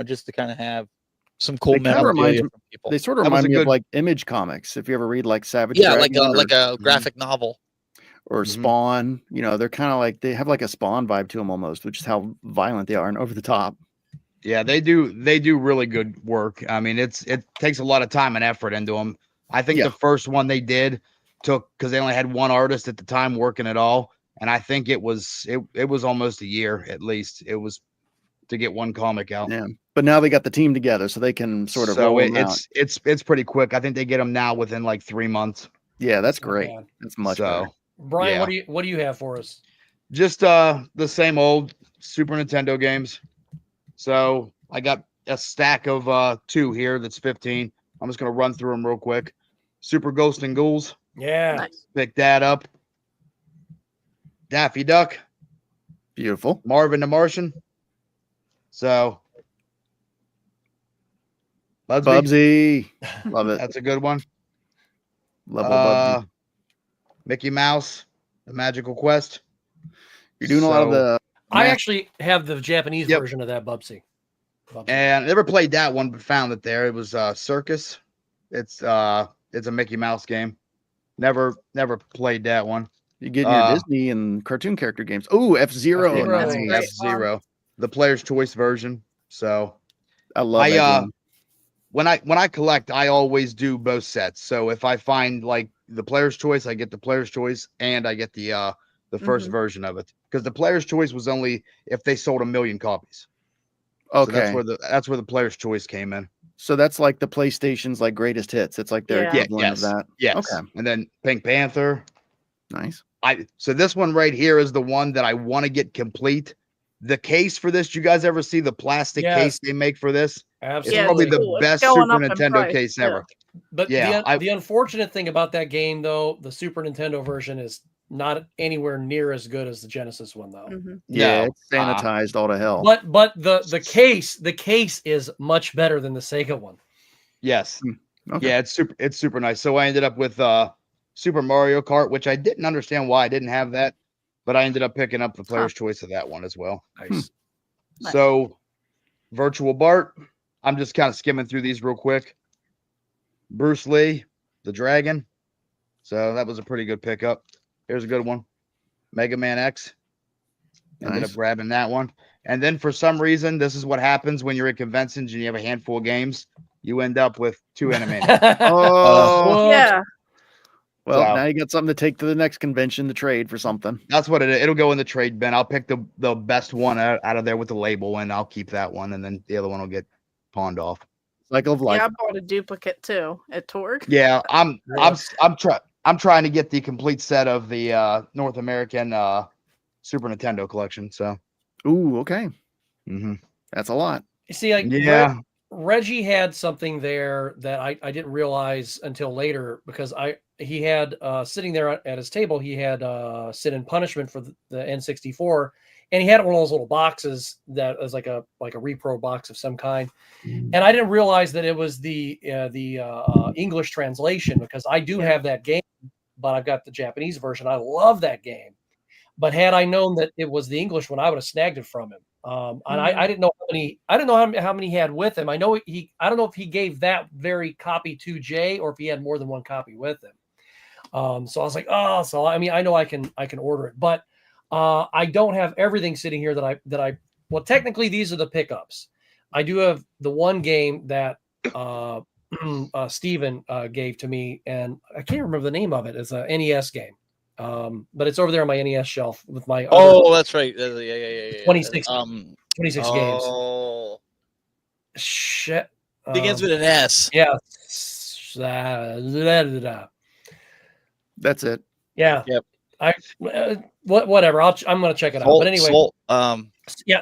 [SPEAKER 3] Just to kind of have some cool memorabilia from people.
[SPEAKER 2] They sort of remind me of like Image Comics. If you ever read like Savage,
[SPEAKER 3] like a graphic novel
[SPEAKER 2] or Spawn. They're kind of like, they have like a Spawn vibe to them almost, which is how violent they are and over the top.
[SPEAKER 5] Yeah, they do really good work. I mean, it takes a lot of time and effort into them. I think the first one they did took, because they only had one artist at the time working it all, and I think it was almost a year at least. It was to get one comic out.
[SPEAKER 2] Yeah, but now they got the team together, so they can sort of roll them out.
[SPEAKER 5] It's pretty quick. I think they get them now within like 3 months.
[SPEAKER 2] Yeah, that's great. That's much better.
[SPEAKER 1] Brian, what do you have for us?
[SPEAKER 5] Just the same old Super Nintendo games. So I got a stack of 2 here. That's 15. I'm just gonna run through them real quick. Super Ghost and Ghouls.
[SPEAKER 1] Yeah. Nice.
[SPEAKER 5] Pick that up. Daffy Duck.
[SPEAKER 2] Beautiful.
[SPEAKER 5] Marvin the Martian. So
[SPEAKER 2] Bubsy. Love it.
[SPEAKER 5] That's a good one.
[SPEAKER 2] Love Bubsy.
[SPEAKER 5] Mickey Mouse, The Magical Quest.
[SPEAKER 2] You're doing a lot of the...
[SPEAKER 1] I actually have the Japanese version of that Bubsy.
[SPEAKER 5] And I never played that one, but found it there. It was Circus. It's a Mickey Mouse game. Never played that one.
[SPEAKER 2] You get your Disney and cartoon character games. Oh, F-Zero.
[SPEAKER 5] F-Zero. The player's choice version. So
[SPEAKER 2] I love that game.
[SPEAKER 5] When I collect, I always do both sets. So if I find like the player's choice, I get the player's choice and I get the first version of it. Because the player's choice was only if they sold 1 million copies.
[SPEAKER 2] Okay.
[SPEAKER 5] So that's where the player's choice came in.
[SPEAKER 2] So that's like the PlayStation's like greatest hits. It's like their equivalent of that.
[SPEAKER 5] Yes.
[SPEAKER 2] Okay.
[SPEAKER 5] And then Pink Panther.
[SPEAKER 2] Nice.
[SPEAKER 5] So this one right here is the one that I want to get complete, The case for this, you guys ever see the plastic case they make for this?
[SPEAKER 1] Absolutely.
[SPEAKER 5] It's probably the
[SPEAKER 4] cool. It's
[SPEAKER 5] best
[SPEAKER 4] going
[SPEAKER 5] Super
[SPEAKER 4] up in
[SPEAKER 5] Nintendo
[SPEAKER 4] price,
[SPEAKER 5] case
[SPEAKER 4] too.
[SPEAKER 5] ever.
[SPEAKER 1] But
[SPEAKER 5] Yeah,
[SPEAKER 1] the unfortunate thing about that game, though, the Super Nintendo version is not anywhere near as good as the Genesis one, though.
[SPEAKER 2] Yeah,
[SPEAKER 5] No,
[SPEAKER 2] it's sanitized all to hell.
[SPEAKER 1] But the case is much better than the Sega one.
[SPEAKER 5] Yes.
[SPEAKER 2] Okay.
[SPEAKER 5] Yeah, it's super nice. So I ended up with Super Mario Kart, which I didn't understand why I didn't have that, but I ended up picking up the player's choice of that one as well.
[SPEAKER 1] Nice.
[SPEAKER 5] So Virtual Bart, I'm just kind of skimming through these real quick. Bruce Lee, the Dragon. So that was a pretty good pickup. Here's a good one. Mega Man X. Ended up grabbing that one. And then for some reason, this is what happens when you're at conventions and you have a handful of games. You end up with 2 Animaniacs.
[SPEAKER 2] Oh,
[SPEAKER 4] Yeah.
[SPEAKER 2] well,
[SPEAKER 5] So-
[SPEAKER 2] now you got something to take to the next convention to trade for something.
[SPEAKER 5] That's what it is. It'll go in the trade bin. I'll pick the best one out of there with the label, and I'll keep that one, and then the other one will get pawned off.
[SPEAKER 2] Cycle of life.
[SPEAKER 4] Yeah, I bought a duplicate too at Torg.
[SPEAKER 5] Yeah, I'm trying to get the complete set of the North American Super Nintendo collection. So,
[SPEAKER 2] Ooh, okay.
[SPEAKER 5] mhm.
[SPEAKER 2] That's a lot.
[SPEAKER 1] You see, like
[SPEAKER 5] Yeah.
[SPEAKER 1] Reggie had something there that I didn't realize until later because he had sitting there at his table, he had Sin and Punishment for the N64, and he had one of those little boxes that was like a repro box of some kind, and I didn't realize that it was the English translation because I do have that game, but I've got the Japanese version. I love that game, but had I known that it was the English one, I would have snagged it from him. And I didn't know how many. I didn't know how many he had with him. I know I don't know if he gave that very copy to Jay or if he had more than one copy with him. So I was like, oh, so I mean, I know I can order it, but I don't have everything sitting here that I. Well, technically, these are the pickups. I do have the one game that Steven gave to me, and I can't remember the name of it. It's a NES game. But it's over there on my NES shelf with my
[SPEAKER 3] that's right. Yeah.
[SPEAKER 1] 26 games.
[SPEAKER 3] Oh,
[SPEAKER 1] Shit.
[SPEAKER 3] begins with an S.
[SPEAKER 1] Yeah.
[SPEAKER 2] That's it.
[SPEAKER 1] Yeah.
[SPEAKER 3] Yep.
[SPEAKER 1] Whatever. I'm gonna check it out. But anyway,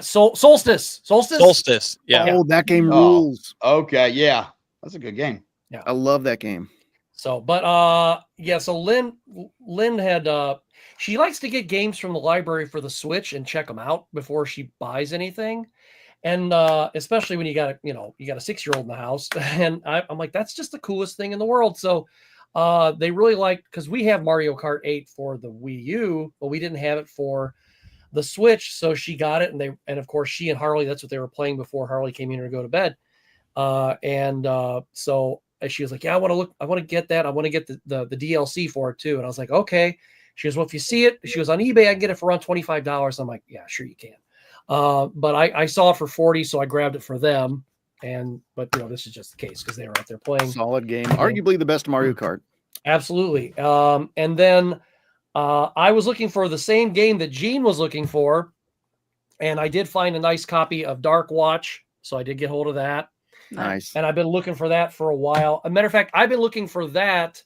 [SPEAKER 1] Solstice.
[SPEAKER 3] Solstice. Yeah.
[SPEAKER 2] Oh, that game
[SPEAKER 5] Oh.
[SPEAKER 2] rules.
[SPEAKER 5] Okay, yeah, that's a good game.
[SPEAKER 2] I love that game.
[SPEAKER 1] So, but yeah. So Lynn had she likes to get games from the library for the Switch and check them out before she buys anything. And especially when you got a 6-year-old in the house, and I'm like, that's just the coolest thing in the world. So they really like, because we have Mario Kart 8 for the Wii U, but we didn't have it for the Switch. So she got it, and of course she and Harley, that's what they were playing before Harley came in to go to bed. So she was like, yeah, I want to get that. I want to get the DLC for it too. And I was like, okay. She goes, well, if you see it, she goes, on eBay, I can get it for around $25. I'm like, yeah, sure you can. But I saw it for 40, so I grabbed it for them. But this is just the case because they were out there playing.
[SPEAKER 2] Solid game. Arguably the best Mario Kart.
[SPEAKER 1] Absolutely. And then I was looking for the same game that Gene was looking for, and I did find a nice copy of Dark Watch, so I did get hold of that.
[SPEAKER 2] Nice.
[SPEAKER 1] And I've been looking for that for a while. As a matter of fact, I've been looking for that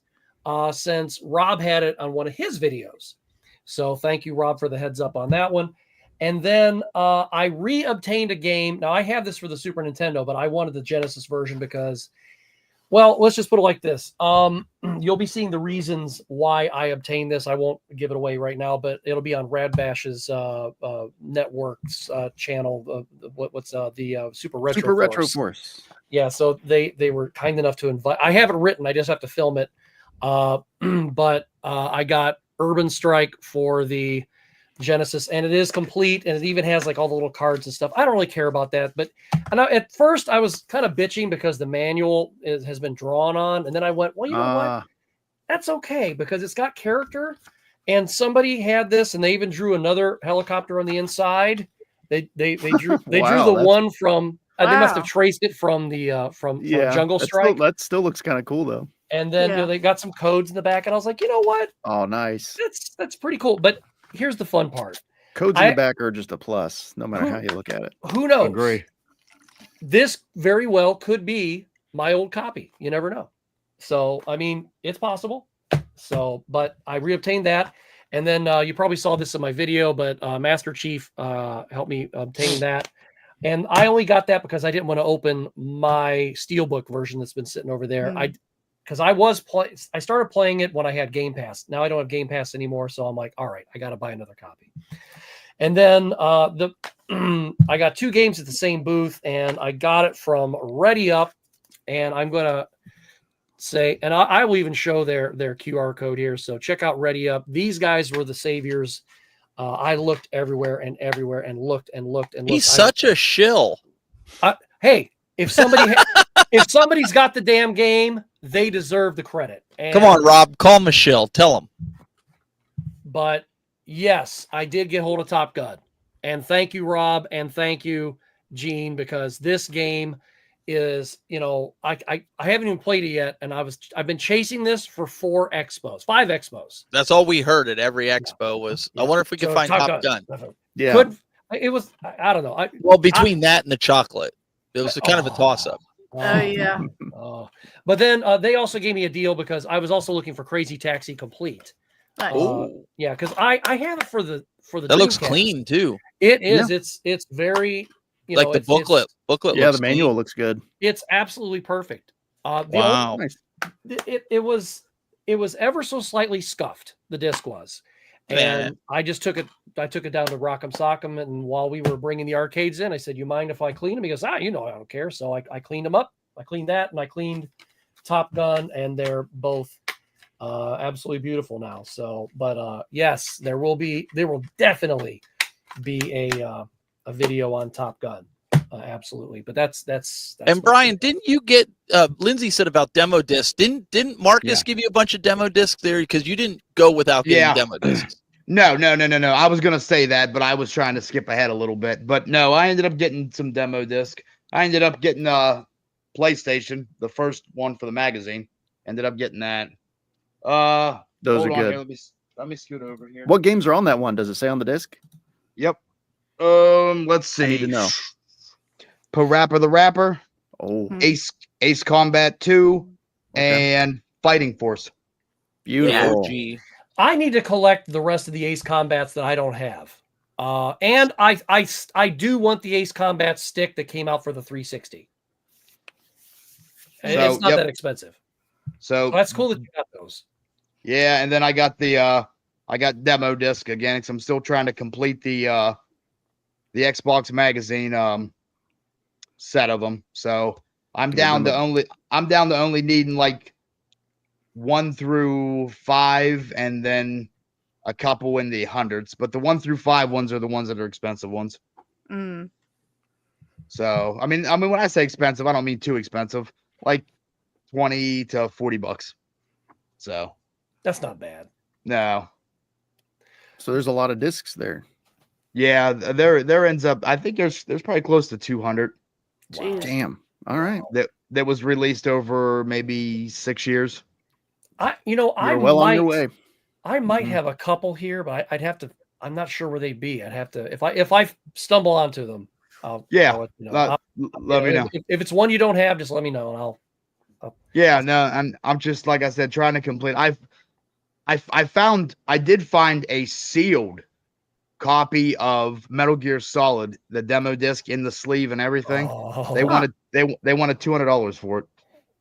[SPEAKER 1] since Rob had it on one of his videos. So thank you, Rob, for the heads up on that one. And then I re-obtained a game. Now, I have this for the Super Nintendo, but I wanted the Genesis version because, well, let's just put it like this. You'll be seeing the reasons why I obtained this. I won't give it away right now, but it'll be on Rad Bash's network's channel. The Super Retro
[SPEAKER 2] Force.
[SPEAKER 1] Yeah, so they were kind enough to invite. I have it written. I just have to film it. But I got Urban Strike for the Genesis, and it is complete, and it even has like all the little cards and stuff. I don't really care about that, but at first I was kind of bitching because the manual has been drawn on, and then I went, well, you know what? That's okay because it's got character, and somebody had this, and they even drew another helicopter on the inside. They drew the one from. They must have traced it from the from Jungle Strike.
[SPEAKER 2] That still looks kind of cool though.
[SPEAKER 1] And then they got some codes in the back, and I was like, you know what?
[SPEAKER 2] Oh, nice.
[SPEAKER 1] That's pretty cool. But here's the fun part.
[SPEAKER 2] Codes in the back are just a plus, no matter how you look at it.
[SPEAKER 1] Who knows?
[SPEAKER 5] Agree.
[SPEAKER 1] This very well could be my old copy. You never know. So, I mean, it's possible. So, but I reobtained that. And then you probably saw this in my video, but Master Chief helped me obtain that. And I only got that because I didn't want to open my Steelbook version that's been sitting over there. Because I started playing it when I had Game Pass. Now I don't have Game Pass anymore, so I'm like, all right, I got to buy another copy. And then I got 2 games at the same booth, and I got it from Ready Up. And I'm gonna say, and I will even show their QR code here. So check out Ready Up. These guys were the saviors. I looked everywhere and looked and looked.
[SPEAKER 3] He's such a shill.
[SPEAKER 1] Hey, if somebody's got the damn game, they deserve the credit. And,
[SPEAKER 3] come on, Rob, call him a shill. Tell him.
[SPEAKER 1] But yes, I did get hold of Top Gun, and thank you, Rob, and thank you, Gene, because this game is, I haven't even played it yet, and I've been chasing this for 5 expos.
[SPEAKER 3] That's all we heard at every expo was, I wonder if we can find Top Gun.
[SPEAKER 2] Yeah.
[SPEAKER 1] It was, I don't know.
[SPEAKER 3] Well, between that and the chocolate, it was kind of a toss-up.
[SPEAKER 4] Oh, yeah.
[SPEAKER 1] But then they also gave me a deal because I was also looking for Crazy Taxi Complete.
[SPEAKER 4] Nice.
[SPEAKER 1] Yeah, because I have it for the
[SPEAKER 3] That looks
[SPEAKER 1] Dreamcast.
[SPEAKER 3] clean too.
[SPEAKER 1] It is. Yeah. It's very
[SPEAKER 3] like the booklet.
[SPEAKER 2] Yeah, the manual looks good.
[SPEAKER 1] It's absolutely perfect.
[SPEAKER 3] Wow.
[SPEAKER 1] It was ever so slightly scuffed. The disc was, and I just took it. I took it down to Rock'em Sock'em, and while we were bringing the arcades in, I said, "You mind if I clean them?" He goes, "I don't care." So I cleaned them up. I cleaned that, and I cleaned Top Gun, and they're both absolutely beautiful now. So, but yes, there will definitely be a video on Top Gun. Absolutely. But that's
[SPEAKER 3] and Brian, didn't you get Lindsay said about demo discs? Didn't Marcus give you a bunch of demo discs there, because you didn't go without getting demo discs?
[SPEAKER 5] No. I was gonna say that, but I was trying to skip ahead a little bit. But no, I ended up getting some demo disc. I ended up getting PlayStation, the first one for the magazine. Ended up getting that.
[SPEAKER 2] Those are good.
[SPEAKER 5] Here, let me scoot over here.
[SPEAKER 2] What games are on that one? Does it say on the disc?
[SPEAKER 5] Yep. Let's see.
[SPEAKER 2] I need to know.
[SPEAKER 5] Parappa the Rapper.
[SPEAKER 2] Oh.
[SPEAKER 5] Ace Combat 2 and Fighting Force.
[SPEAKER 2] Beautiful.
[SPEAKER 3] Yeah.
[SPEAKER 1] I need to collect the rest of the Ace Combats that I don't have. And I do want the Ace Combat stick that came out for the 360. It's not that expensive.
[SPEAKER 5] So
[SPEAKER 1] that's cool that you got those.
[SPEAKER 5] Yeah, and then I got I got demo disc again, because I'm still trying to complete the Xbox magazine set of them. So I'm down to only needing like 1 through 5, and then a couple in the hundreds. But the 1 through 5 ones are the ones that are expensive ones.
[SPEAKER 4] Mm.
[SPEAKER 5] So I mean, when I say expensive, I don't mean too expensive. Like $20 to $40. So
[SPEAKER 1] that's not bad.
[SPEAKER 5] No.
[SPEAKER 2] So there's a lot of discs there.
[SPEAKER 5] Yeah, there ends up. I think there's probably close to 200.
[SPEAKER 2] Wow. Damn. All right.
[SPEAKER 5] That was released over maybe 6 years.
[SPEAKER 1] On your way. I might have a couple here, but I'd have to. I'm not sure where they'd be. I'd have to if I stumble onto them. I'll let me know. If it's one you don't have, just let me know, and I'll
[SPEAKER 5] I'm just, like I said, trying to complete. I did find a sealed copy of Metal Gear Solid, the demo disc in the sleeve and everything. They wanted $200 for it.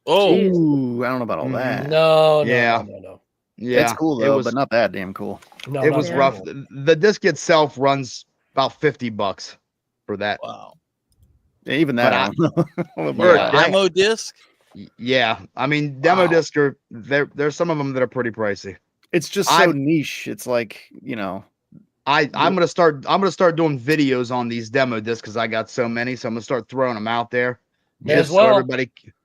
[SPEAKER 2] Oh, ooh, I don't know about all that.
[SPEAKER 1] No.
[SPEAKER 5] Yeah,
[SPEAKER 2] it's cool though, but not that damn cool.
[SPEAKER 5] No, it was rough. The disc itself runs about $50 for that.
[SPEAKER 3] Wow.
[SPEAKER 2] Yeah, even that.
[SPEAKER 3] For a demo disc?
[SPEAKER 5] Yeah, I mean, demo discs are there's some of them that are pretty pricey.
[SPEAKER 2] It's just so niche. It's like,
[SPEAKER 5] I'm gonna start doing videos on these demo discs because I got so many. So I'm gonna start throwing them out there,
[SPEAKER 1] as well.
[SPEAKER 5] So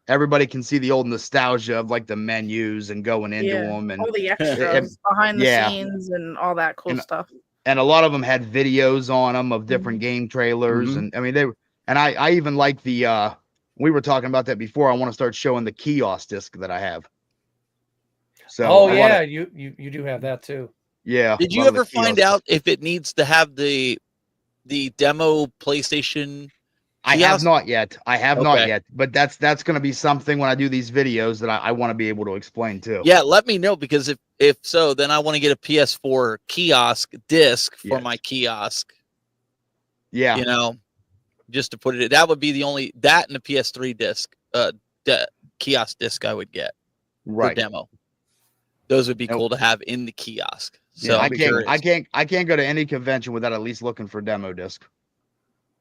[SPEAKER 5] everybody can see the old nostalgia of like the menus and going into them and
[SPEAKER 4] all the extras behind the scenes and all that cool stuff.
[SPEAKER 5] And a lot of them had videos on them of different game trailers, and I mean I even like the we were talking about that before. I want to start showing the kiosk disc that I have. So
[SPEAKER 1] you do have that too.
[SPEAKER 5] Yeah.
[SPEAKER 3] Did you ever find out if it needs to have the demo PlayStation
[SPEAKER 5] I have not yet.
[SPEAKER 3] Okay.
[SPEAKER 5] But that's going to be something when I do these videos that I want to be able to explain too.
[SPEAKER 3] Yeah, let me know, because if so, then I want to get a PS4 kiosk disc for
[SPEAKER 5] Yes.
[SPEAKER 3] my kiosk.
[SPEAKER 5] Yeah.
[SPEAKER 3] You know, just to put it. That would be the only, that and the PS3 disc, kiosk disc I would get for
[SPEAKER 5] Right.
[SPEAKER 3] demo. Those would be
[SPEAKER 5] Nope.
[SPEAKER 3] cool to have in the kiosk. So
[SPEAKER 5] Yeah,
[SPEAKER 3] I'm
[SPEAKER 5] I can't go to any convention without at least looking for demo disc.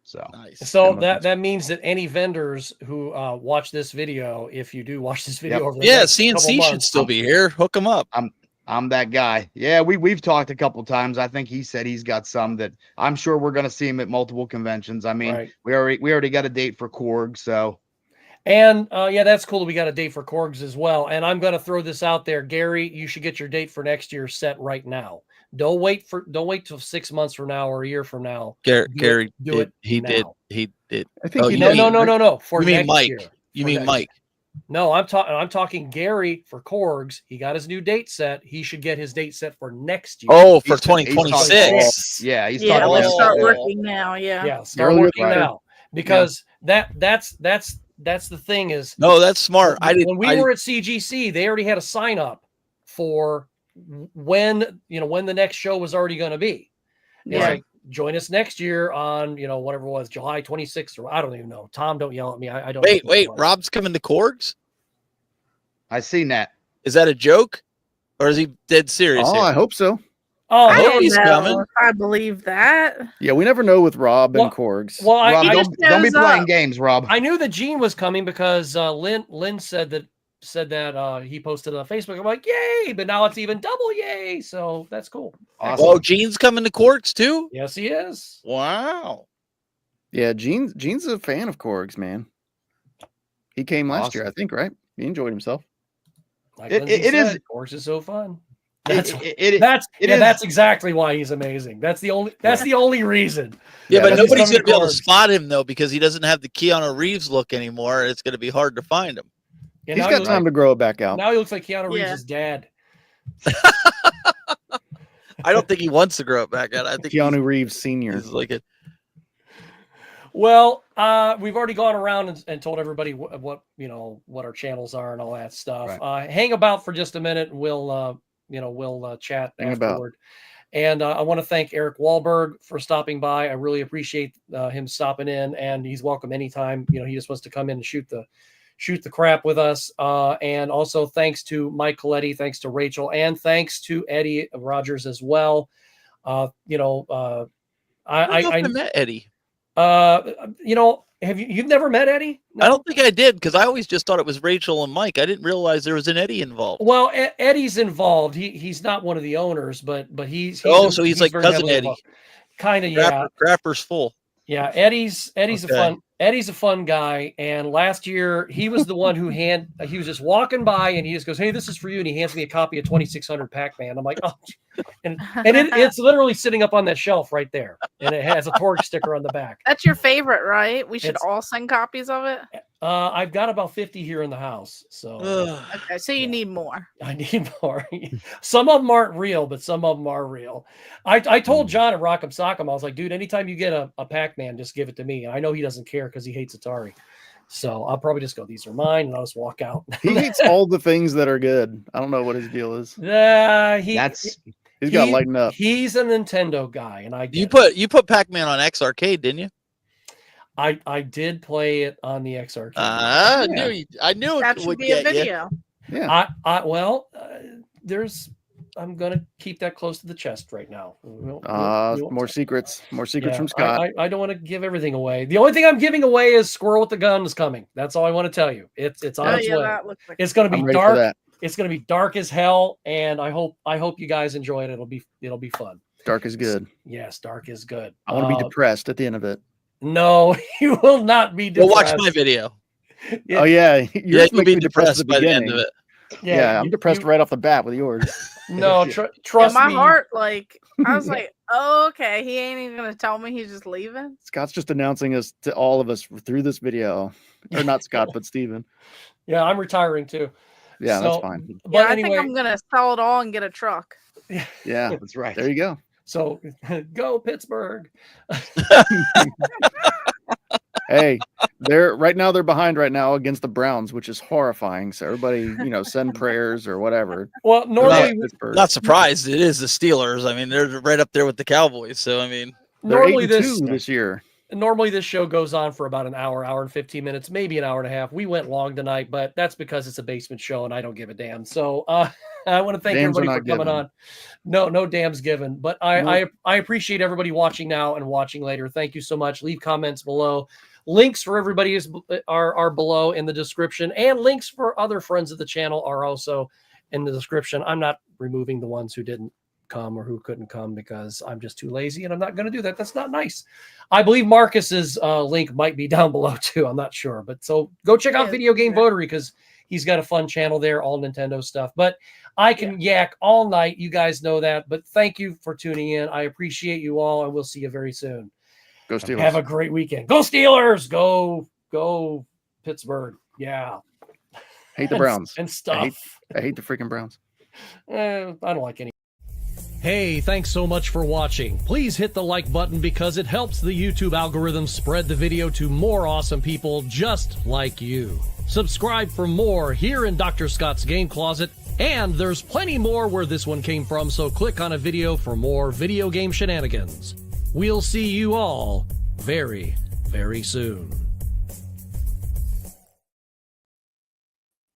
[SPEAKER 5] So
[SPEAKER 3] nice.
[SPEAKER 1] So that means that any vendors who watch this video, if you do watch this video, over the next couple
[SPEAKER 3] CNC should
[SPEAKER 1] months,
[SPEAKER 3] still be here. Hook them up.
[SPEAKER 5] I'm that guy. Yeah, we've talked a couple times. I think he said he's got some that I'm sure we're going to see him at multiple conventions. I mean,
[SPEAKER 1] Right.
[SPEAKER 5] we already got a date for Korg, so.
[SPEAKER 1] And yeah, that's cool. We got a date for Korgs as well. And I'm going to throw this out there, Gary. You should get your date for next year set right now. Don't wait till 6 months from now or a year from now.
[SPEAKER 3] Gary
[SPEAKER 1] do it.
[SPEAKER 3] He
[SPEAKER 1] now.
[SPEAKER 3] did.
[SPEAKER 2] I think
[SPEAKER 1] No. For
[SPEAKER 3] you mean
[SPEAKER 1] next
[SPEAKER 3] Mike?
[SPEAKER 1] year.
[SPEAKER 3] You
[SPEAKER 1] For
[SPEAKER 3] mean
[SPEAKER 1] next
[SPEAKER 3] Mike?
[SPEAKER 1] No, I'm talking Gary for Korgs. He got his new date set. He should get his date set for next year.
[SPEAKER 3] Oh, for 2026.
[SPEAKER 5] Yeah, he's
[SPEAKER 4] Yeah,
[SPEAKER 5] talking
[SPEAKER 4] let's
[SPEAKER 5] about
[SPEAKER 4] start
[SPEAKER 5] that.
[SPEAKER 4] working now. Yeah.
[SPEAKER 1] Yeah, start
[SPEAKER 2] Earlier
[SPEAKER 1] working
[SPEAKER 2] the better.
[SPEAKER 1] now, because that's the thing is.
[SPEAKER 3] No, that's smart.
[SPEAKER 1] When we were at CGC, they already had a sign up for when the next show was already going to be. It's
[SPEAKER 4] Yeah.
[SPEAKER 1] like, join us next year on whatever it was, July 26th, or I don't even know. Tom, don't yell at me. I don't.
[SPEAKER 3] Wait,
[SPEAKER 1] know what it was.
[SPEAKER 3] Rob's coming to Korgs?
[SPEAKER 5] I seen that.
[SPEAKER 3] Is that a joke, or is he dead serious?
[SPEAKER 2] Oh,
[SPEAKER 3] here?
[SPEAKER 2] I hope so.
[SPEAKER 1] Oh,
[SPEAKER 4] I
[SPEAKER 3] hope
[SPEAKER 4] don't
[SPEAKER 3] he's
[SPEAKER 4] know
[SPEAKER 3] coming.
[SPEAKER 4] if I believe that.
[SPEAKER 2] Yeah, we never know with Rob and
[SPEAKER 1] Well-
[SPEAKER 2] Korgs.
[SPEAKER 1] well,
[SPEAKER 5] Rob,
[SPEAKER 1] I
[SPEAKER 4] just
[SPEAKER 5] don't be
[SPEAKER 4] shows
[SPEAKER 5] playing
[SPEAKER 4] up.
[SPEAKER 5] games, Rob.
[SPEAKER 1] I knew that Gene was coming because Lynn said that he posted on Facebook. I'm like, yay! But now it's even double yay. So that's cool.
[SPEAKER 5] Awesome.
[SPEAKER 3] Oh, Gene's coming to Korgs too.
[SPEAKER 1] Yes, he is.
[SPEAKER 3] Wow.
[SPEAKER 2] Yeah, Gene's a fan of Korgs, man. He came last year, I think, right? He enjoyed himself.
[SPEAKER 1] Like
[SPEAKER 5] It-
[SPEAKER 1] Lindsay
[SPEAKER 5] it is-
[SPEAKER 1] said, Korgs is so fun.
[SPEAKER 5] That's
[SPEAKER 1] That's exactly why he's amazing. That's the only reason.
[SPEAKER 3] Yeah, but
[SPEAKER 1] he's
[SPEAKER 3] nobody's
[SPEAKER 1] coming
[SPEAKER 3] going to be able to
[SPEAKER 1] Korgs.
[SPEAKER 3] spot him though, because he doesn't have the Keanu Reeves look anymore. It's going to be hard to find him.
[SPEAKER 1] Yeah,
[SPEAKER 2] He's
[SPEAKER 1] now
[SPEAKER 2] got time to grow it back out.
[SPEAKER 1] Now he looks like Keanu
[SPEAKER 4] Yeah.
[SPEAKER 1] Reeves' dad.
[SPEAKER 3] I don't think he wants to grow it back out. I think
[SPEAKER 2] Keanu Reeves Sr.
[SPEAKER 3] he's like it.
[SPEAKER 1] Well, we've already gone around and told everybody what our channels are and all that stuff. Hang about for just a minute, and we'll chat
[SPEAKER 2] Hang about.
[SPEAKER 1] afterward. And I want to thank Eric Wahlberg for stopping by. I really appreciate him stopping in, and he's welcome anytime. He just wants to come in and shoot the crap with us. And also thanks to Mike Coletti, thanks to Rachel, and thanks to Eddie Rogers as well.
[SPEAKER 3] I met Eddie.
[SPEAKER 1] Have you've never met Eddie? No?
[SPEAKER 3] I don't think I did, because I always just thought it was Rachel and Mike. I didn't realize there was an Eddie involved.
[SPEAKER 1] Well, Eddie's involved. He's not one of the owners, but he's
[SPEAKER 3] so he's like
[SPEAKER 1] very
[SPEAKER 3] cousin
[SPEAKER 1] heavily
[SPEAKER 3] Eddie.
[SPEAKER 1] involved. Kind of, yeah.
[SPEAKER 3] Crapper's full.
[SPEAKER 1] Yeah, Eddie's
[SPEAKER 3] Okay.
[SPEAKER 1] a fun guy. And last year he was the one who he was just walking by and he just goes, "Hey, this is for you," and he hands me a copy of 2600 Pac-Man. I'm like, oh, and it's literally sitting up on that shelf right there, and it has a Torg sticker on the back.
[SPEAKER 4] That's your favorite, right? We should
[SPEAKER 1] It's-
[SPEAKER 4] all send copies of it.
[SPEAKER 1] I've got about 50 here in the house, so
[SPEAKER 4] Okay, so you need more.
[SPEAKER 1] I need more. Some of them aren't real, but some of them are real. I told John at Rock'em Sock'em, I was like, dude, anytime you get a Pac-Man, just give it to me. And I know he doesn't care because he hates Atari. So I'll probably just go, these are mine, and I'll just walk out.
[SPEAKER 2] He hates all the things that are good. I don't know what his deal is.
[SPEAKER 1] He's
[SPEAKER 2] He's got to lighten up.
[SPEAKER 1] He's a Nintendo guy, and
[SPEAKER 3] You put Pac-Man on X Arcade, didn't you?
[SPEAKER 1] I did play it on the XR.
[SPEAKER 3] I knew
[SPEAKER 4] That
[SPEAKER 3] it
[SPEAKER 4] should
[SPEAKER 3] would
[SPEAKER 4] be a
[SPEAKER 3] get you.
[SPEAKER 4] video.
[SPEAKER 2] Yeah.
[SPEAKER 1] I'm gonna keep that close to the chest right now.
[SPEAKER 2] More secrets from Scott.
[SPEAKER 1] I don't want to give everything away. The only thing I'm giving away is Squirrel with the Gun is coming. That's all I want to tell you. It's on its way.
[SPEAKER 4] That looks like
[SPEAKER 1] It's going to
[SPEAKER 2] I'm
[SPEAKER 1] be
[SPEAKER 2] ready for
[SPEAKER 1] dark.
[SPEAKER 2] that.
[SPEAKER 1] It's going to be dark as hell, and I hope you guys enjoy it. It'll be fun.
[SPEAKER 2] Dark is good.
[SPEAKER 1] Yes, dark is good.
[SPEAKER 2] I want to be depressed at the end of it.
[SPEAKER 1] No, you will not be
[SPEAKER 3] Well,
[SPEAKER 1] depressed.
[SPEAKER 3] watch my video.
[SPEAKER 2] Oh yeah,
[SPEAKER 3] You'll be depressed by the end
[SPEAKER 2] beginning.
[SPEAKER 3] of it.
[SPEAKER 2] Yeah, I'm depressed right off the bat with yours.
[SPEAKER 1] No, trust
[SPEAKER 4] my
[SPEAKER 1] me.
[SPEAKER 4] heart, I was like, oh, okay, he ain't even gonna tell me he's just leaving.
[SPEAKER 2] Scott's just announcing us to all of us through this video, or not Scott, but Steven.
[SPEAKER 1] Yeah, I'm retiring too.
[SPEAKER 2] Yeah,
[SPEAKER 1] So,
[SPEAKER 2] that's fine.
[SPEAKER 1] But
[SPEAKER 4] Yeah, I
[SPEAKER 1] anyway,
[SPEAKER 4] think I'm gonna sell it all and get a truck.
[SPEAKER 2] Yeah,
[SPEAKER 5] That's right.
[SPEAKER 2] there you go.
[SPEAKER 1] so go Pittsburgh.
[SPEAKER 2] Hey, they're behind right now against the Browns, which is horrifying. So everybody, send prayers or whatever.
[SPEAKER 1] Well, normally,
[SPEAKER 3] not surprised. It is the Steelers. I mean, they're right up there with the Cowboys. So I mean,
[SPEAKER 2] they're normally 8-2 this year.
[SPEAKER 1] Normally this show goes on for about an hour and 15 minutes, maybe an hour and a half. We went long tonight, but that's because it's a basement show and I don't give a damn. So I want to thank everybody for coming on. No damns given, but I appreciate everybody watching now and watching later. Thank you so much. Leave comments below. Links for everybody are below in the description, and links for other friends of the channel are also in the description. I'm not removing the ones who didn't come or who couldn't come because I'm just too lazy and I'm not going to do that. That's not nice. I believe Marcus's link might be down below too. I'm not sure, but so go check out Video Game Votery because he's got a fun channel there, all Nintendo stuff. But I can yak all night. You guys know that. But thank you for tuning in. I appreciate you all, and we'll see you very soon.
[SPEAKER 2] Go Steelers.
[SPEAKER 1] Have a great weekend. Go Steelers. Go Pittsburgh. Yeah.
[SPEAKER 2] Hate the Browns
[SPEAKER 1] and stuff.
[SPEAKER 2] I hate the freaking Browns.
[SPEAKER 1] I don't like any. Hey, thanks so much for watching. Please hit the like button because it helps the YouTube algorithm spread the video to more awesome people just like you. Subscribe for more here in Dr. Scott's Game Closet, and there's plenty more where this one came from, so click on a video for more video game shenanigans. We'll see you all very, very soon.